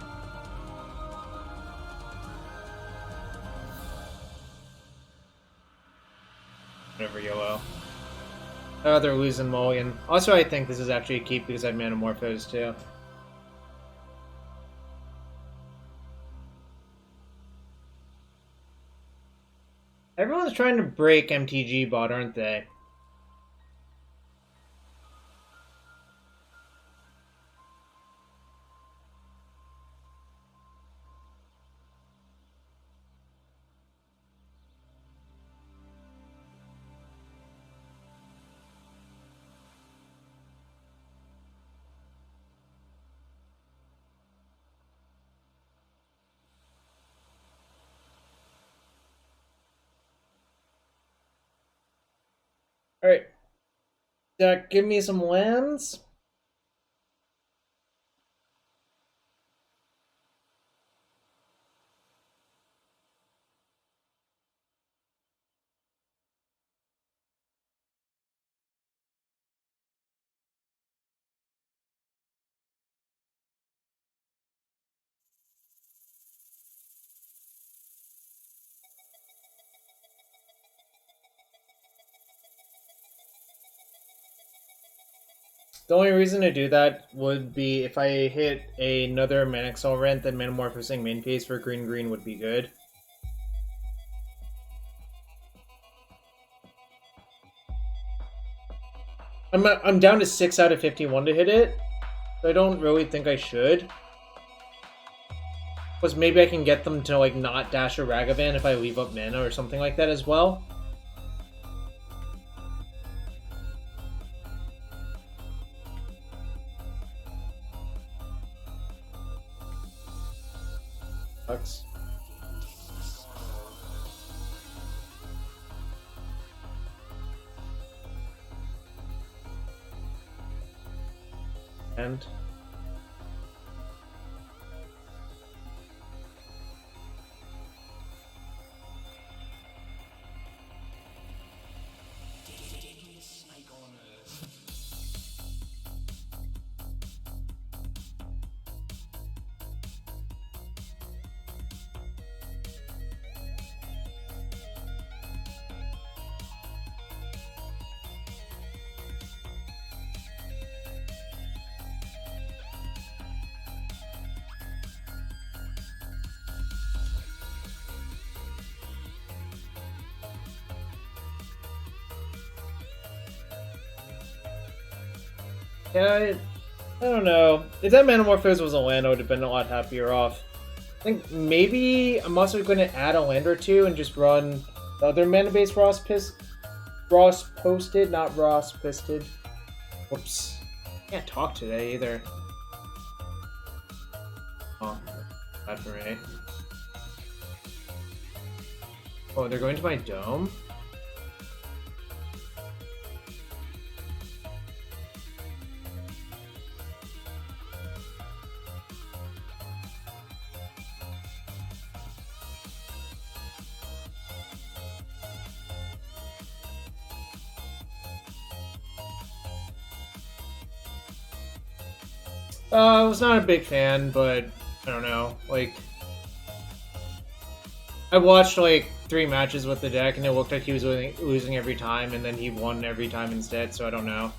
S1: Whatever, YOLO. Oh, they're losing Mulligan. Also, I think this is actually a keep because I have Manamorphose too. Everyone's trying to break MTG bot, aren't they? Alright. Zach, give me some lands. The only reason to do that would be if I hit another Manexal Rent, then Manamorphosing main phase for green would be good. I'm down to 6 out of 51 to hit it, so I don't really think I should. Because maybe I can get them to like not dash a Ragavan if I leave up mana or something like that as well. Sucks. And yeah, I don't know. If that Manamorphose was a land, I would have been a lot happier off. I think maybe I'm also going to add a land or two and just run the other mana-based Ross posted, not Ross pisted. Whoops. Can't talk today either. Oh, bad for me. Oh, they're going to my dome? I was not a big fan, but I don't know. Like, I watched like 3 matches with the deck, and it looked like he was losing every time, and then he won every time instead. So I don't know.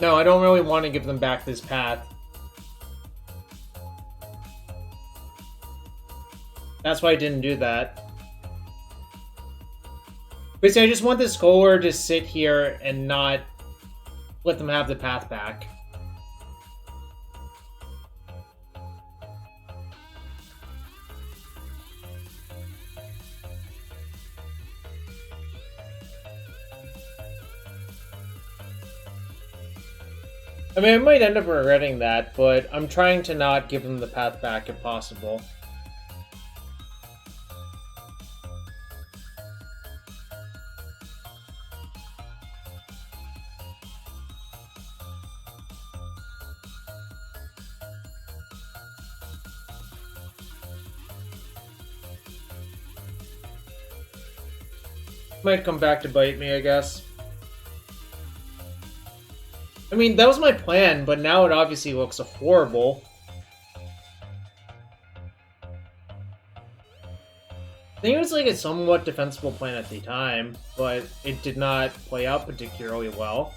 S1: No, I don't really want to give them back this path. That's why I didn't do that. Basically, I just want this Colour to sit here and not let them have the path back. I mean, I might end up regretting that, but I'm trying to not give them the path back if possible. Might come back to bite me, I guess. I mean, that was my plan, but now it obviously looks horrible. I think it was like a somewhat defensible plan at the time, but it did not play out particularly well.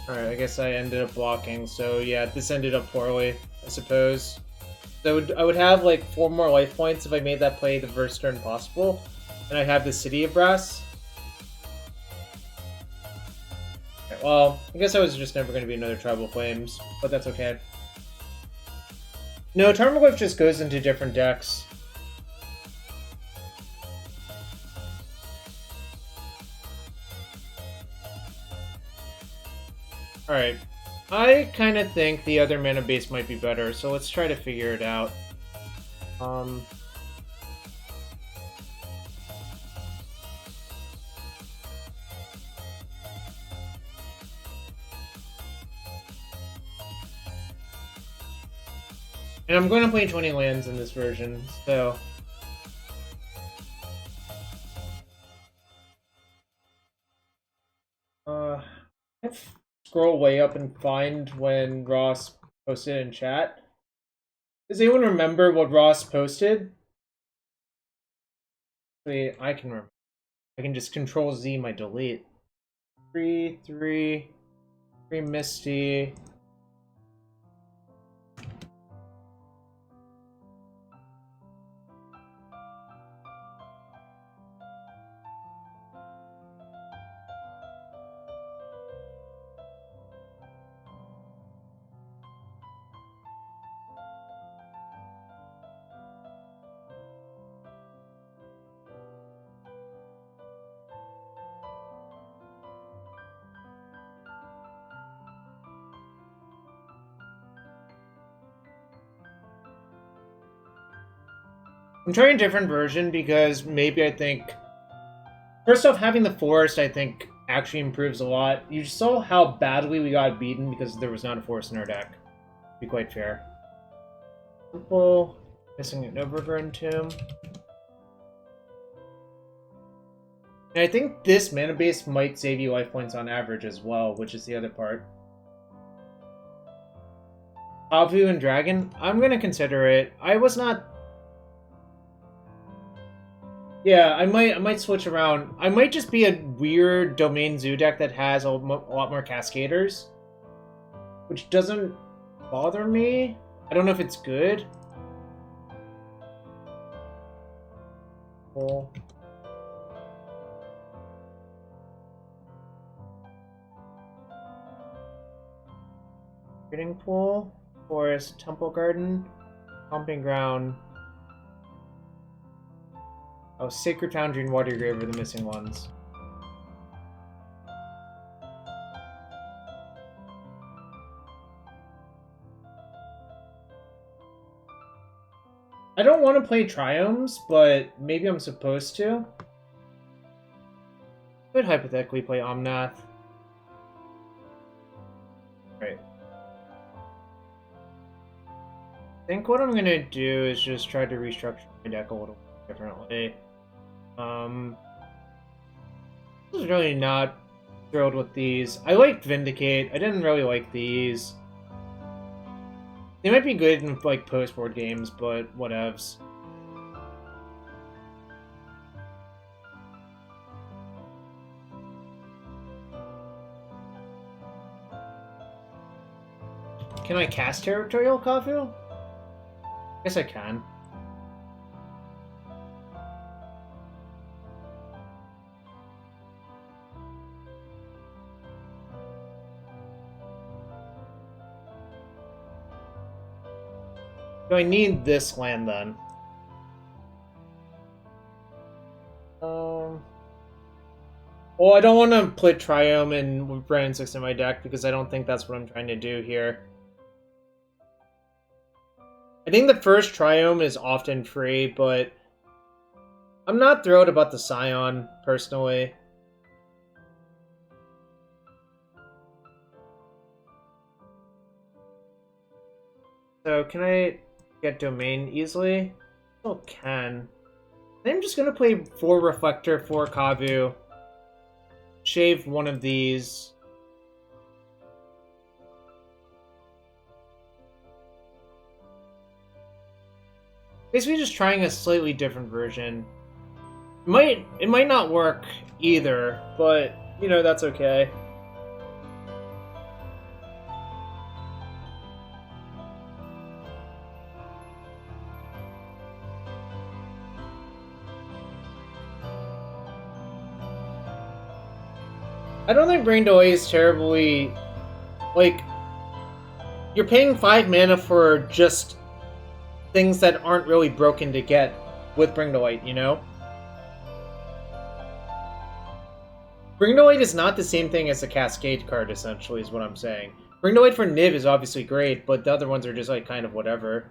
S1: Alright, I guess I ended up blocking, so yeah, this ended up poorly, I suppose. So I would have like 4 more life points if I made that play the first turn possible, and I have the City of Brass. Okay, well, I guess I was just never going to be another Tribal Flames, but that's okay. No, Tarmogoyf just goes into different decks. Alright, I kind of think the other mana base might be better, so let's try to figure it out. And I'm going to play 20 lands in this version, so... let's scroll way up and find when Ross posted in chat. Does anyone remember what Ross posted? Wait, I can remember. I can just Control Z my delete. 3 Misty. I'm trying a different version because maybe I think... First off, having the Forest, I think, actually improves a lot. You saw how badly we got beaten because there was not a Forest in our deck. To be quite fair. Simple. Missing an Overgrown Tomb. And I think this mana base might save you life points on average as well, which is the other part. Avu and Dragon? I'm gonna consider it. I was not... Yeah, I might switch around. I might just be a weird Domain Zoo deck that has a lot more Cascaders. Which doesn't bother me. I don't know if it's good. Cool. Breeding Pool, Forest, Temple Garden, Pumping Ground. Oh, Sacred Foundry and Water Grave are the missing ones. I don't want to play Triomes, but maybe I'm supposed to. I could hypothetically play Omnath. Right. I think what I'm gonna do is just try to restructure my deck a little differently. I was really not thrilled with these. I liked Vindicate. I didn't really like these. They might be good in like post-board games, but whatevs. Can I cast Territorial Kavu? Guess I can. Do I need this land then? Well, I don't want to put Triome and Brandon 6 in my deck because I don't think that's what I'm trying to do here. I think the first Triome is often free, but I'm not thrilled about the Scion, personally. So, can I get Domain easily? Still can. I'm just gonna play 4 Reflector, 4 Kavu. Shave one of these. Basically just trying a slightly different version. It might not work either, but, you know, that's okay. I don't think Bring to Light is terribly... Like, you're paying 5 mana for just things that aren't really broken to get with Bring to Light, you know? Bring to Light is not the same thing as a Cascade card, essentially, is what I'm saying. Bring to Light for Niv is obviously great, but the other ones are just, like, kind of whatever.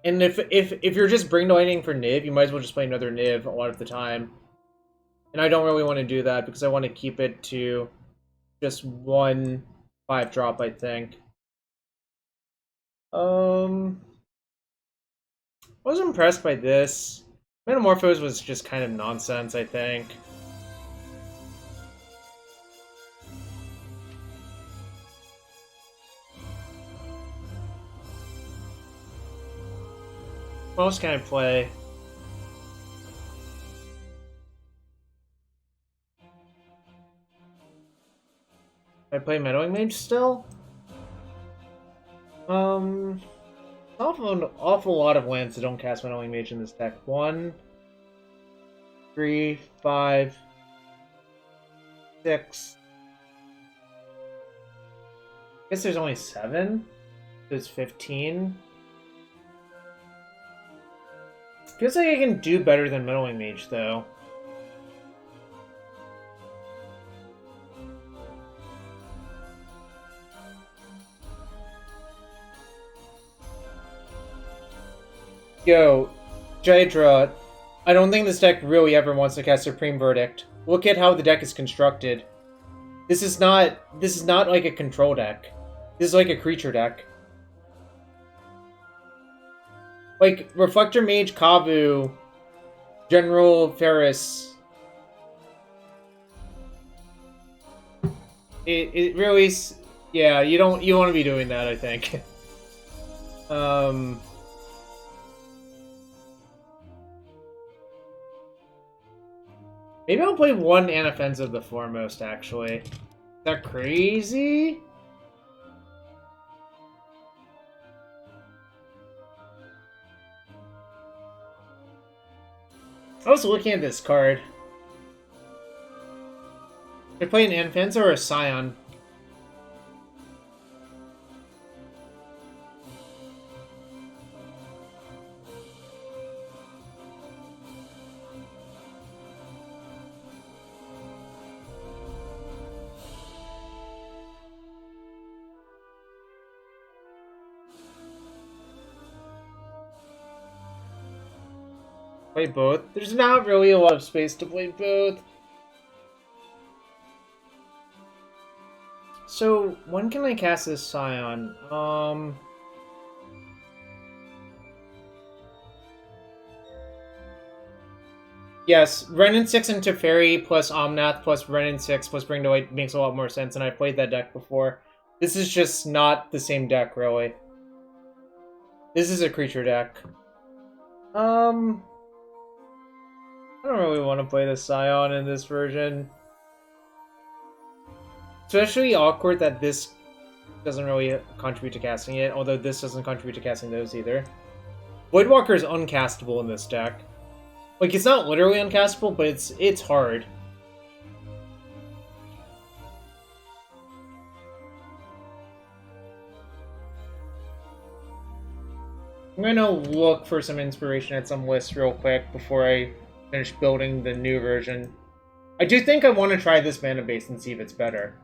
S1: And if you're just Bring to Lighting for Niv, you might as well just play another Niv a lot of the time. And I don't really want to do that, because I want to keep it to just one 5-drop, I think. I was impressed by this. Metamorphose was just kind of nonsense, I think. What else can I play? I play Meddling Mage still? Awful lot of lands that don't cast Meddling Mage in this deck. 1, 3, 5, 6. I guess there's only 7. There's 15. Feels like I can do better than Meddling Mage, though. Yo, Jydra, I don't think this deck really ever wants to cast Supreme Verdict. Look at how the deck is constructed. This is not like a control deck. This is like a creature deck. Like, Reflector Mage, Kavu, General Ferrous. It really... Yeah, you want to be doing that, I think. Maybe I'll play 1 Inoffensive of the Foremost, actually. Is that crazy? I was looking at this card. Should I play an Inoffensive or a Scion? Play both? There's not really a lot of space to play both. So, when can I cast this Scion? Yes, Renin 6 and Teferi plus Omnath plus Renin 6 plus Bring to Light makes a lot more sense, and I played that deck before. This is just not the same deck, really. This is a creature deck. I don't really want to play the Scion in this version. Especially awkward that this doesn't really contribute to casting it, although this doesn't contribute to casting those either. Voidwalker is uncastable in this deck. Like, it's not literally uncastable, but it's hard. I'm gonna look for some inspiration at some lists real quick before I finish building the new version. I do think I want to try this mana base and see if it's better.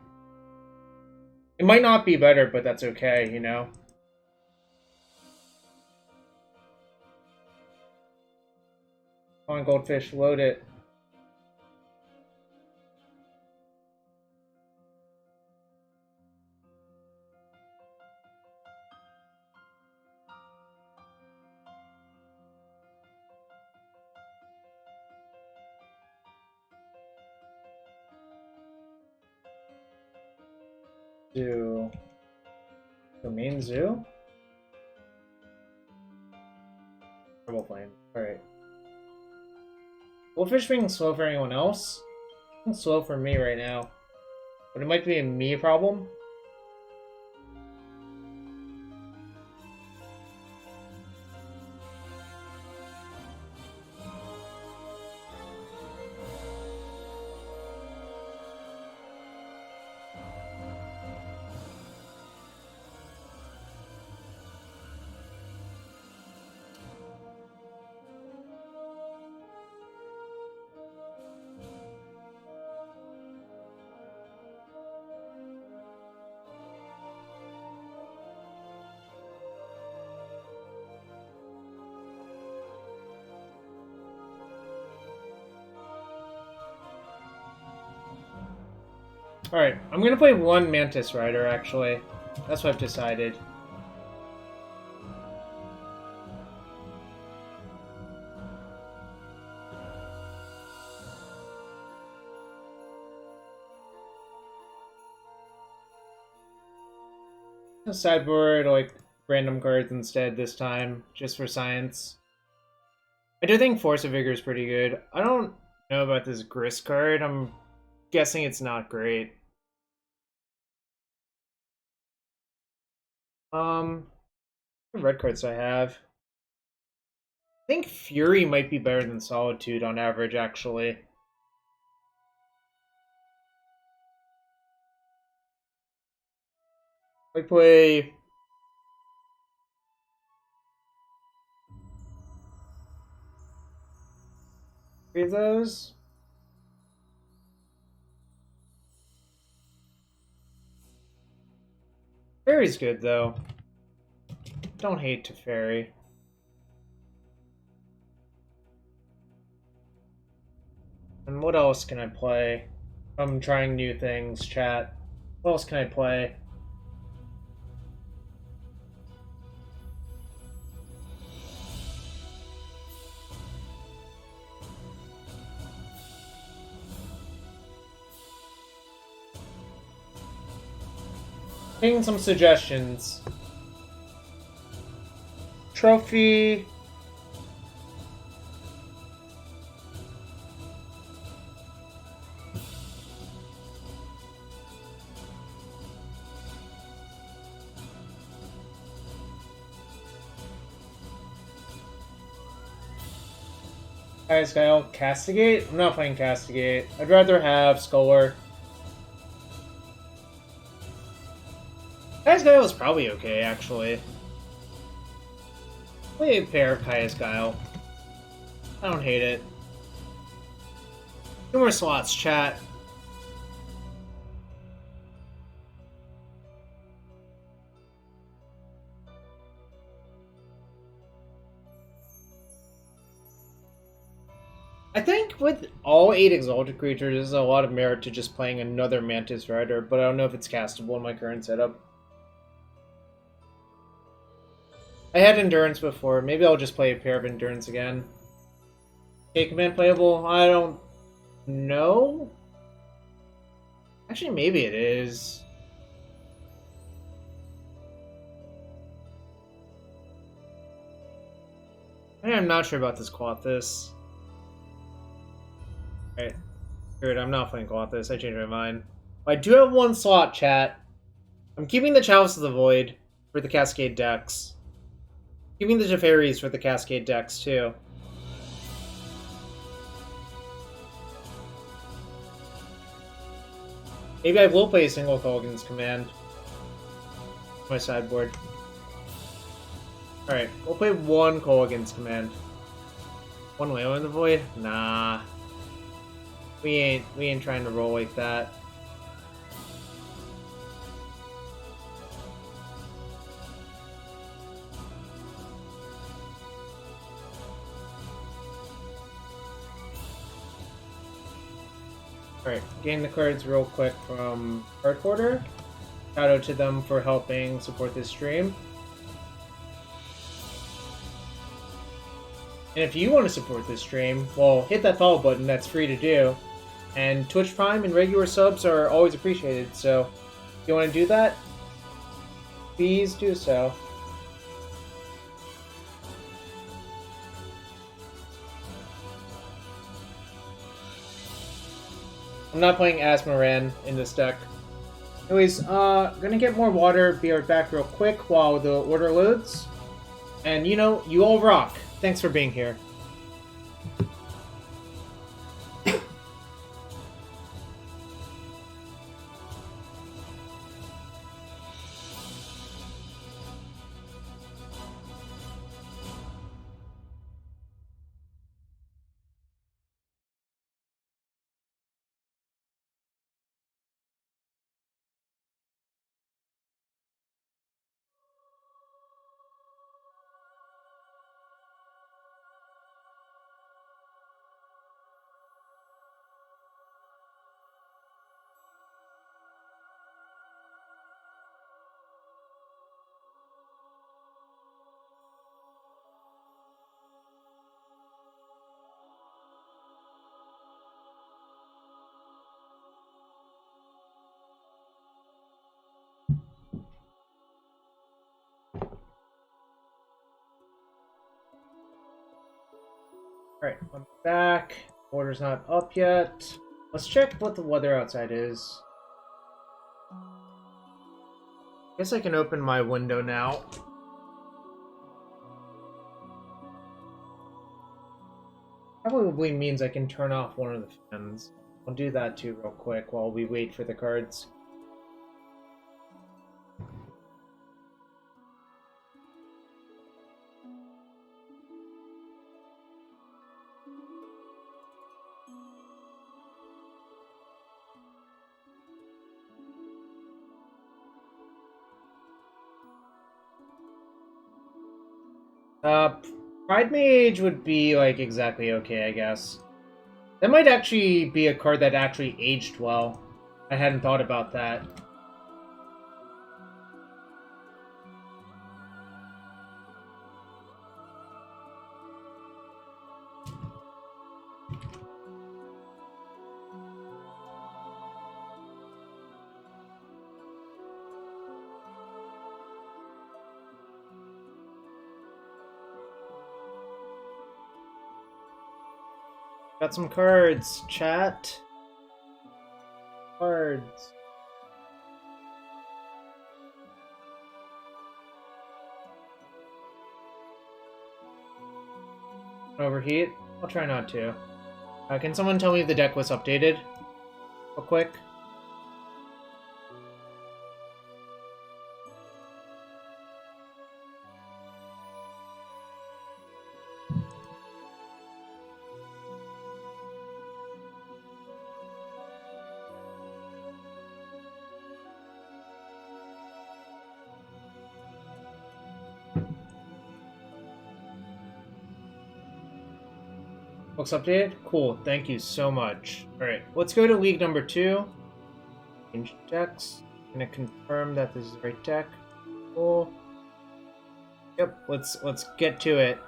S1: It might not be better, but that's okay, you know? Come on, Goldfish, load it. Zoo. Domain Zoo? Double Flame. Alright. Goldfish being slow for anyone else? It's slow for me right now. But it might be a me problem. Alright, I'm gonna play one Mantis Rider, actually. That's what I've decided. Sideboard, like, random cards instead this time, just for science. I do think Force of Vigor is pretty good. I don't know about this Grist card. I'm guessing it's not great. What red cards do I have? I think Fury might be better than Solitude on average, actually. I play... three of those? Fairy's good, though. Don't hate Teferi. And what else can I play? I'm trying new things, chat. What else can I play? Taking some suggestions. Trophy. Guys, Castigate? I'm not playing Castigate. I'd rather have Scholar. Kai's Guile is probably okay, actually. Play a pair of Kai's Guile. I don't hate it. Two more slots, chat. I think with all 8 Exalted creatures, there's a lot of merit to just playing another Mantis Rider, but I don't know if it's castable in my current setup. I had Endurance before. Maybe I'll just play a pair of Endurance again. Okay, command playable? I don't know. Actually, maybe it is. I'm not sure about this Quathis. Alright. Good, I'm not playing Quathis. I changed my mind. I do have 1 slot, chat. I'm keeping the Chalice of the Void for the Cascade decks. Keeping the Teferis for the Cascade decks, too. Maybe I will play a single Colgan's Command. My sideboard. Alright, we'll play 1 Colgan's Command. 1 Whale in the Void? Nah. We ain't trying to roll like that. Alright, gain the cards real quick from Card Quarter. Shout out to them for helping support this stream. And if you want to support this stream, well, hit that follow button, that's free to do. And Twitch Prime and regular subs are always appreciated, so if you want to do that, please do so. I'm not playing Asmoran in this deck. Anyways, gonna get more water, be right back real quick while the order loads. And you know, you all rock. Thanks for being here. Alright, I'm back. Order's not up yet. Let's check what the weather outside is. Guess I can open my window now. Probably means I can turn off one of the fans. I'll do that too real quick while we wait for the cards. Pride Mage would be, like, exactly okay, I guess. That might actually be a card that actually aged well. I hadn't thought about that. Got some cards, chat. Cards. Overheat? I'll try not to. Can someone tell me if the deck was updated? Real quick. Looks updated? Cool, thank you so much. Alright, let's go to league number 2. Change decks. I'm gonna confirm that this is the right deck. Cool. Yep, let's get to it.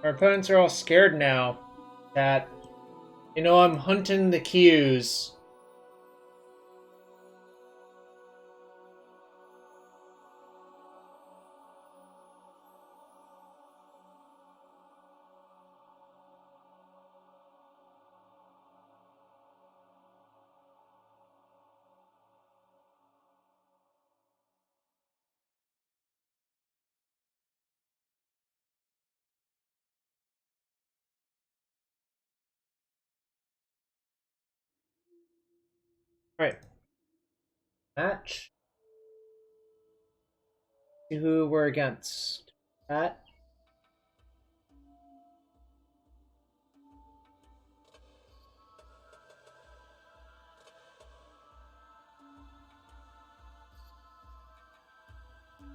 S1: Our opponents are all scared now that, you know, I'm hunting the cues. Alright. Match. See who we're against. That.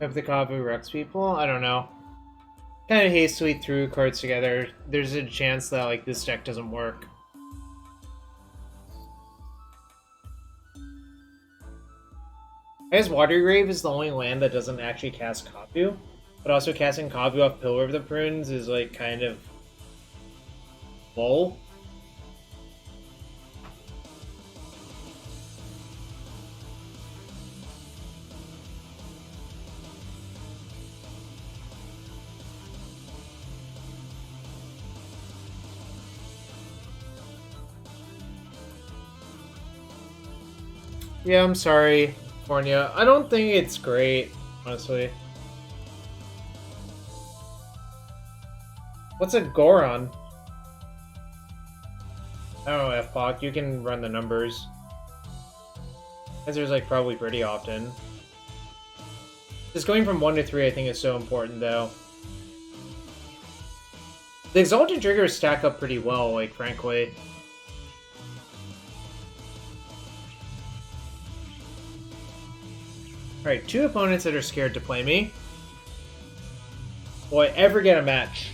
S1: Have the Kavu Rex people? I don't know. Kind of hastily threw cards together. There's a chance that like this deck doesn't work. I guess Water Grave is the only land that doesn't actually cast Kavu, but also casting Kavu off Pillar of the Prunes is like kind of low. Yeah, I'm sorry, California. I don't think it's great, honestly. What's a Goron? I don't know, F-Poc. You can run the numbers. Because there's like probably pretty often. Just going from 1 to 3 I think is so important though. The Exalted triggers stack up pretty well, like, frankly. Alright, 2 opponents that are scared to play me. Will I ever get a match?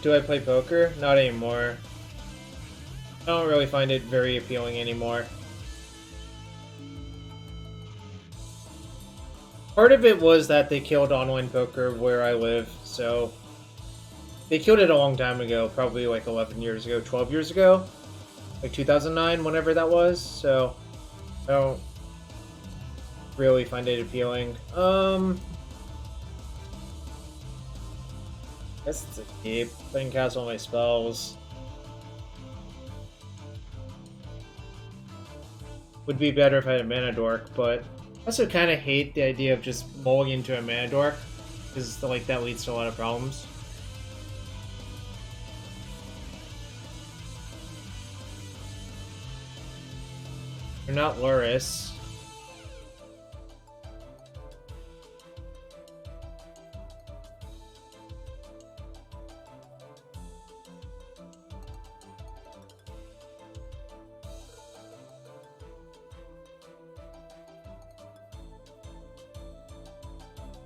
S1: Do I play poker? Not anymore. I don't really find it very appealing anymore. Part of it was that they killed online poker where I live, so they killed it a long time ago, probably like 11 years ago, 12 years ago, like 2009, whenever that was, so I don't really find it appealing. I guess it's a keep. I can cast all my spells. Would be better if I had a mana dork, but I also kind of hate the idea of just mulling into a mana dork, because like that leads to a lot of problems. You're not Loris.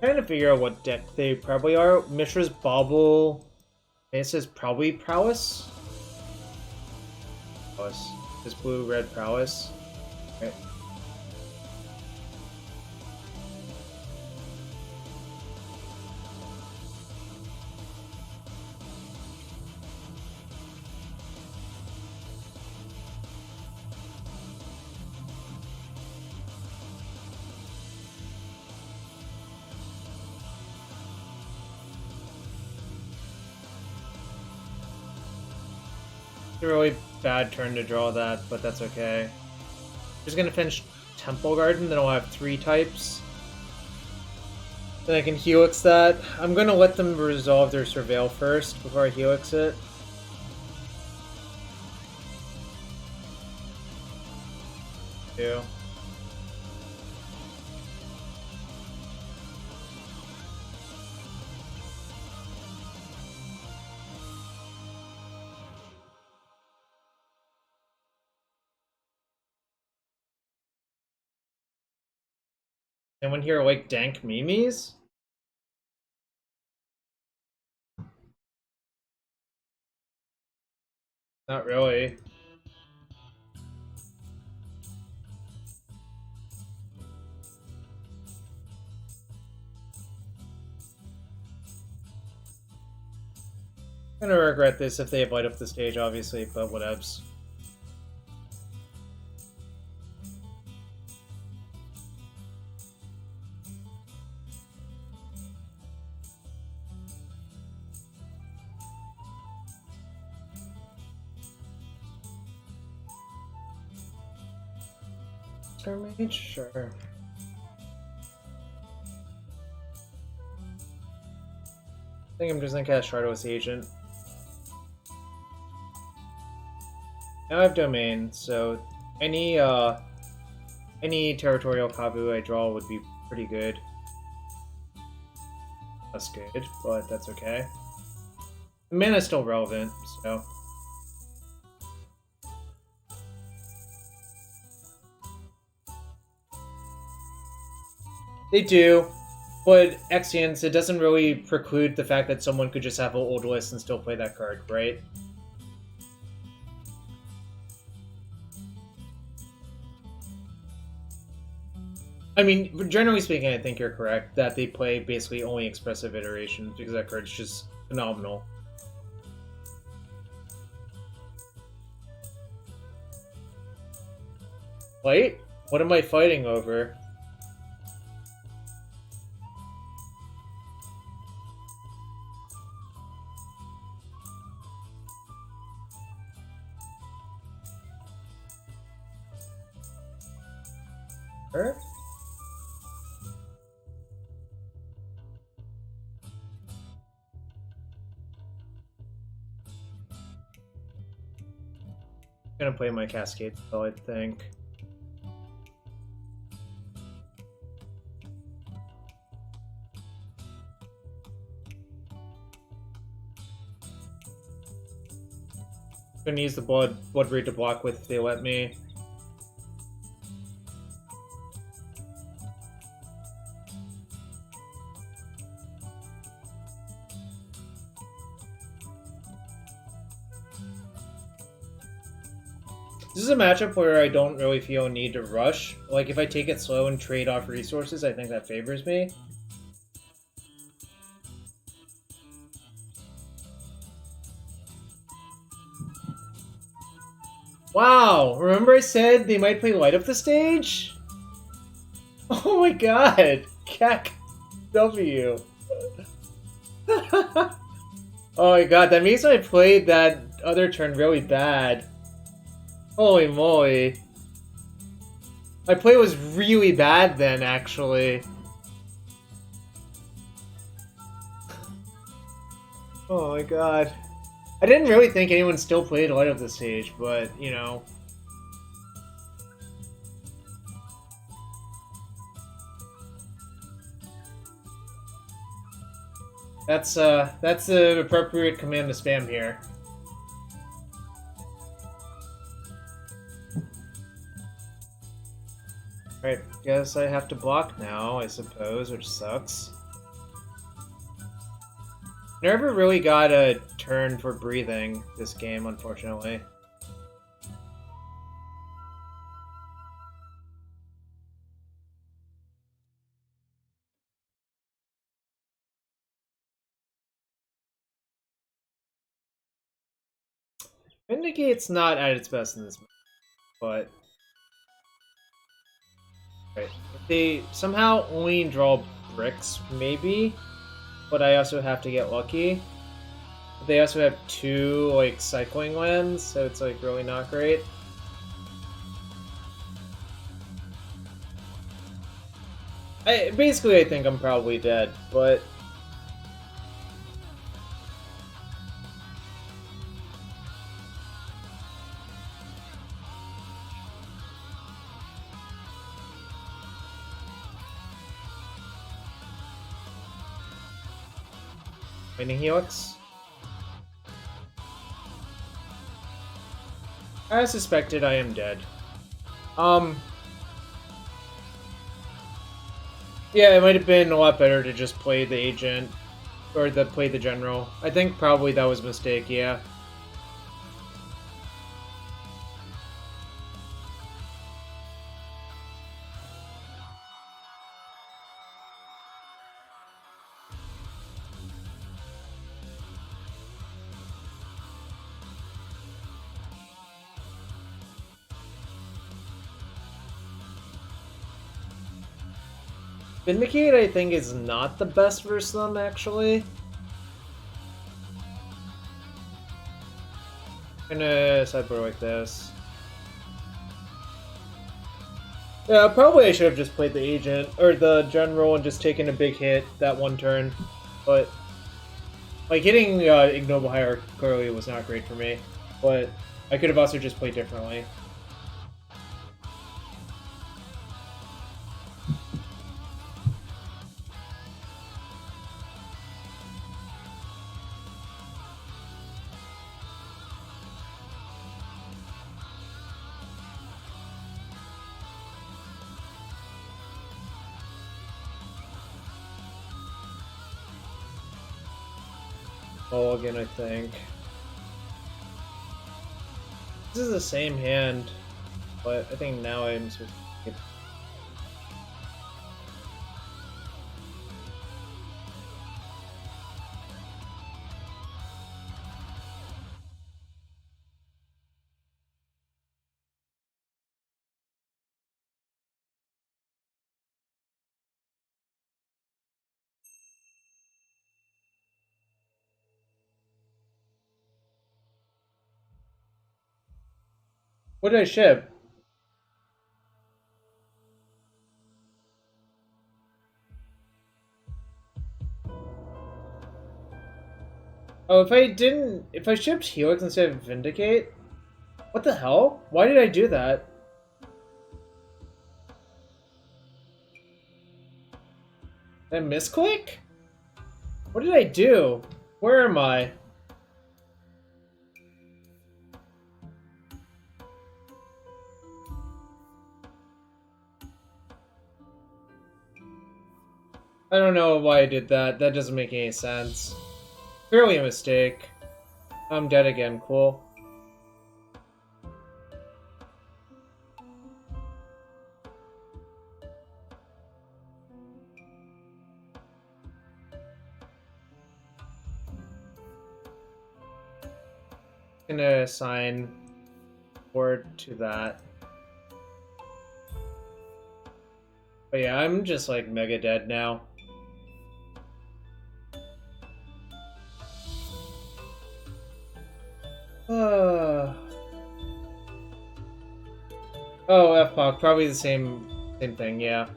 S1: Trying to figure out what deck they probably are. Mishra's Bauble. This is probably Prowess. Prowess. This blue-red Prowess. Okay. It's a really bad turn to draw that, but that's okay. Just gonna finish Temple Garden, then I'll have 3 types. Then I can Helix that. I'm gonna let them resolve their Surveil first before I Helix it. Two. Anyone here like dank memes? Not really. I'm gonna regret this if they light up the stage, obviously, but whatevs. Mage? Sure. I think I'm just gonna cast Shardless Agent. Now I have Domain, so any territorial Kabu I draw would be pretty good. That's good, but that's okay. The mana's still relevant, so. They do, but Exeance, it doesn't really preclude the fact that someone could just have an old list and still play that card, right? I mean, generally speaking, I think you're correct that they play basically only expressive iterations because that card's just phenomenal. Wait, what am I fighting over? Her? I'm gonna play my Cascade spell, I think. I'm gonna use the Blood Raid to block with if they let me. This is a matchup where I don't really feel a need to rush. Like, if I take it slow and trade off resources, I think that favors me. Wow! Remember I said they might play light up the stage? Oh my god! Cac W. Oh my god, that means I played that other turn really bad. Holy moly. My play was really bad then, actually. Oh my god. I didn't really think anyone still played light up the stage, but, you know. That's the appropriate command to spam here. Right, guess I have to block now, I suppose, which sucks. Never really got a turn for breathing this game, unfortunately. Vindicate's not at its best in this match, but right. If they somehow only draw bricks, maybe, but I also have to get lucky. They also have 2 like cycling lands, so it's like really not great. I think I'm probably dead, but Lightning Helix. I suspected I am dead. Yeah, it might have been a lot better to just play the agent or play the general. I think probably that was a mistake. Yeah. Vindicate, I think, is not the best versus them, actually. I'm gonna sideboard like this. Yeah, probably I should have just played the agent, or the general, and just taken a big hit that one turn. But, like, hitting Ignoble Hierarch clearly was not great for me. But I could have also just played differently. Mulligan, I think. This is the same hand, but I think now I'm supposed to get... What did I ship? Oh, if I shipped Helix instead of Vindicate? What the hell? Why did I do that? Did I misclick? What did I do? Where am I? I don't know why I did that. That doesn't make any sense. Clearly a mistake. I'm dead again. Cool. Gonna assign word to that. But yeah, I'm just like mega dead now. Oh, F-Pog, probably the same thing, yeah.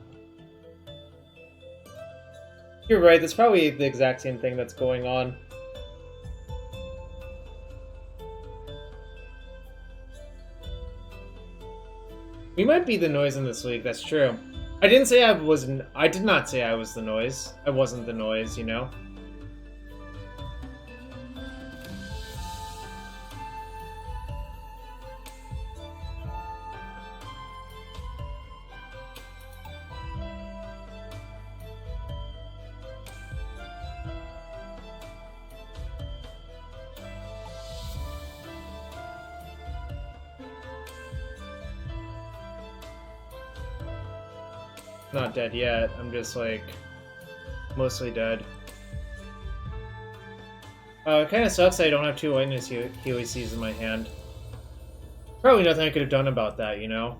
S1: You're right, that's probably the exact same thing that's going on. We might be the noise in this league, that's true. I didn't say I wasn't. I did not say I was the noise. I wasn't the noise, you know? Not dead yet. I'm just like mostly dead. It kind of sucks that I don't have 2 Lightning Helioces in my hand. Probably nothing I could have done about that, you know?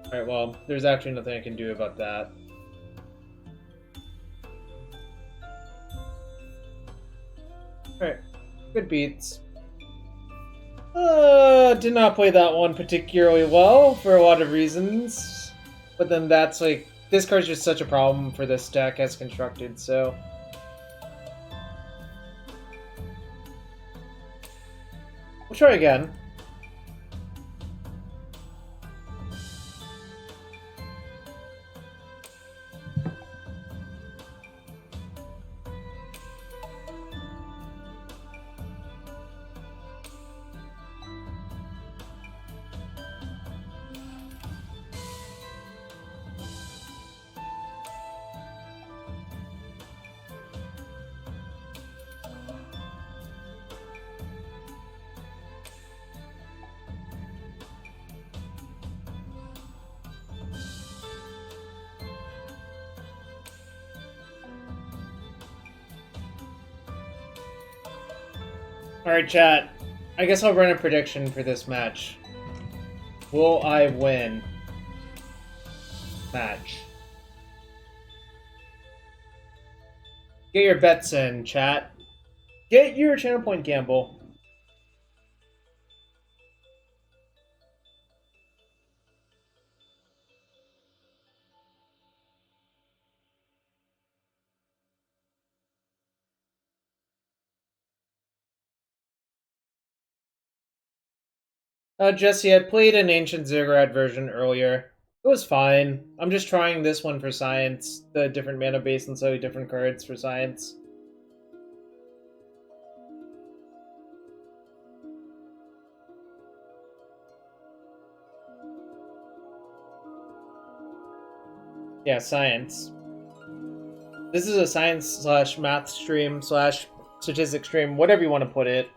S1: Alright, well, there's actually nothing I can do about that. Alright, good beats. Did not play that one particularly well for a lot of reasons. But then that's like, this card's just such a problem for this deck as constructed, so. We'll try again. Alright, chat. I guess I'll run a prediction for this match. Will I win? Match. Get your bets in, chat. Get your channel point gamble. Jesse, I played an Ancient Ziggurat version earlier. It was fine. I'm just trying this one for science. The different mana base and so different cards for science. Yeah, science. This is a science slash math stream slash statistics stream, whatever you want to put it.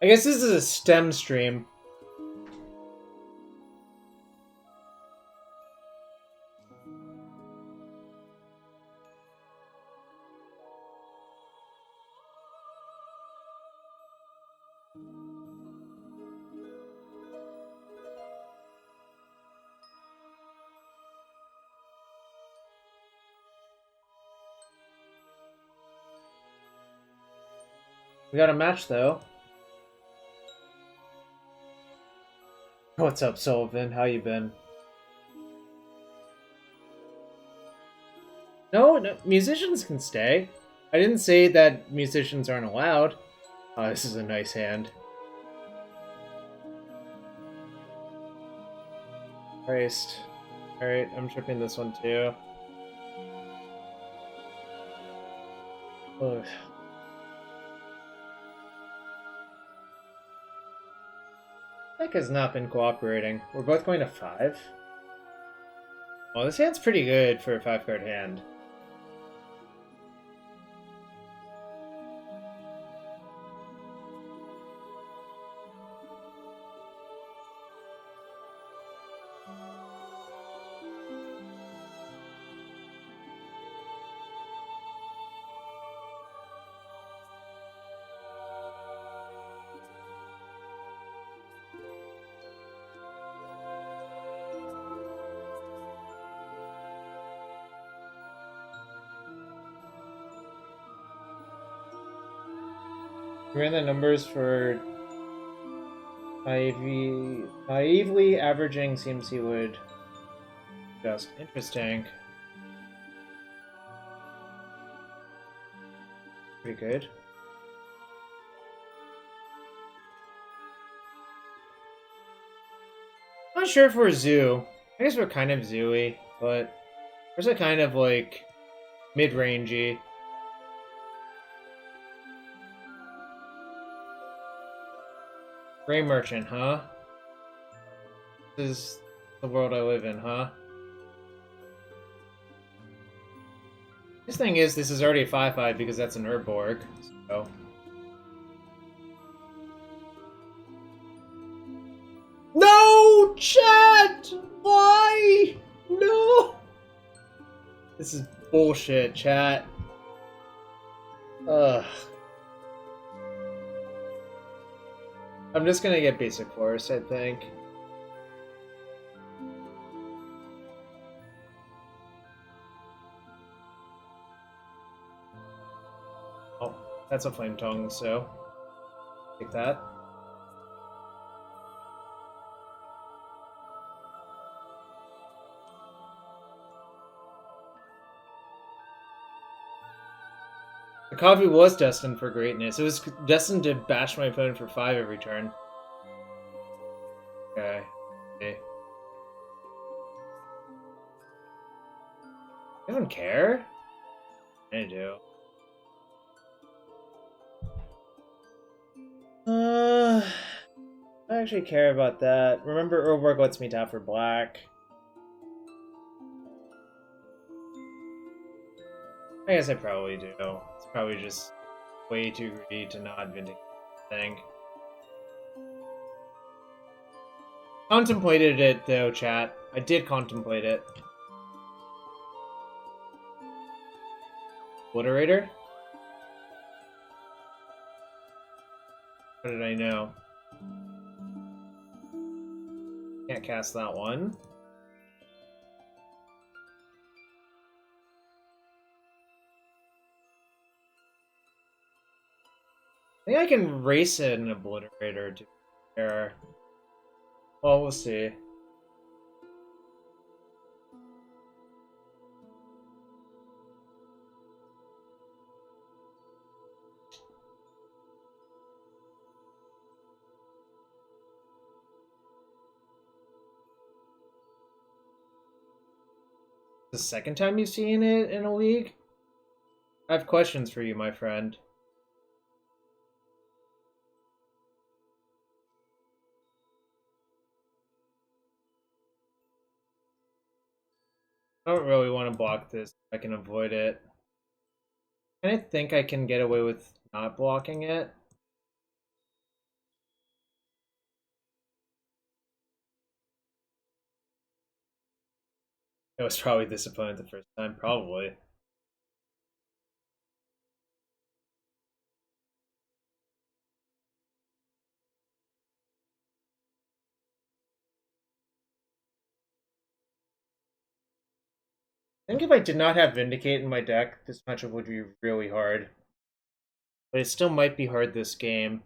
S1: I guess this is a STEM stream. We got a match, though. What's up, Sullivan? How you been? No, musicians can stay. I didn't say that musicians aren't allowed. Oh, this is a nice hand. Christ. Alright, I'm tripping this one, too. Ugh. Deck has not been cooperating. We're both going to 5. Oh, this hand's pretty good for a 5-card hand. Ran the numbers for naively averaging seems he would just interesting. Pretty good. Not sure if we're zoo. I guess we're kind of zooey, but we're also kind of like mid-rangey. Gray Merchant, huh? This is the world I live in, huh? This thing is, this is already a 5/5 because that's an Urborg. So. No, chat! Why? No! This is bullshit, chat. Ugh. I'm just gonna get basic force, I think. Oh, that's a flame tongue, so take that. The coffee was destined for greatness. It was destined to bash my opponent for 5 every turn. Okay. I don't care. I do. I actually care about that. Remember, Urborg lets me tap for black. I guess I probably do. It's probably just way too greedy to not vindicate the thing. Contemplated it though, chat. I did contemplate it. Obliterator? What did I know? Can't cast that one. I think I can race it an Obliterator to error. Well, we'll see. The second time you've seen it in a league? I have questions for you, my friend. I don't really want to block this if I can avoid it. I think I can get away with not blocking it. I was probably disappointed the first time, probably. I think if I did not have Vindicate in my deck, this matchup would be really hard. But it still might be hard this game.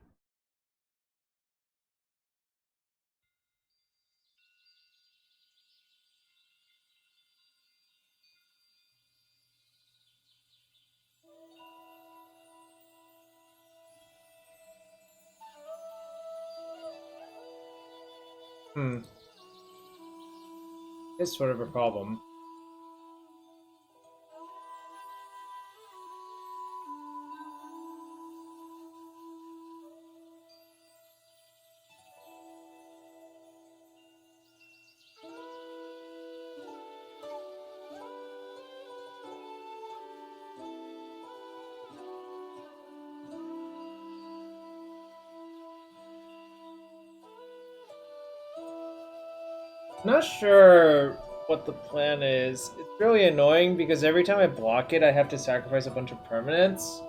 S1: It's sort of a problem. Not sure what the plan is. It's really annoying because every time I block it, I have to sacrifice a bunch of permanents.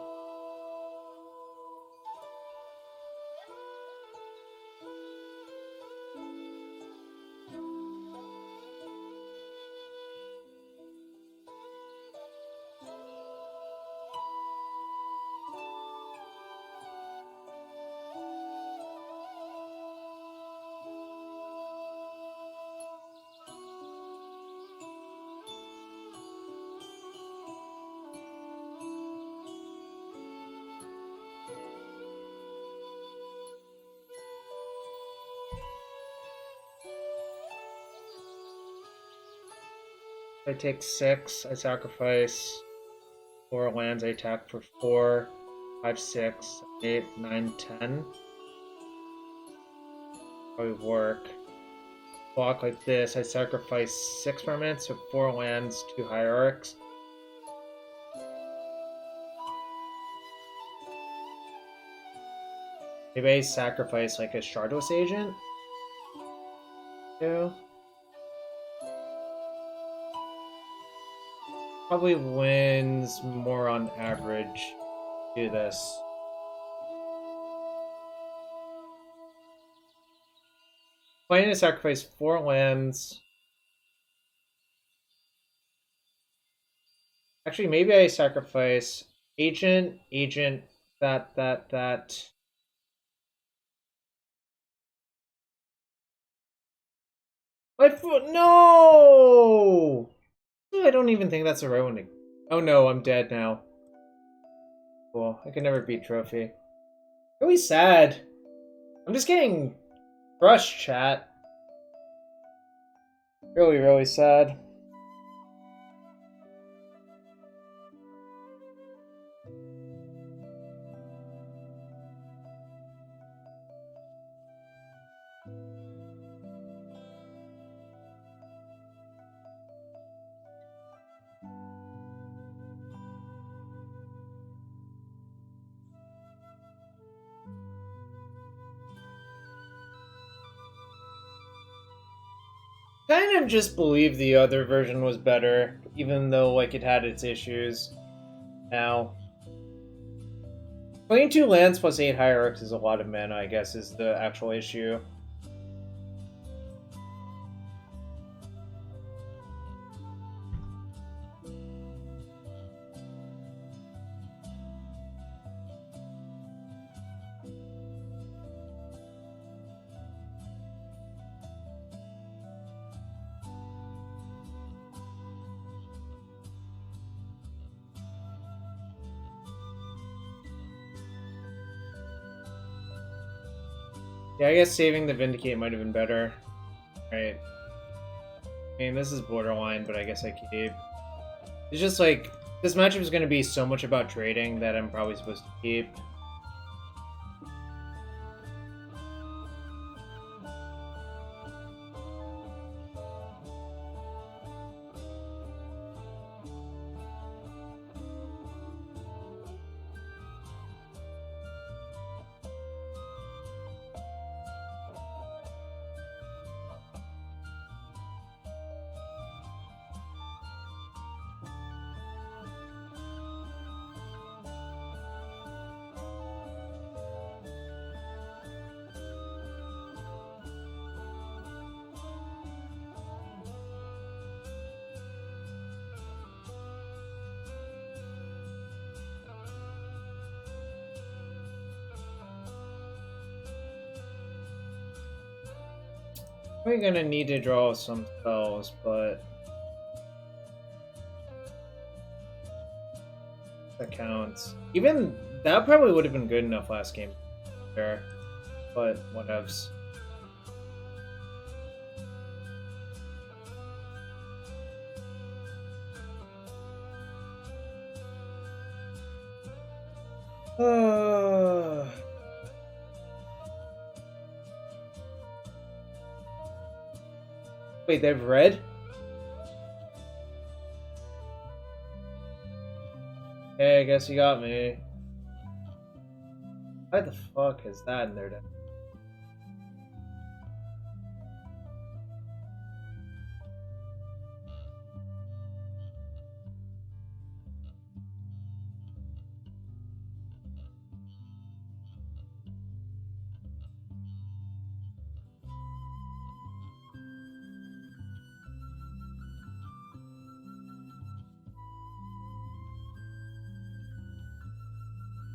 S1: I take 6, I sacrifice 4 lands, I attack for 4, 5, 6, 8, 9, 10. Probably work. Block like this, I sacrifice 6 permanents, so 4 lands, 2 hierarchs. Maybe I sacrifice like a Shardless Agent too. Probably wins more on average. Do this. Planning to sacrifice 4 lands. Actually, maybe I sacrifice Agent, that. No! I don't even think that's the right one. Oh no, I'm dead now. Cool. I can never beat Trophy. Really sad. I'm just getting crushed, chat. Really, really sad. Kind of just believe the other version was better, even though like it had its issues. Now, playing 2 lands plus 8 hierarchs is a lot of mana, I guess, is the actual issue. Yeah, I guess saving the Vindicate might have been better. Right. I mean, this is borderline, but I guess I keep. It's just like, this matchup is going to be so much about trading that I'm probably supposed to keep. We're gonna need to draw some spells, but that counts. Even that probably would have been good enough last game, sure. But whatevs. Wait, they have red? Hey, I guess you got me. Why the fuck is that in there then?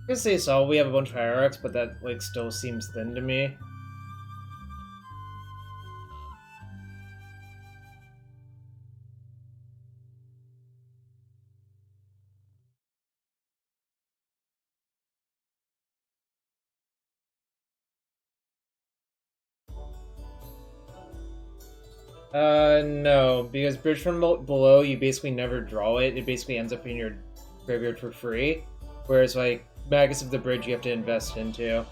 S1: I could say so, we have a bunch of hierarchs, but that like still seems thin to me. No, because Bridge from Below, you basically never draw it. It basically ends up in your graveyard for free. Whereas, like, Magus of the Bridge, you have to invest into.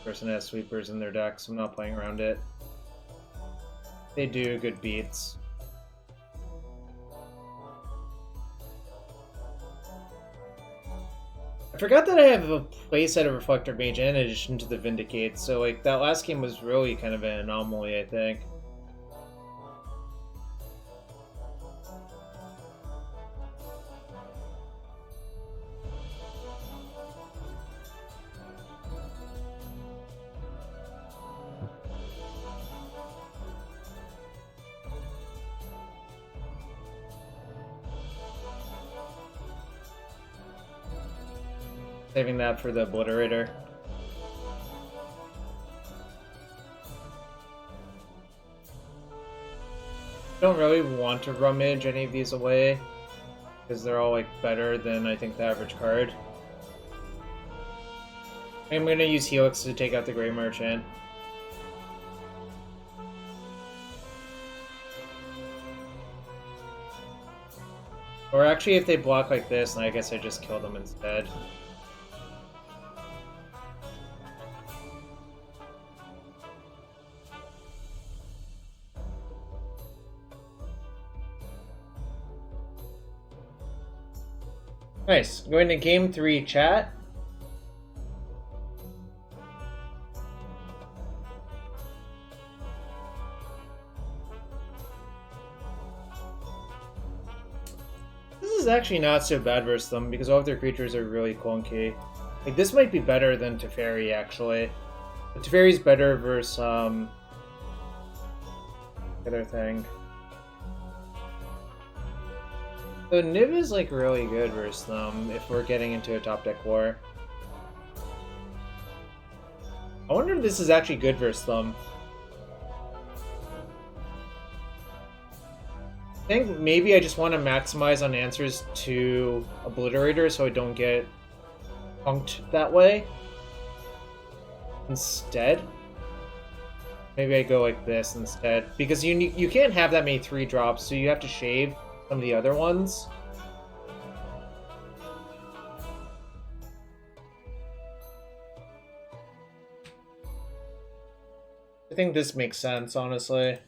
S1: Person has sweepers in their deck, so I'm not playing around it. They do good beats. I forgot that I have a playset of Reflector Mage in addition to the Vindicate, so like that last game was really kind of an anomaly, I think. Saving that for the Obliterator. Don't really want to rummage any of these away because they're all like better than I think the average card. I'm gonna use Helix to take out the Grey Merchant. Or actually, if they block like this, then I guess I just kill them instead. Nice. Going to game 3 chat. This is actually not so bad versus them because all of their creatures are really clunky. Like this might be better than Teferi actually. But Teferi's better versus the other thing. So Niv is like really good versus them if we're getting into a top deck war. I wonder if this is actually good versus them. I think maybe I just want to maximize on answers to Obliterator so I don't get punked that way. Instead, maybe I go like this instead because you can't have that many 3-drops, so you have to shave some of the other ones. I think this makes sense, honestly.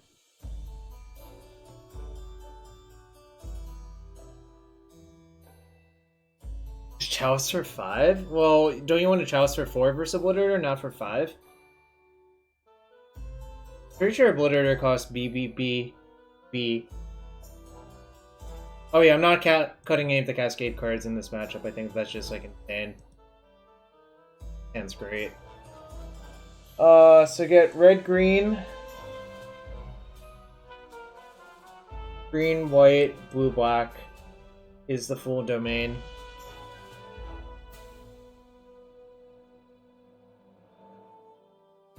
S1: Chalice for 5? Well, don't you want to Chalice for 4 versus Obliterator, not for 5? Pretty sure Obliterator costs B. Oh yeah, I'm not cutting any of the Cascade cards in this matchup. I think that's just like insane. Hand's great. So get red, green, white, blue, black is the full domain.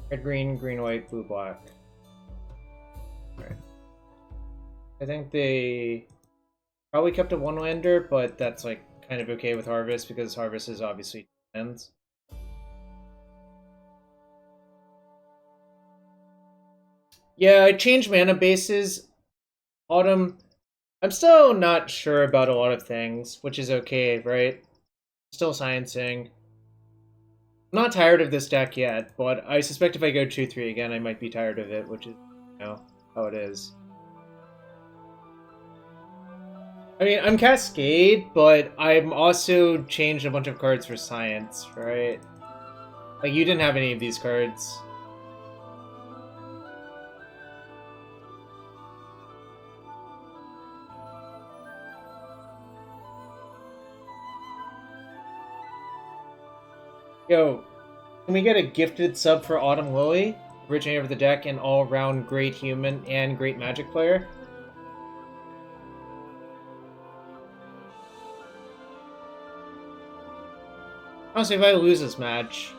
S1: Red, green, white, blue, black. Alright. I think they probably kept a one-lander, but that's like kind of okay with Harvest because Harvest is obviously ends. Yeah, I changed mana bases. Autumn, I'm still not sure about a lot of things, which is okay, right? Still sciencing. I'm not tired of this deck yet, but I suspect if I go 2-3 again, I might be tired of it, which is, you know, how it is. I mean, I'm Cascade, but I'm also changed a bunch of cards for Science, right? Like, you didn't have any of these cards. Yo, can we get a gifted sub for Autumn Lily? Originator of the deck and all-around great human and great Magic player. Honestly, if I lose this match,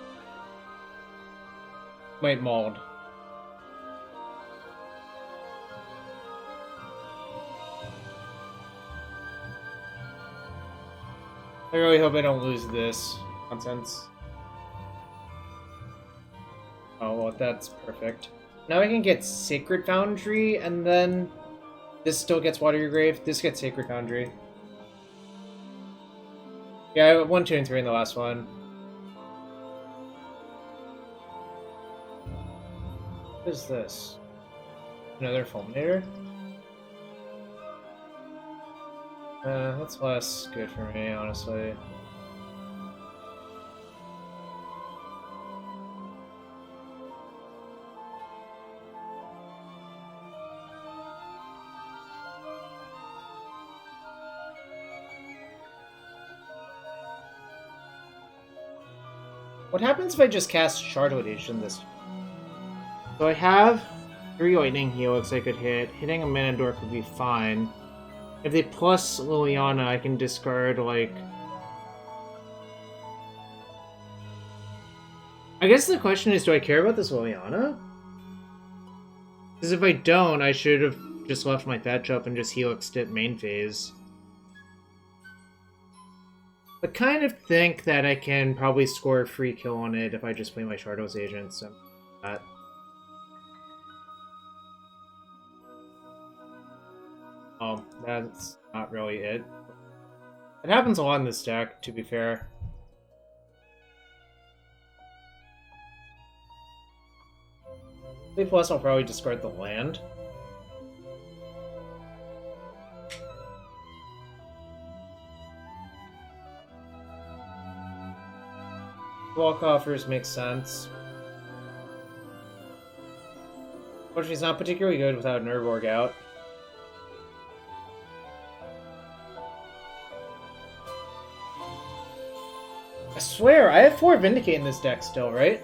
S1: might mauled. I really hope I don't lose this nonsense. Oh, well, that's perfect. Now I can get Sacred Foundry, and then this still gets Water Your Grave. This gets Sacred Foundry. Yeah, I won 2 and 3 in the last one. What is this? Another Fulminator? That's less good for me, honestly. What happens if I just cast Shardless Agent this? So I have 3 Lightning Helix I could hit. Hitting a Mana Dork would be fine. If they plus Liliana, I can discard, like... I guess the question is, do I care about this Liliana? Because if I don't, I should have just left my fetch up and just Helixed it main phase. I kind of think that I can probably score a free kill on it if I just play my Shardless Agent, so that. That's not really it. It happens a lot in this deck, to be fair. Plus, I'll probably discard the land. Walk offers makes sense. But she's not particularly good without Nervorg out. I swear, I have 4 Vindicate in this deck still, right?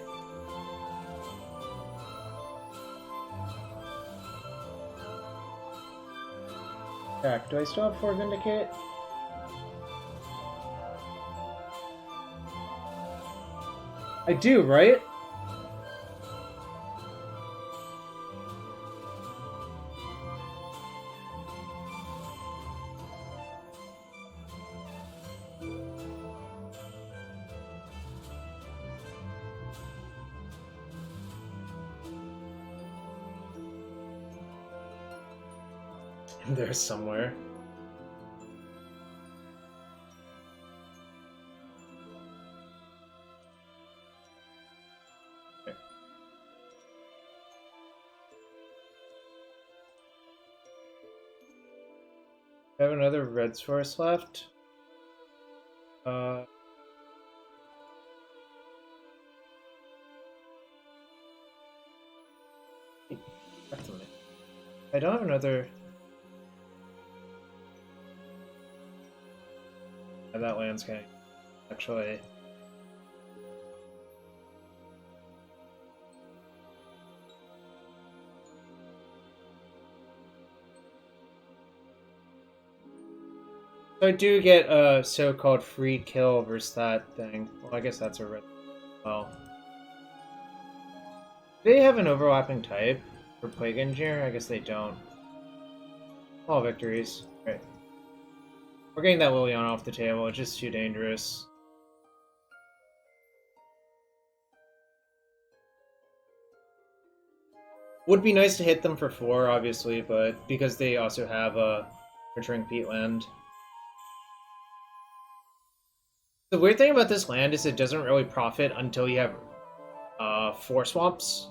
S1: Heck, do I still have 4 Vindicate? I do, right? There's somewhere. I have another red source left. I don't have another. That land's getting actually. So I do get a so-called free kill versus that thing. Well, I guess that's a red. Well, do they have an overlapping type for Plague Engineer? I guess they don't. All victories. Right. We're getting that Liliana off the table. It's just too dangerous. Would be nice to hit them for 4, obviously, but because they also have a Nurturing Peatland. The weird thing about this land is it doesn't really profit until you have 4 swamps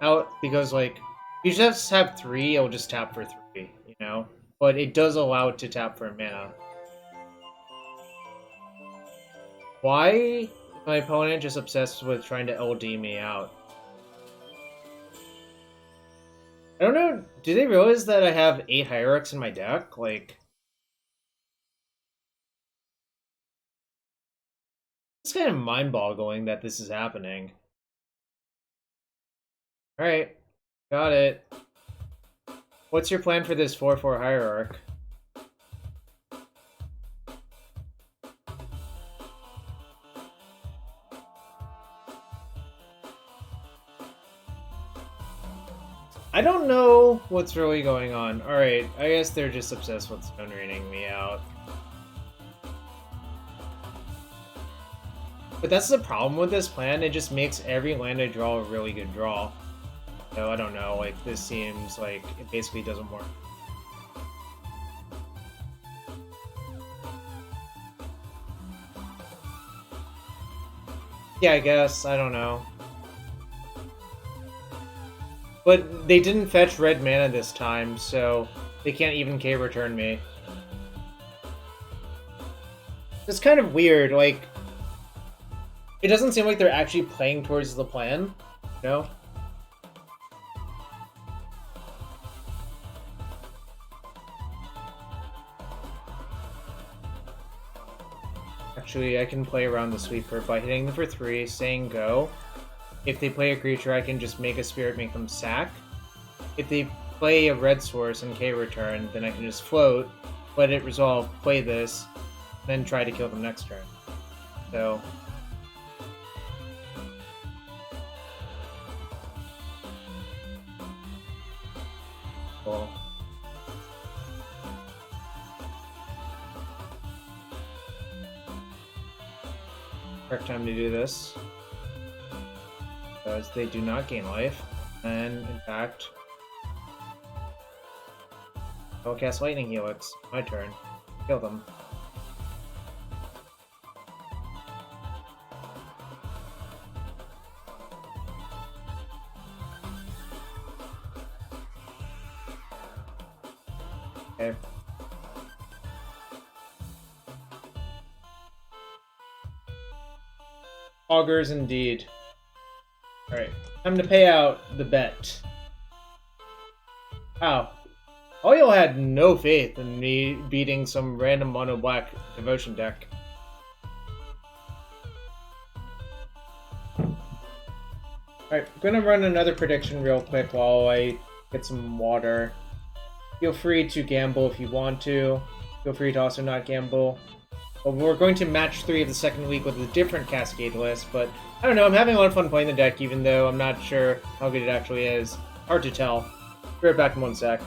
S1: out, because like you just have 3, it'll just tap for 3, you know? But it does allow it to tap for mana. Why is my opponent just obsessed with trying to LD me out? I don't know, do they realize that I have 8 Hierarchs in my deck? Like... It's kind of mind-boggling that this is happening. Alright, got it. What's your plan for this 4/4 Hierarch? I don't know what's really going on. Alright, I guess they're just obsessed with Stone Raining me out. But that's the problem with this plan, it just makes every land I draw a really good draw. So I don't know, like, this seems like it basically doesn't work. Yeah, I guess, I don't know. But they didn't fetch red mana this time, so they can't even K return me. It's kind of weird, like... It doesn't seem like they're actually playing towards the plan, you know? Actually, I can play around the sweeper by hitting them for 3, saying go. If they play a creature, I can just make a spirit, make them sack. If they play a red source and K return, then I can just float, let it resolve, play this, then try to kill them next turn. So... Cool. Correct time to do this. Because they do not gain life. And, in fact... I'll cast Lightning Helix. My turn. Kill them. Okay. Augurs indeed. Alright, time to pay out the bet. Wow. All y'all had no faith in me beating some random mono black devotion deck. Alright, I'm gonna run another prediction real quick while I get some water. Feel free to gamble if you want to. Feel free to also not gamble. But we're going to match 3 of the second week with a different Cascade list, but I don't know, I'm having a lot of fun playing the deck even though I'm not sure how good it actually is. Hard to tell. Be right back in 1 sec.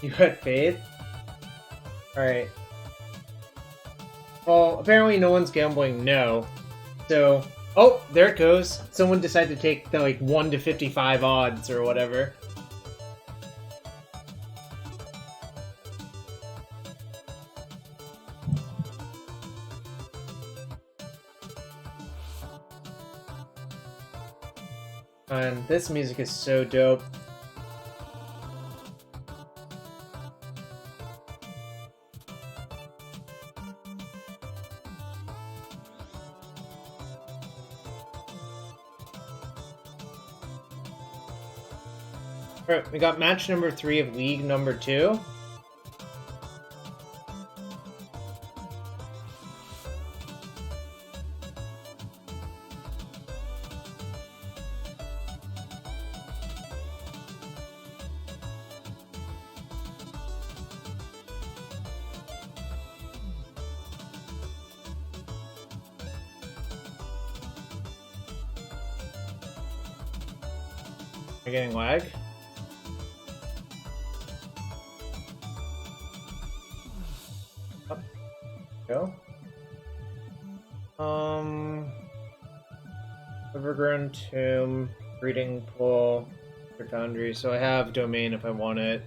S1: You had faith? Alright. Well, apparently no one's gambling no. So, oh, there it goes. Someone decided to take the, like, 1 to 55 odds or whatever. And this music is so dope. Alright, we got match number 3 of league number 2. Am I getting lag? Go. Overgrown Tomb, Breeding Pool, Foundry. So I have Domain if I want it.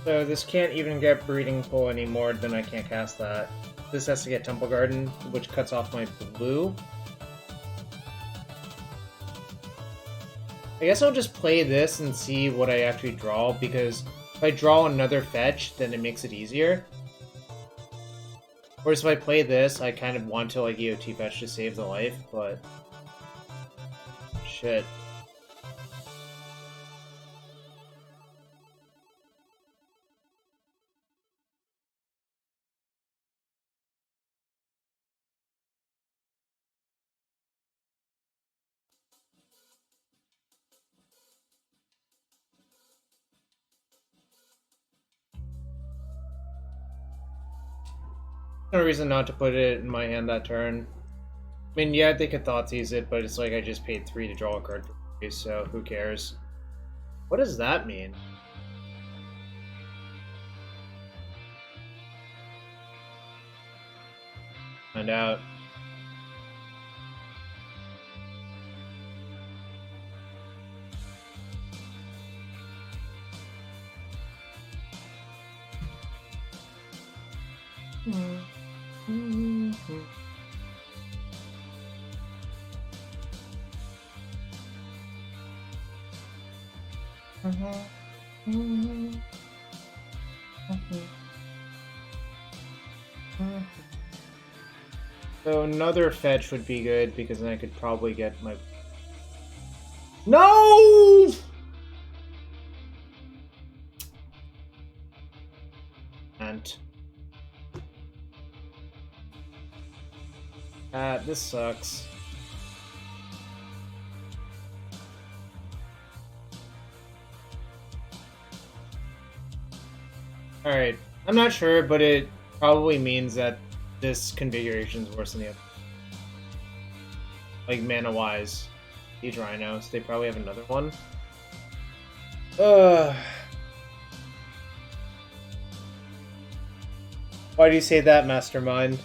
S1: So this can't even get Breeding Pool anymore, then I can't cast that. This has to get Temple Garden, which cuts off my blue. I guess I'll just play this and see what I actually draw, because if I draw another fetch, then it makes it easier. Whereas if I play this, I kind of want to like EOT fetch to save the life, but... Shit. No reason not to put it in my hand that turn. I mean, yeah, they could Thoughtseize it, but it's like I just paid 3 to draw a card for free, so who cares? What does that mean? Find out. So another fetch would be good, because then I could probably get my... No! And... this sucks. Alright, I'm not sure, but it probably means that this configuration is worse than the other. Like, mana-wise. These Rhinos, they probably have another one. Why do you say that, Mastermind?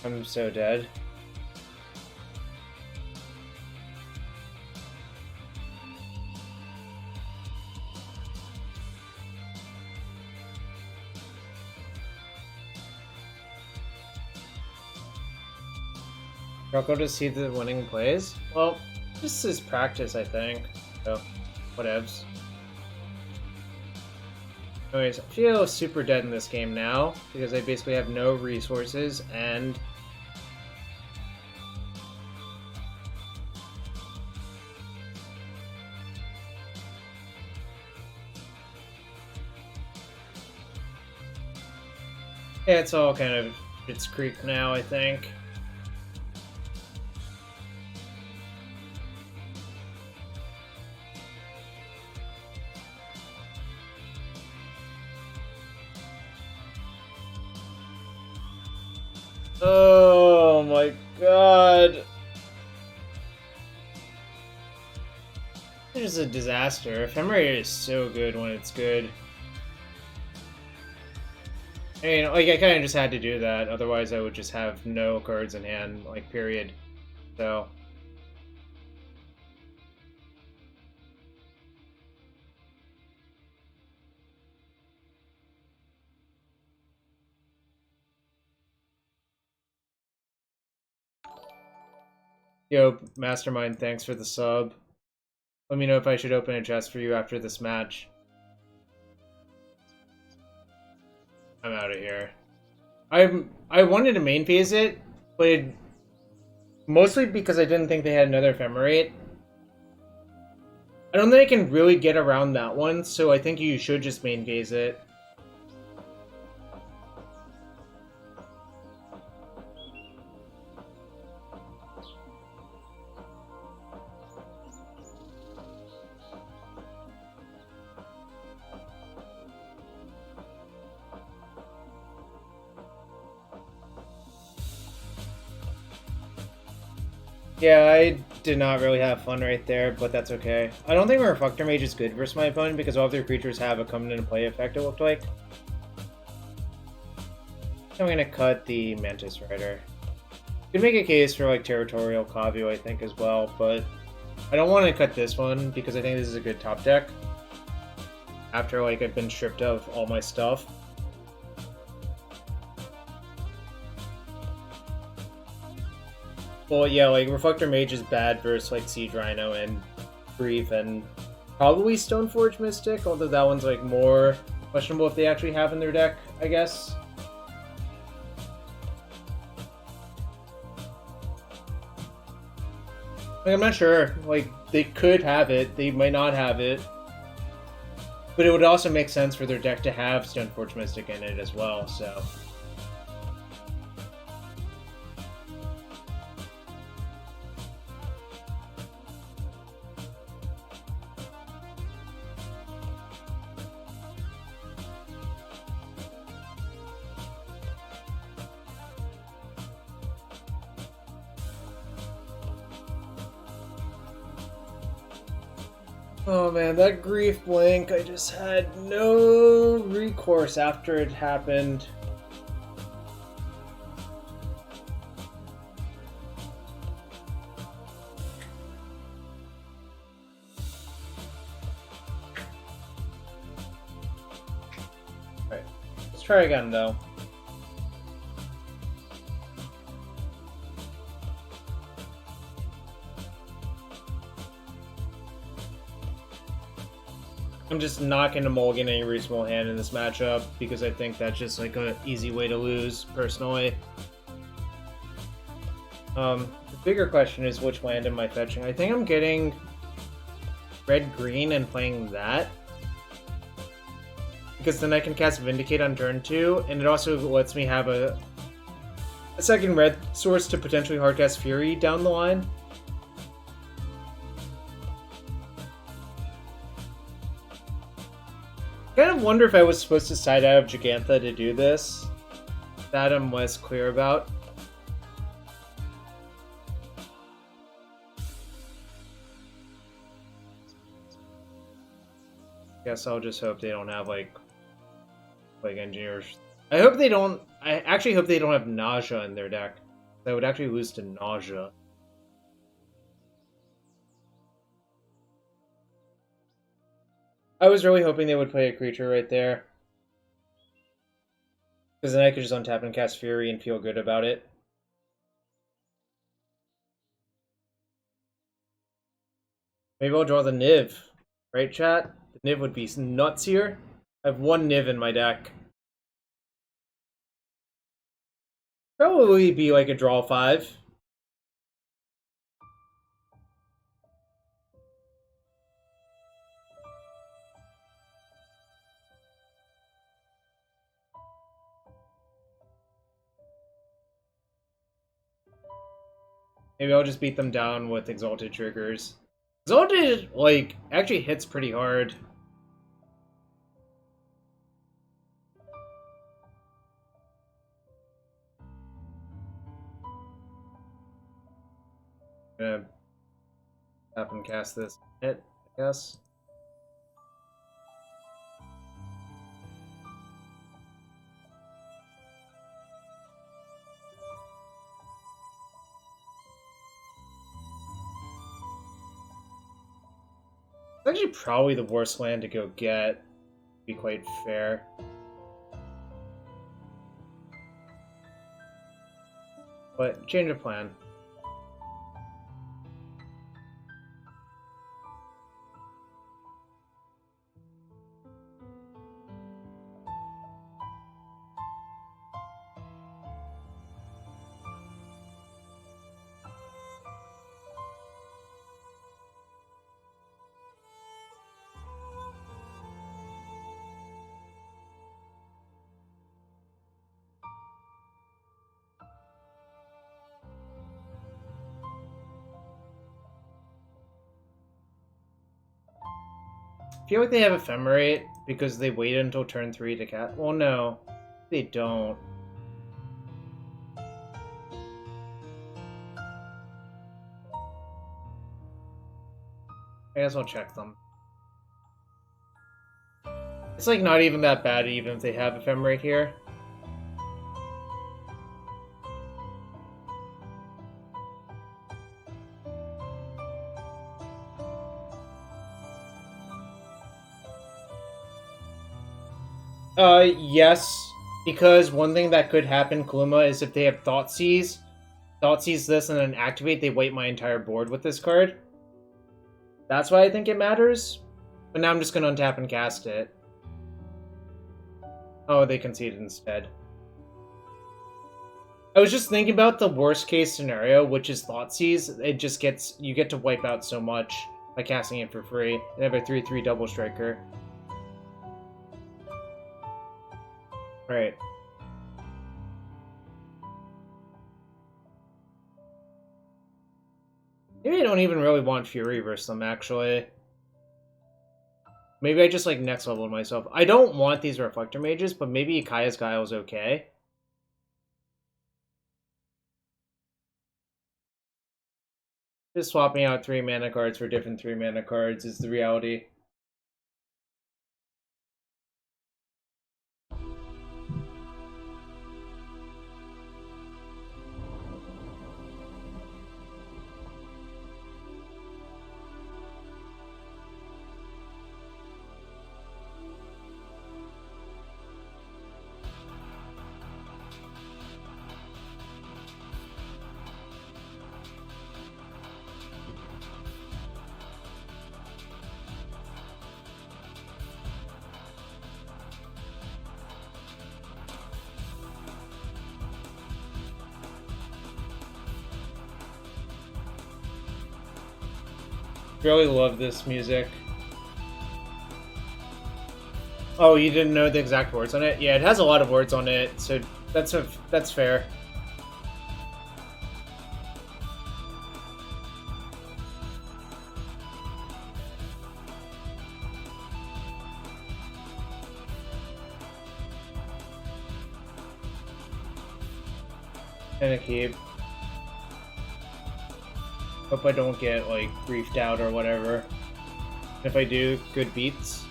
S1: I'm so dead. Rocco to see the winning plays? Well, this is practice, I think. So, whatevs. Anyways, I feel super dead in this game now, because I basically have no resources, and... yeah, it's all kind of Schitt's Creek now, I think. Oh my god. It is a disaster. Ephemerate is so good when it's good. I mean, like, I kind of just had to do that, otherwise I would just have no cards in hand, like, period. So... Yo, Mastermind, thanks for the sub. Let me know if I should open a chest for you after this match. I'm out of here. I wanted to main phase it, but mostly because I didn't think they had another Ephemerate. I don't think I can really get around that one, so I think you should just main phase it. Yeah, I did not really have fun right there, but that's okay. I don't think Reflector Mage is good versus my opponent because all of their creatures have a come into play effect, it looked like. So I'm gonna cut the Mantis Rider. Could make a case for like Territorial Kavu, I think, as well, but I don't want to cut this one because I think this is a good top deck. after like I've been stripped of all my stuff. Well, yeah, like Reflector Mage is bad versus like Siege Rhino and Brief and probably Stoneforge Mystic, although that one's like more questionable if they actually have in their deck, I guess. Like, I'm not sure. Like, they could have it, they might not have it. But it would also make sense for their deck to have Stoneforge Mystic in it as well, so... Oh man, that Grief Blink, I just had no recourse after it happened. Alright, let's try again though. I'm just not going to mulligan any reasonable hand in this matchup because I think that's just like an easy way to lose, personally. The bigger question is which land am I fetching? I think I'm getting red-green and playing that. Because then I can cast Vindicate on turn 2, and it also lets me have a second red source to potentially hardcast Fury down the line. I kind of wonder if I was supposed to side out of Gigantha to do this. That I'm less clear about. Guess I'll just hope they don't have like engineers. I hope they don't. I actually hope they don't have Nausea in their deck. I would actually lose to Nausea. I was really hoping they would play a creature right there. Because then I could just untap and cast Fury and feel good about it. Maybe I'll draw the Niv. Right, chat? The Niv would be nuts here. I have one Niv in my deck. Probably be like a draw 5. Maybe I'll just beat them down with Exalted triggers. Exalted, like, actually hits pretty hard. I'm gonna tap and cast this hit, I guess. It's actually probably the worst land to go get, to be quite fair. But change of plan. I feel like they have Ephemerate because they waited until turn 3 to cast. Well, no, they don't. I guess I'll check them. It's like not even that bad even if they have Ephemerate here. Yes, because one thing that could happen, Kaluma, is if they have Thoughtseize this and then activate, they wipe my entire board with this card. That's why I think it matters. But now I'm just gonna untap and cast it. Oh, they conceded instead. I was just thinking about the worst case scenario, which is Thoughtseize. It just gets, you get to wipe out so much by casting it for free. They have a 3/3 double striker. Right. Maybe I don't even really want Fury versus them, actually. Maybe I just, like, next level myself. I don't want these Reflector Mages, but maybe Ikaya's Guile is okay. Just swapping out 3 mana cards for different 3 mana cards is the reality. Really love this music. Oh, you didn't know the exact words on it? Yeah, it has a lot of words on it, so that's fair. And a keep. Hope I don't get, like, briefed out or whatever. If I do, good beats.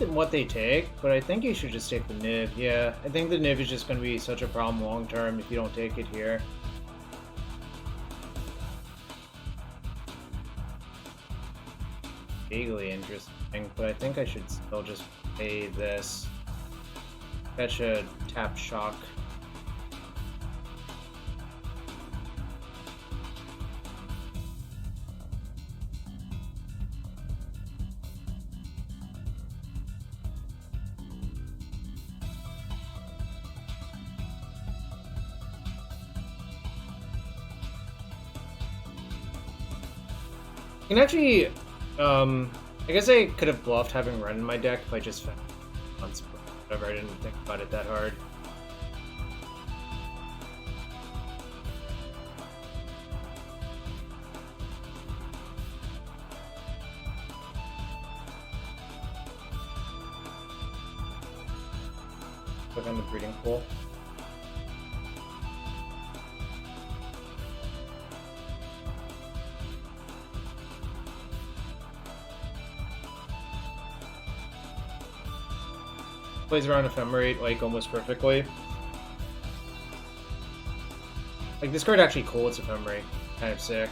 S1: What they take, but I think you should just take the Niv. Yeah, I think the Niv is just going to be such a problem long term if you don't take it here. Vaguely interesting, but I think I should still just play this. Fetch a tap shock. I can actually, I guess I could have bluffed having Ren in my deck if I just found once, but whatever, I didn't think about it that hard. Click on the breeding pool. Plays around Ephemerate, like, almost perfectly. Like, this card actually cool, it's Ephemerate. Kind of sick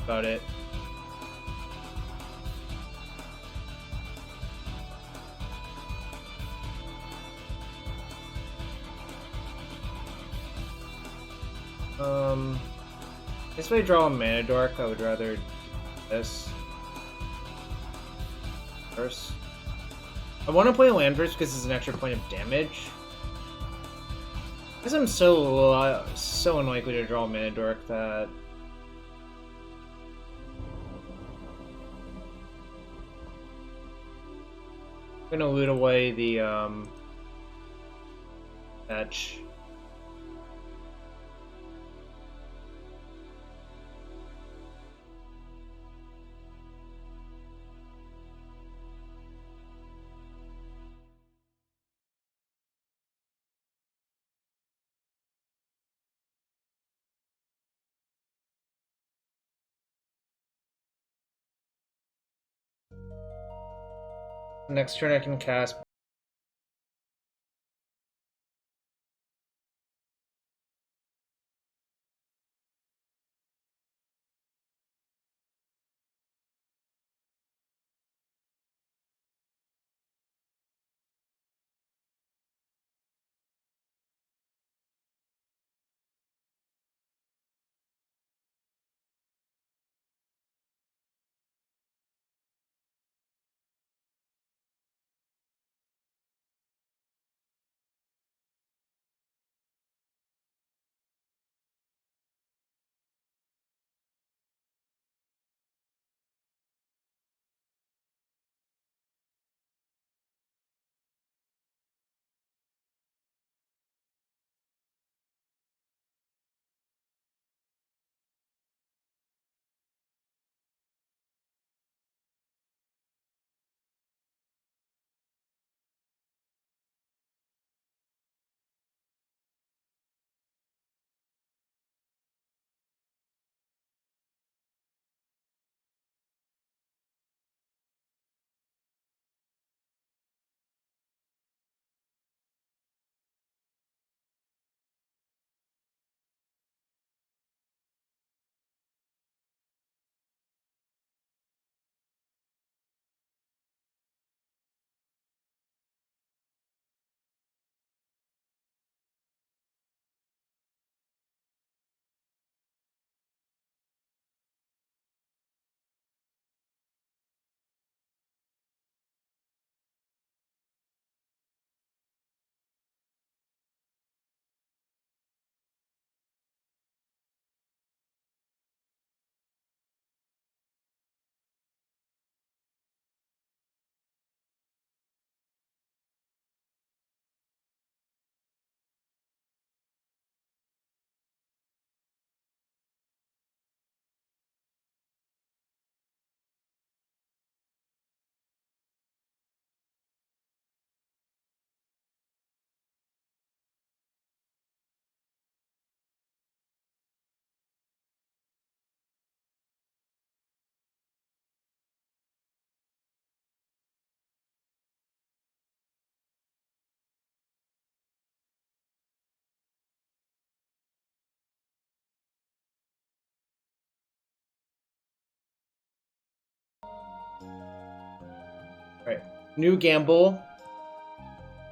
S1: about it. I guess if I draw a Mana Dork, I would rather do this first. I want to play land first because it's an extra point of damage. I guess I'm so unlikely to draw a Mana Dork that I'm gonna loot away the fetch. Next turn I can cast. Alright. New gamble.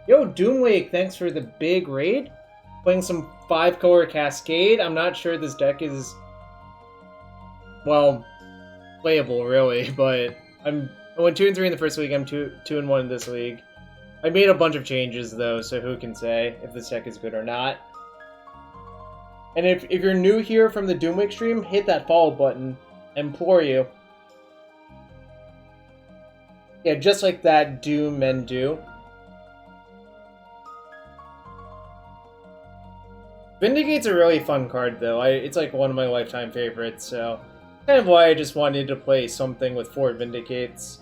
S1: Yo, Doomwake, thanks for the big raid. Playing some 5 Colour Cascade. I'm not sure this deck is, well, playable really, but I went 2 and 3 in the first league. I'm 2 and 1 in this league. I made a bunch of changes though, so who can say if this deck is good or not. And if you're new here from the Doomwake stream, hit that follow button. I implore you. Yeah, just like that, Doom men do. Vindicate's a really fun card, though. It's like one of my lifetime favorites, so kind of why I just wanted to play something with 4 Vindicates.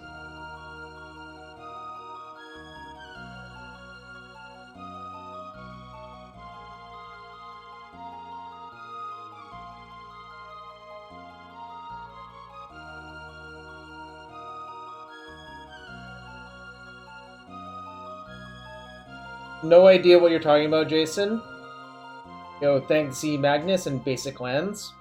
S1: No idea what you're talking about, Jason. Yo, thanks C Magnus and Basic Lands.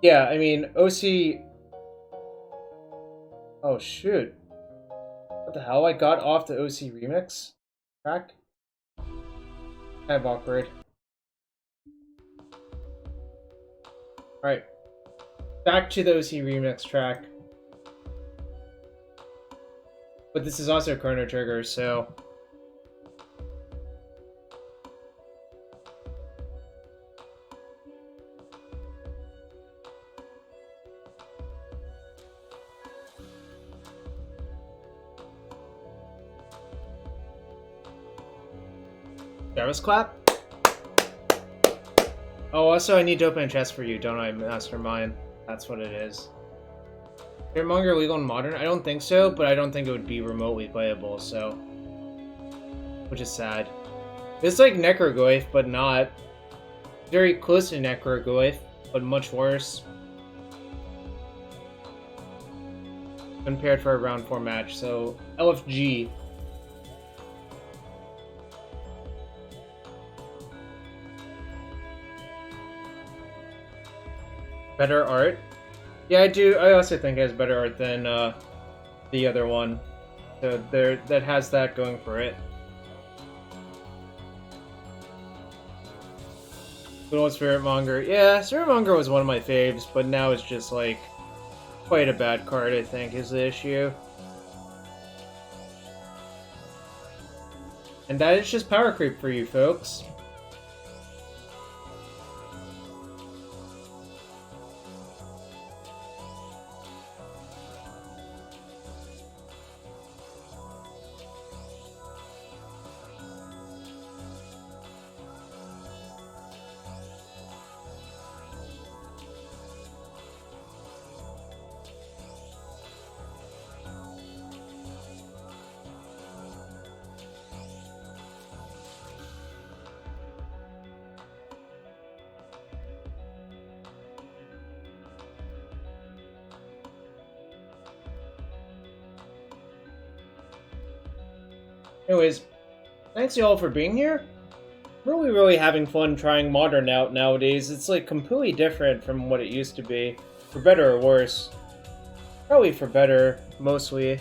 S1: Yeah, I mean, OC... Oh, shoot. What the hell? I got off the OC remix track? Kind of awkward. Alright. Back to the OC remix track. But this is also Chrono Trigger, so... Jarvis clap? Oh, also I need to open a chest for you, don't I, Mastermind? That's what it is. Fearmonger legal in Modern? I don't think so, but I don't think it would be remotely playable, so... Which is sad. It's like Necrogoyf, but not. Very close to Necrogoyf, but much worse. when paired for a round 4 match. So LFG. Better art? Yeah, I do. I also think it has better art than the other one. So that has that going for it. But what's Spirit Monger? Yeah, Spirit Monger was one of my faves, but now it's just like quite a bad card, I think, is the issue. And that is just power creep for you folks. Anyways, thanks y'all for being here. Really having fun trying Modern out nowadays. It's like completely different from what it used to be. For better or worse. Probably for better, mostly.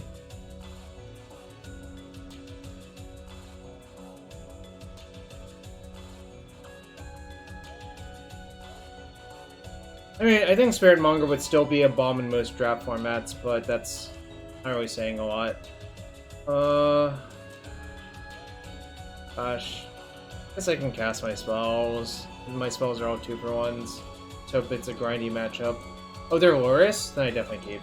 S1: I mean, I think Spirit Monger would still be a bomb in most draft formats, but that's not really saying a lot. Gosh. I guess I can cast my spells. My spells are all 2-for-1s. So if it's a grindy matchup. Oh, they're Loris? Then I definitely keep.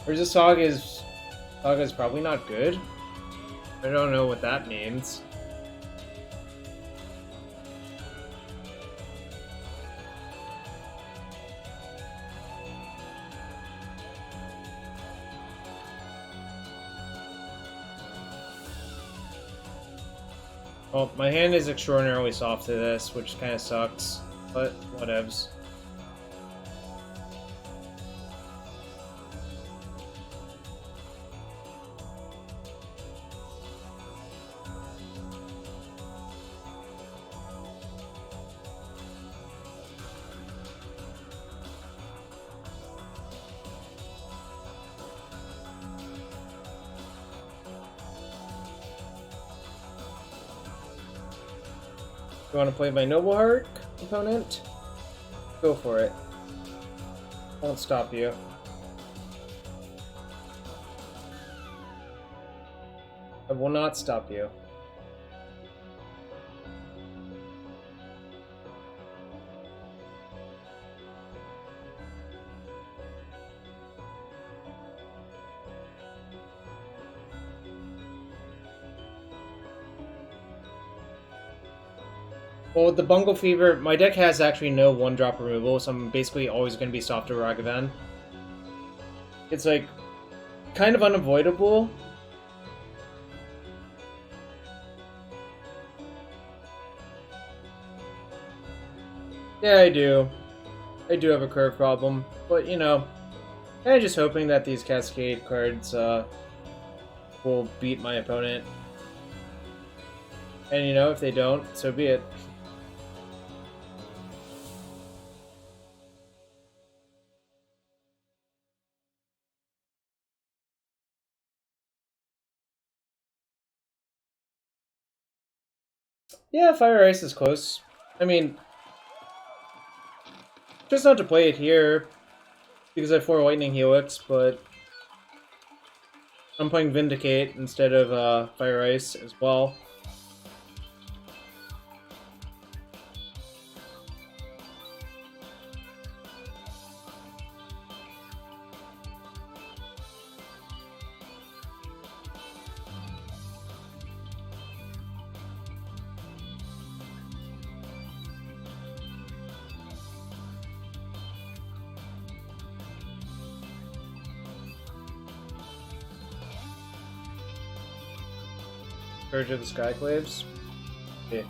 S1: Whereas the Saga is probably not good. I don't know what that means. Well, my hand is extraordinarily soft to this, which kind of sucks, but whatevs. You want to play my Ignoble Hierarch opponent? Go for it. Won't stop you. I will not stop you. Well, with the Bungle Fever, my deck has actually no 1-drop removal, so I'm basically always going to be soft to Ragavan. It's like, kind of unavoidable. Yeah, I do. I do have a curve problem, but you know, kind of just hoping that these Cascade cards will beat my opponent. And you know, if they don't, so be it. Yeah, Fire Ice is close. I mean, just not to play it here, because I have 4 Lightning Helix, but I'm playing Vindicate instead of Fire Ice as well. Courage of the Skyclaves. Okay.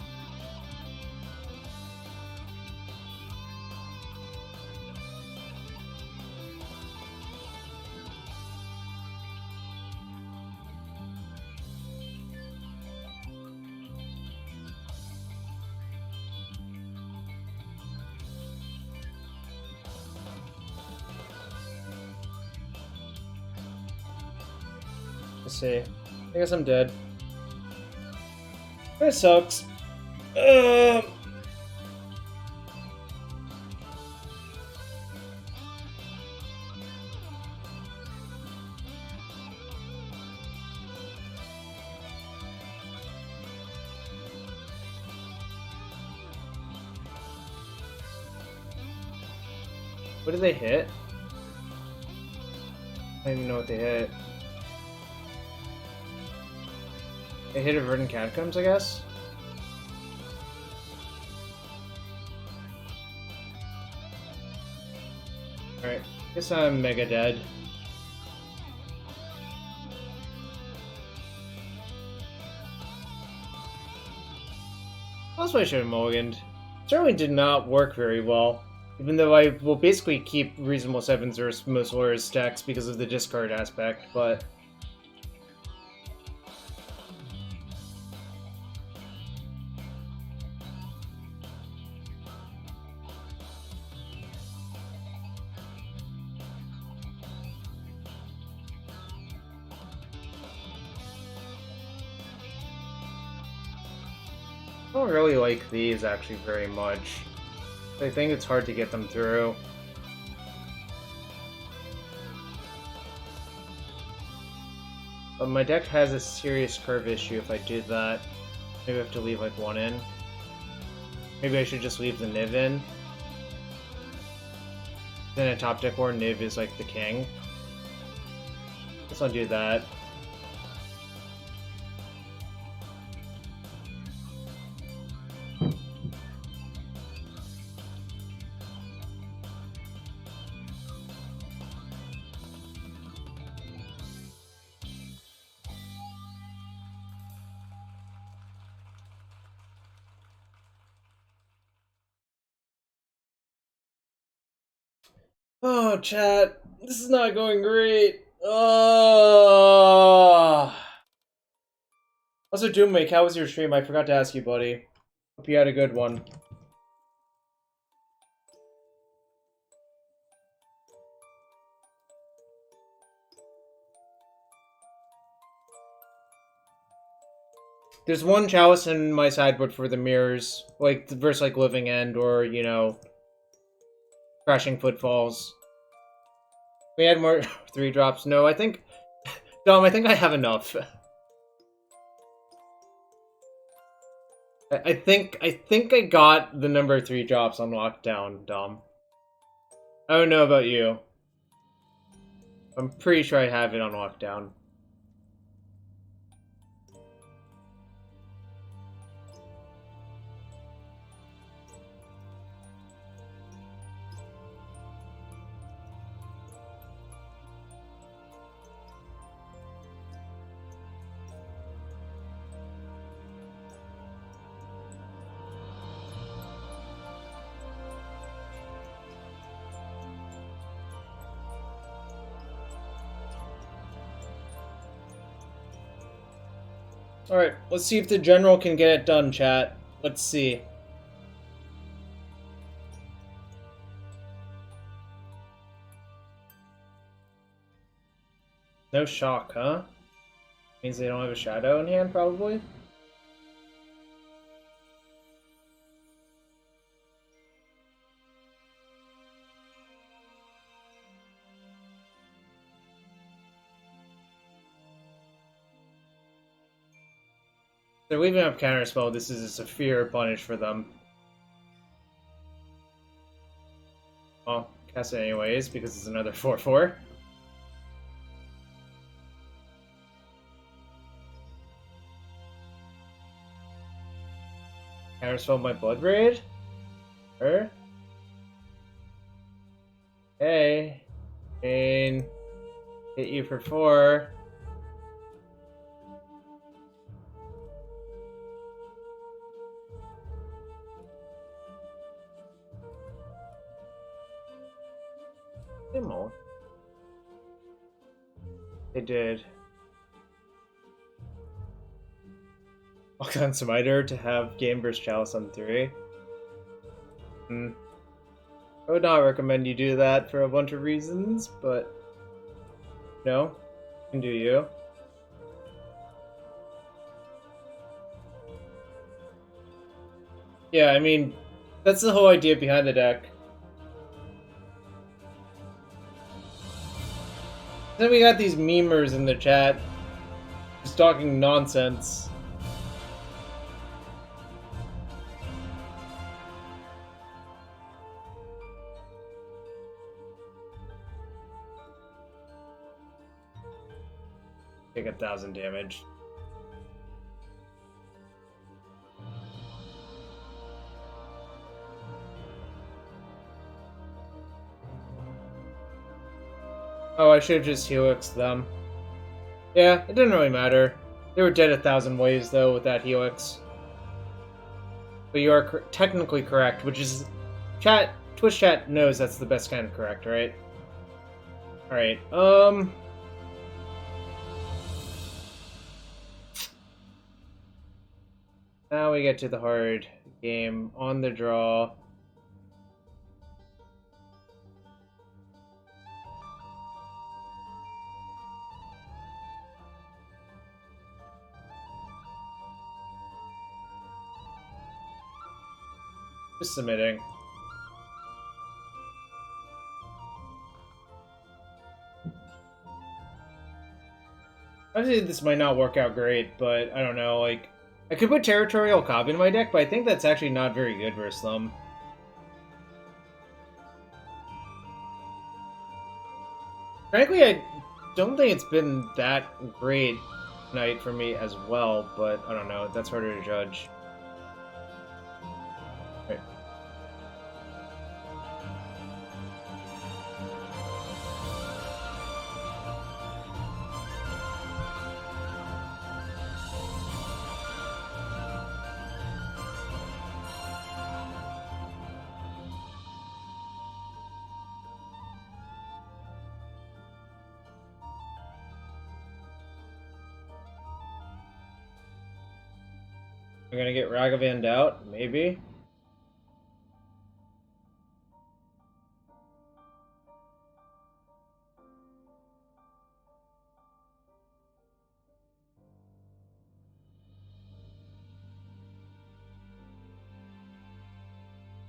S1: Let's see. I guess I'm dead. That sucks. What did they hit? I don't even know what they hit. They hit a Verdant Catacombs, I guess? Alright, guess I'm mega dead. That's why I should have mulliganed. Certainly did not work very well. Even though I will basically keep reasonable 7s or most Laura's stacks because of the discard aspect, but... I don't really like these actually very much. I think it's hard to get them through. But my deck has a serious curve issue if I do that. Maybe I have to leave like one in. Maybe I should just leave the Niv in. Then a top deck where Niv is like the king. Guess I'll do that. Oh, chat. This is not going great. Oh. Also, Doomwake, how was your stream? I forgot to ask you, buddy. Hope you had a good one. There's one Chalice in my sideboard for the mirrors, like versus like Living End or, you know, Crashing Footfalls. We had more 3-drops. No, I think... Dom, I think I have enough. I think I got the number 3-drops on lockdown, Dom. I don't know about you. I'm pretty sure I have it on lockdown. Alright, let's see if the general can get it done, chat. Let's see. No shock, huh? Means they don't have a shadow in hand, probably? They're leaving up counterspell. This is a severe punish for them. Well, cast it anyways, because it's another 4/4. Counterspell my Blood Raid? Her? Hey. Pain. Hit you for 4. They did. Lockdown Smiter to have Game vs. Chalice on 3. I would not recommend you do that for a bunch of reasons, but no, you can do you. Yeah, I mean, that's the whole idea behind the deck. Then we got these memers in the chat just talking nonsense. Take 1,000 damage. Oh, I should have just helixed them. Yeah, it didn't really matter. They were dead 1,000 ways, though, with that helix. But you are technically correct, which is... Twitch chat knows that's the best kind of correct, right? Alright, now we get to the hard game. On the draw. Just submitting. Obviously, this might not work out great, but I don't know, like... I could put Territorial Copy in my deck, but I think that's actually not very good versus them. Frankly, I don't think it's been that great night for me as well, but I don't know, that's harder to judge. Right. I'm gonna get Ragavand out, maybe.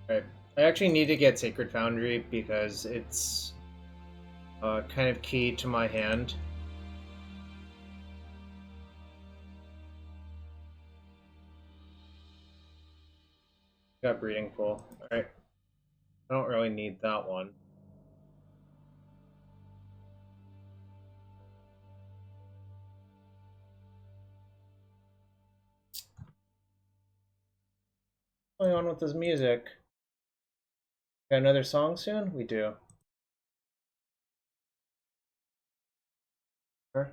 S1: Right. I actually need to get Sacred Foundry because it's kind of key to my hand. Got Breeding Pool. Alright. I don't really need that one. What's going on with this music? Got another song soon? We do. Or?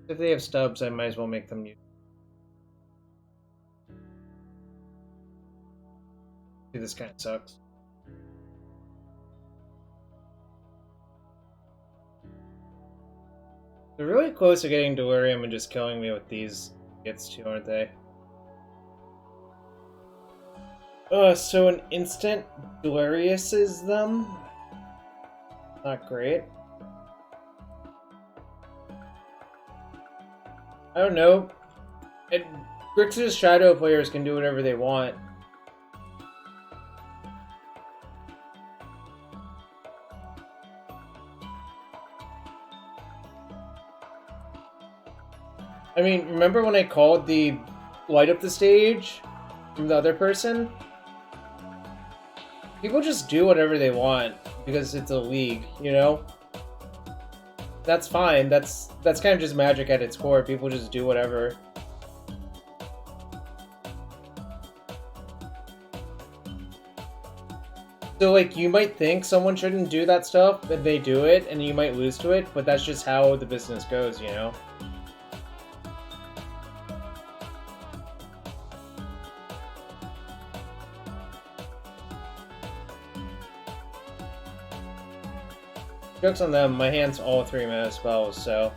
S1: If they have stubs, I might as well make them use. This kind of sucks. They're really close to getting Delirium and just killing me with these hits too, aren't they? So an instant Deliriuses them? Not great. I don't know. Grixis Shadow players can do whatever they want. I mean, remember when I called the light up the stage from the other person? People just do whatever they want because it's a league, you know? That's fine. That's kind of just Magic at its core. People just do whatever. So, like, you might think someone shouldn't do that stuff, but they do it, and you might lose to it, but that's just how the business goes, you know? Joke's on them, my hand's all 3-mana spells, so...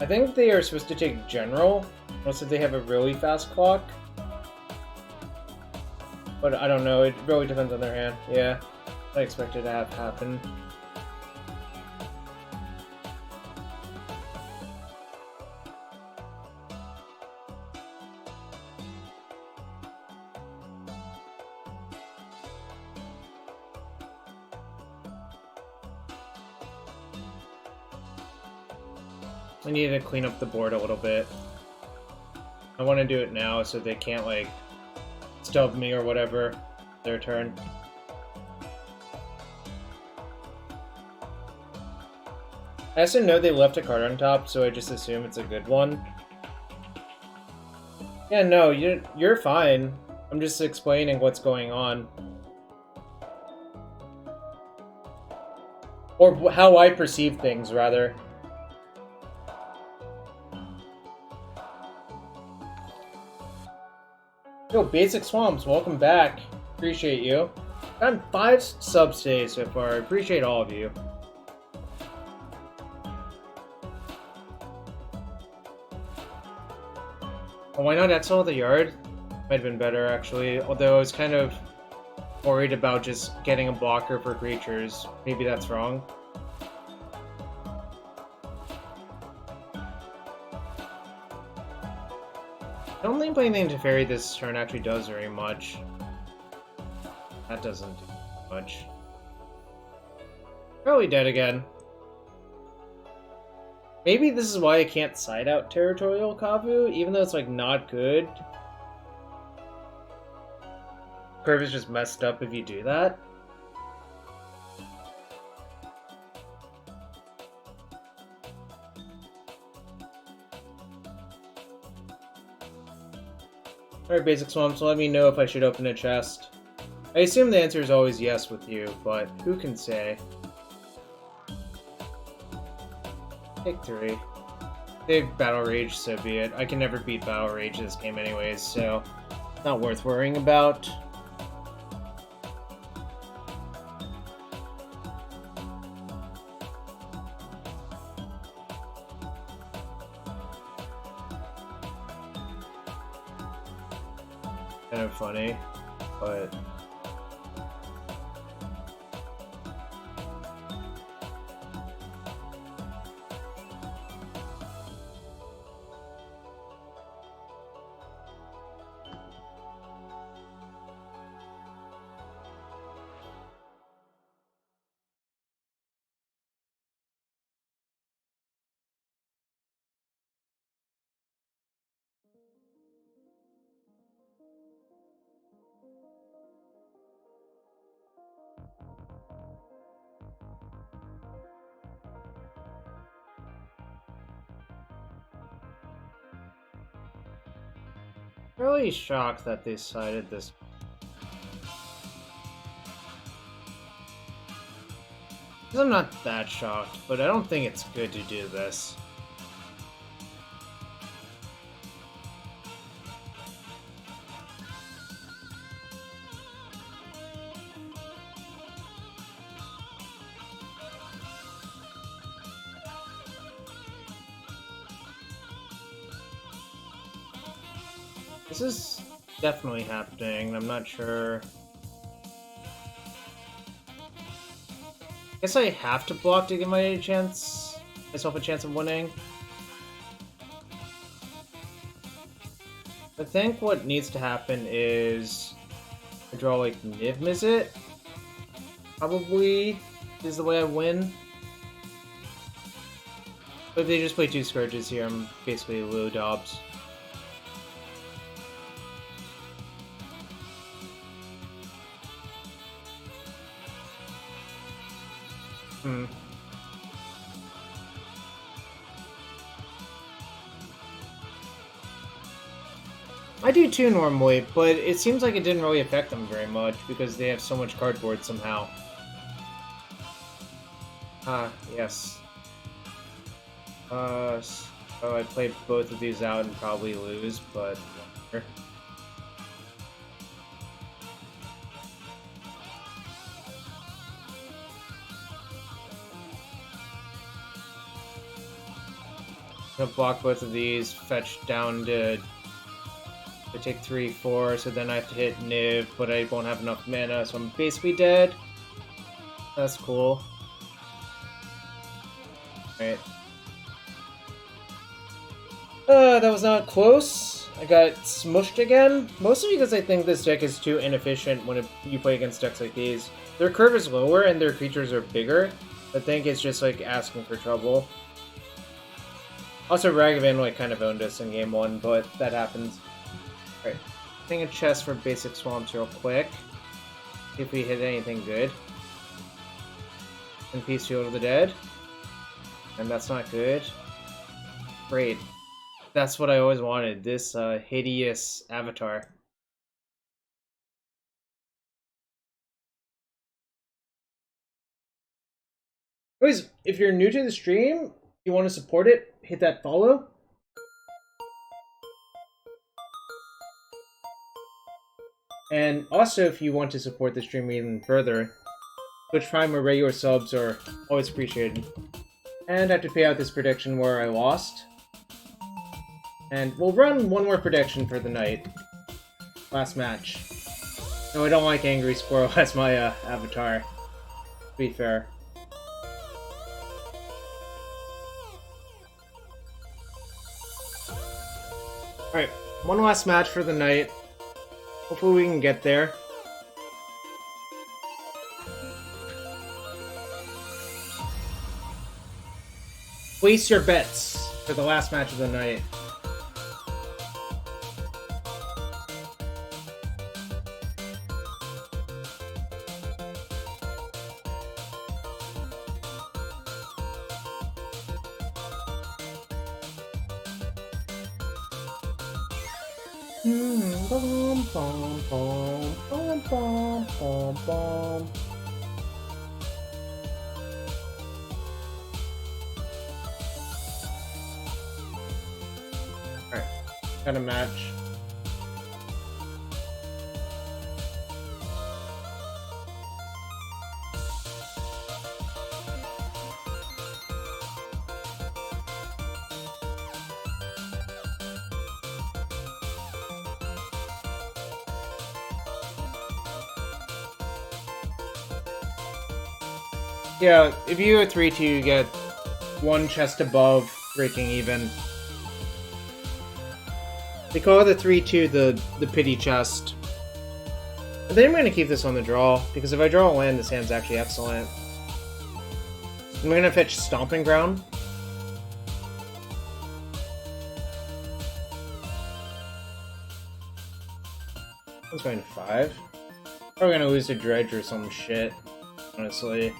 S1: I think they are supposed to take General, unless if they have a really fast clock. But I don't know, it really depends on their hand. Yeah, I expected to have happen. I need to clean up the board a little bit. I want to do it now so they can't, like, stub me or whatever. Their turn. I also know they left a card on top, so I just assume it's a good one. Yeah, no, you're fine. I'm just explaining what's going on. Or how I perceive things, rather. Yo, Basic Swamps, welcome back. Appreciate you. Gotten 5 subs today so far. I appreciate all of you. Oh, why not Exile the Yard? Might have been better, actually. Although I was kind of worried about just getting a blocker for creatures. Maybe that's wrong. I don't think playing the Teferi this turn actually does very much. That doesn't do much. Probably dead again. Maybe this is why I can't side out Territorial Kavu, even though it's like not good. Curve is just messed up if you do that. Alright, Basic Swamps, let me know if I should open a chest. I assume the answer is always yes with you, but who can say? Take 3. They've Battle Rage, so be it. I can never beat Battle Rage this game anyways, so not worth worrying about. Kind of funny, but really shocked that they cited this. I'm not that shocked, but I don't think it's good to do this. This is definitely happening. I'm not sure. I guess I have to block to give myself a chance of winning. I think what needs to happen is I draw like Niv Mizzet. Probably is the way I win. But if they just play 2 Scourges here, I'm basically Lou Dobbs. I do too normally, but it seems like it didn't really affect them very much because they have so much cardboard somehow. Ah, yes. So I play both of these out and probably lose, but whatever. I'm gonna block both of these, fetch down to take 3/4, so then I have to hit Niv, but I won't have enough mana, so I'm basically dead. That's cool. Alright. That was not close. I got smushed again. Mostly because I think this deck is too inefficient when you play against decks like these. Their curve is lower and their creatures are bigger. I think it's just like asking for trouble. Also, Ragavan like kind of owned us in game 1, but that happens. Alright. Getting a chest for basic swamps real quick. See if we hit anything good. And Peace Field of the Dead. And that's not good. Great. That's what I always wanted, this hideous avatar. Anyways, if you're new to the stream, you want to support it, hit that follow. And also, if you want to support the stream even further, Twitch Prime or regular subs are always appreciated. And I have to pay out this prediction where I lost. And we'll run one more prediction for the night. Last match. No, I don't like Angry Squirrel as my avatar. To be fair. Alright, one last match for the night. Hopefully we can get there. Place your bets for the last match of the night. Bum, bum, bum, bum, bum, bum, bum. Alright, got a match. Yeah, if you go 3-2, you get one chest above breaking even. They call the 3-2 the pity chest. I think I'm going to keep this on the draw, because if I draw a land, this hand's actually excellent. I'm going to fetch Stomping Ground. That's going to 5. Probably going to lose to Dredge or some shit, honestly.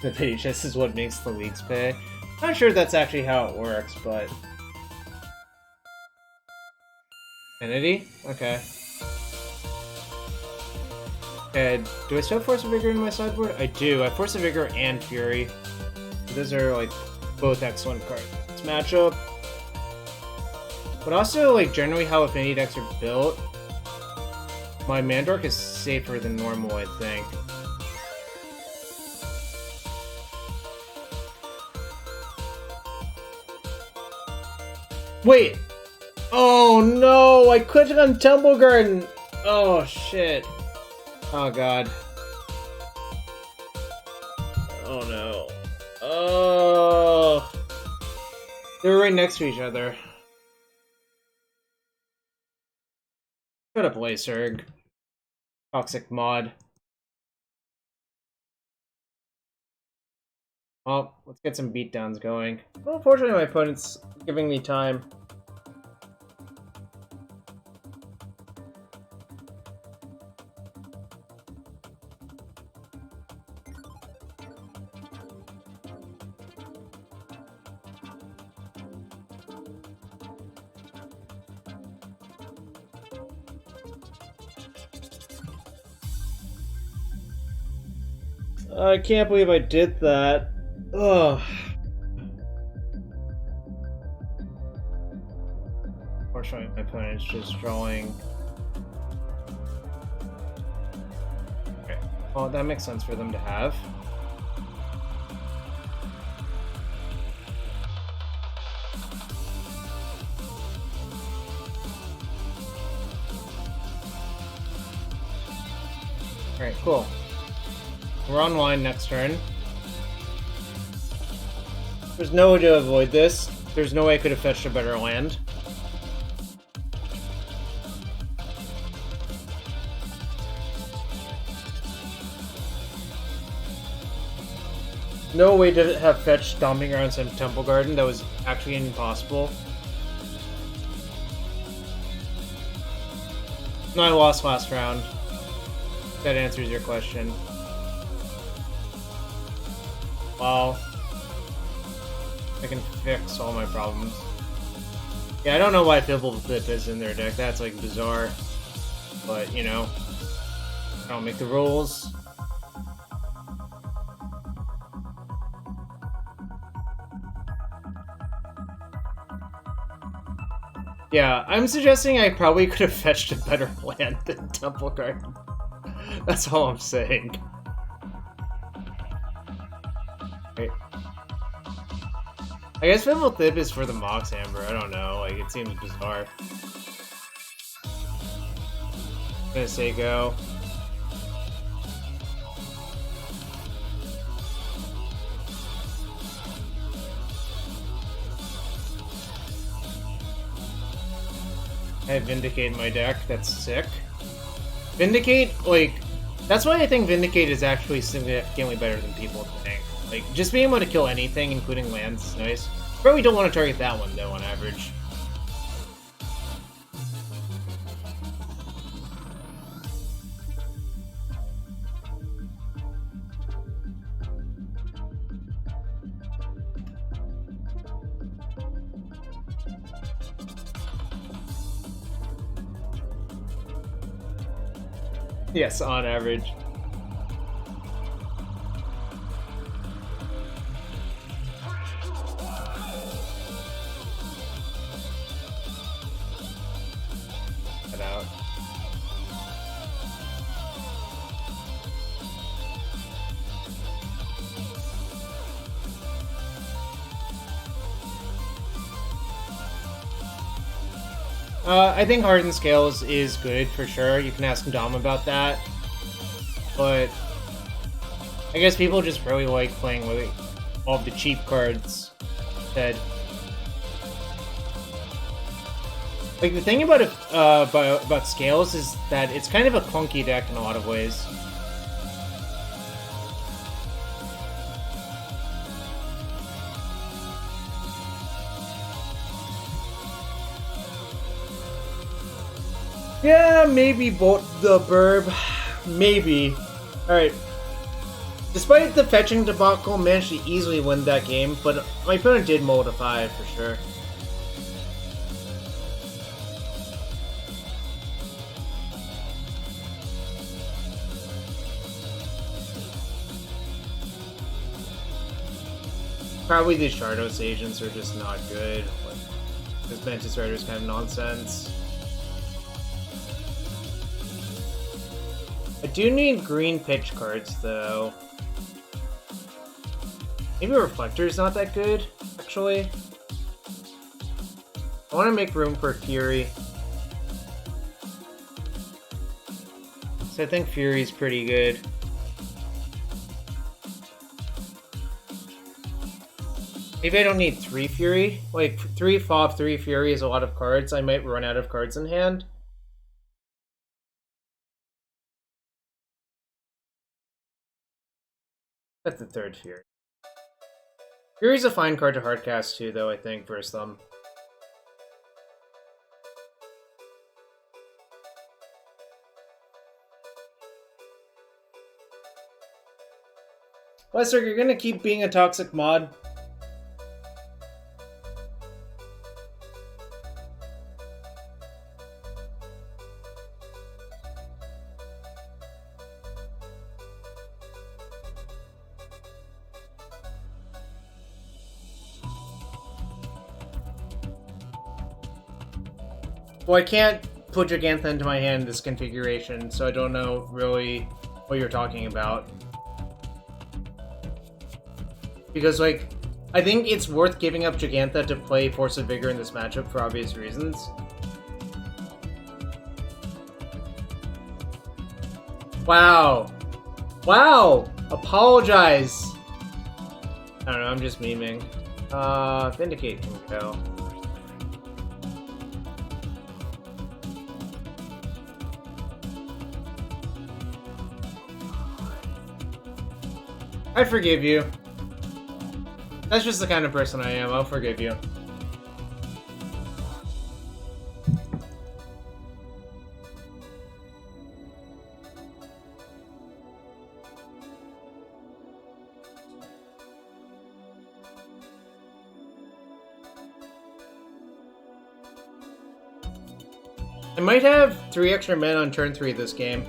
S1: The pity chest is what makes the leagues pay. Not sure that's actually how it works, but... Entity? Okay. Okay, do I still have Force of Vigor in my sideboard? I do. I have Force of Vigor and Fury. Those are, like, both excellent cards. This matchup. But also, like, generally how Affinity decks are built, my Mandork is safer than normal, I think. Wait! Oh no! I clicked on Temple Garden! Oh shit. Oh god. Oh no. Oh. They were right next to each other. Shut up, Lacerg. Toxic mod. Well, let's get some beatdowns going. Well, unfortunately, my opponent's giving me time. I can't believe I did that. Ugh. Unfortunately, my opponent's just drawing. Okay. Well, that makes sense for them to have. Alright, cool. We're online next turn. There's no way to avoid this. There's no way I could have fetched a better land. No way to have fetched Stomping Grounds and Temple Garden. That was actually impossible. No, I lost last round. That answers your question. Well, I can fix all my problems. Yeah, I don't know why Fibble Flip is in their deck. That's like bizarre. But, you know, I don't make the rules. Yeah, I'm suggesting I probably could have fetched a better land than Temple Garden. That's all I'm saying. Right. I guess Fibble Flip is for the Mox Amber. I don't know. Like, it seems bizarre. I'm gonna say go. I Vindicate in my deck. That's sick. Vindicate, like, that's why I think Vindicate is actually significantly better than people think. Like, just being able to kill anything, including lands, is nice. Probably don't want to target that one, though, on average. Yes, on average. Get out. I think Hardened Scales is good for sure. You can ask Dom about that. But I guess people just really like playing with all of the cheap cards instead. Like, the thing about it, about Scales is that it's kind of a clunky deck in a lot of ways. Yeah, maybe both the Burb. Maybe. Alright. Despite the fetching debacle, managed to easily win that game, but my opponent did mold a 5 for sure. Probably these Shardless Agents are just not good. Like, this Mantis Rider is kind of nonsense. I do need green pitch cards, though. Maybe Reflector's not that good, actually. I want to make room for Fury. So I think Fury's pretty good. Maybe I don't need 3 Fury. Like, 3 Fob, 3 Fury is a lot of cards. I might run out of cards in hand. That's the 3rd Fury. Fury's a fine card to hardcast too, though, I think, versus them. Lester, you're gonna keep being a toxic mod? Well, I can't put Gigantha into my hand in this configuration, so I don't know really what you're talking about. Because, like, I think it's worth giving up Gigantha to play Force of Vigor in this matchup for obvious reasons. Wow. Wow! Apologize! I don't know, I'm just memeing. Vindicate can go. I forgive you. That's just the kind of person I am. I'll forgive you. I might have 3 extra men on turn 3 this game.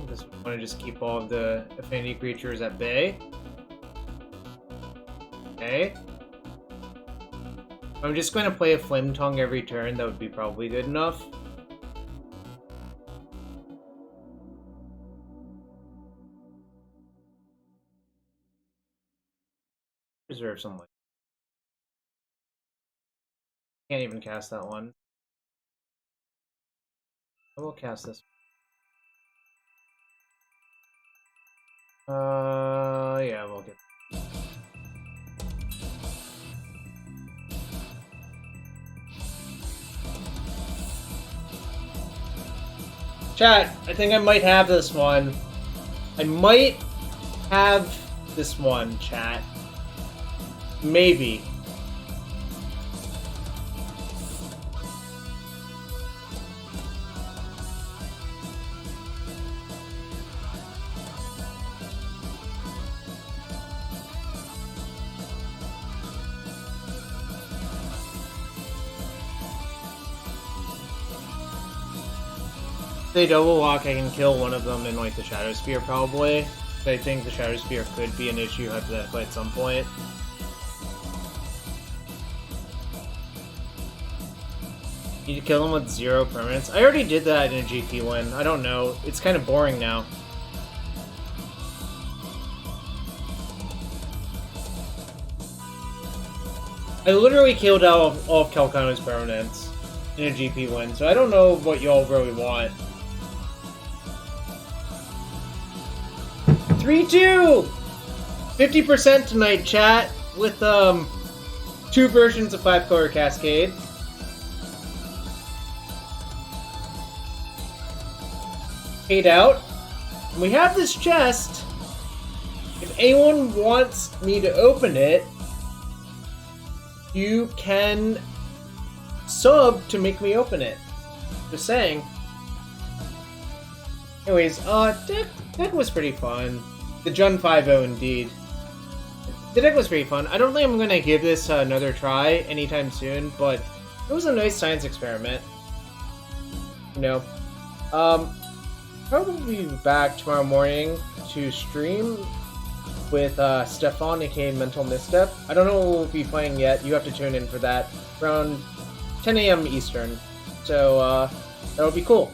S1: Just want to just keep all of the affinity creatures at bay. Okay. I'm just going to play a Flame Tongue every turn. That would be probably good enough. Reserve some life. Can't even cast that one. I will cast this. Yeah, we'll get. Chat, I think I might have this one. I might have this one, chat. Maybe. If they double walk, I can kill one of them in like the Shadow Spear probably. But I think the Shadow Spear could be an issue hypothetically at some point. Need to kill him with 0 permanents. I already did that in a GP win. I don't know. It's kind of boring now. I literally killed all of Calcano's permanents in a GP win, so I don't know what y'all really want. 3-2! 50% tonight, chat, with 2 versions of 5 Colour Cascade. Paid out. And we have this chest. If anyone wants me to open it, you can sub to make me open it. Just saying. Anyways, deck was pretty fun. The Jund 5-0 indeed. The deck was pretty fun. I don't think I'm gonna give this another try anytime soon, but it was a nice science experiment. You know. Probably be back tomorrow morning to stream with Stefan, aka Mental Misstep. I don't know what we'll be playing yet. You have to tune in for that. Around 10 a.m. Eastern. So, that would be cool.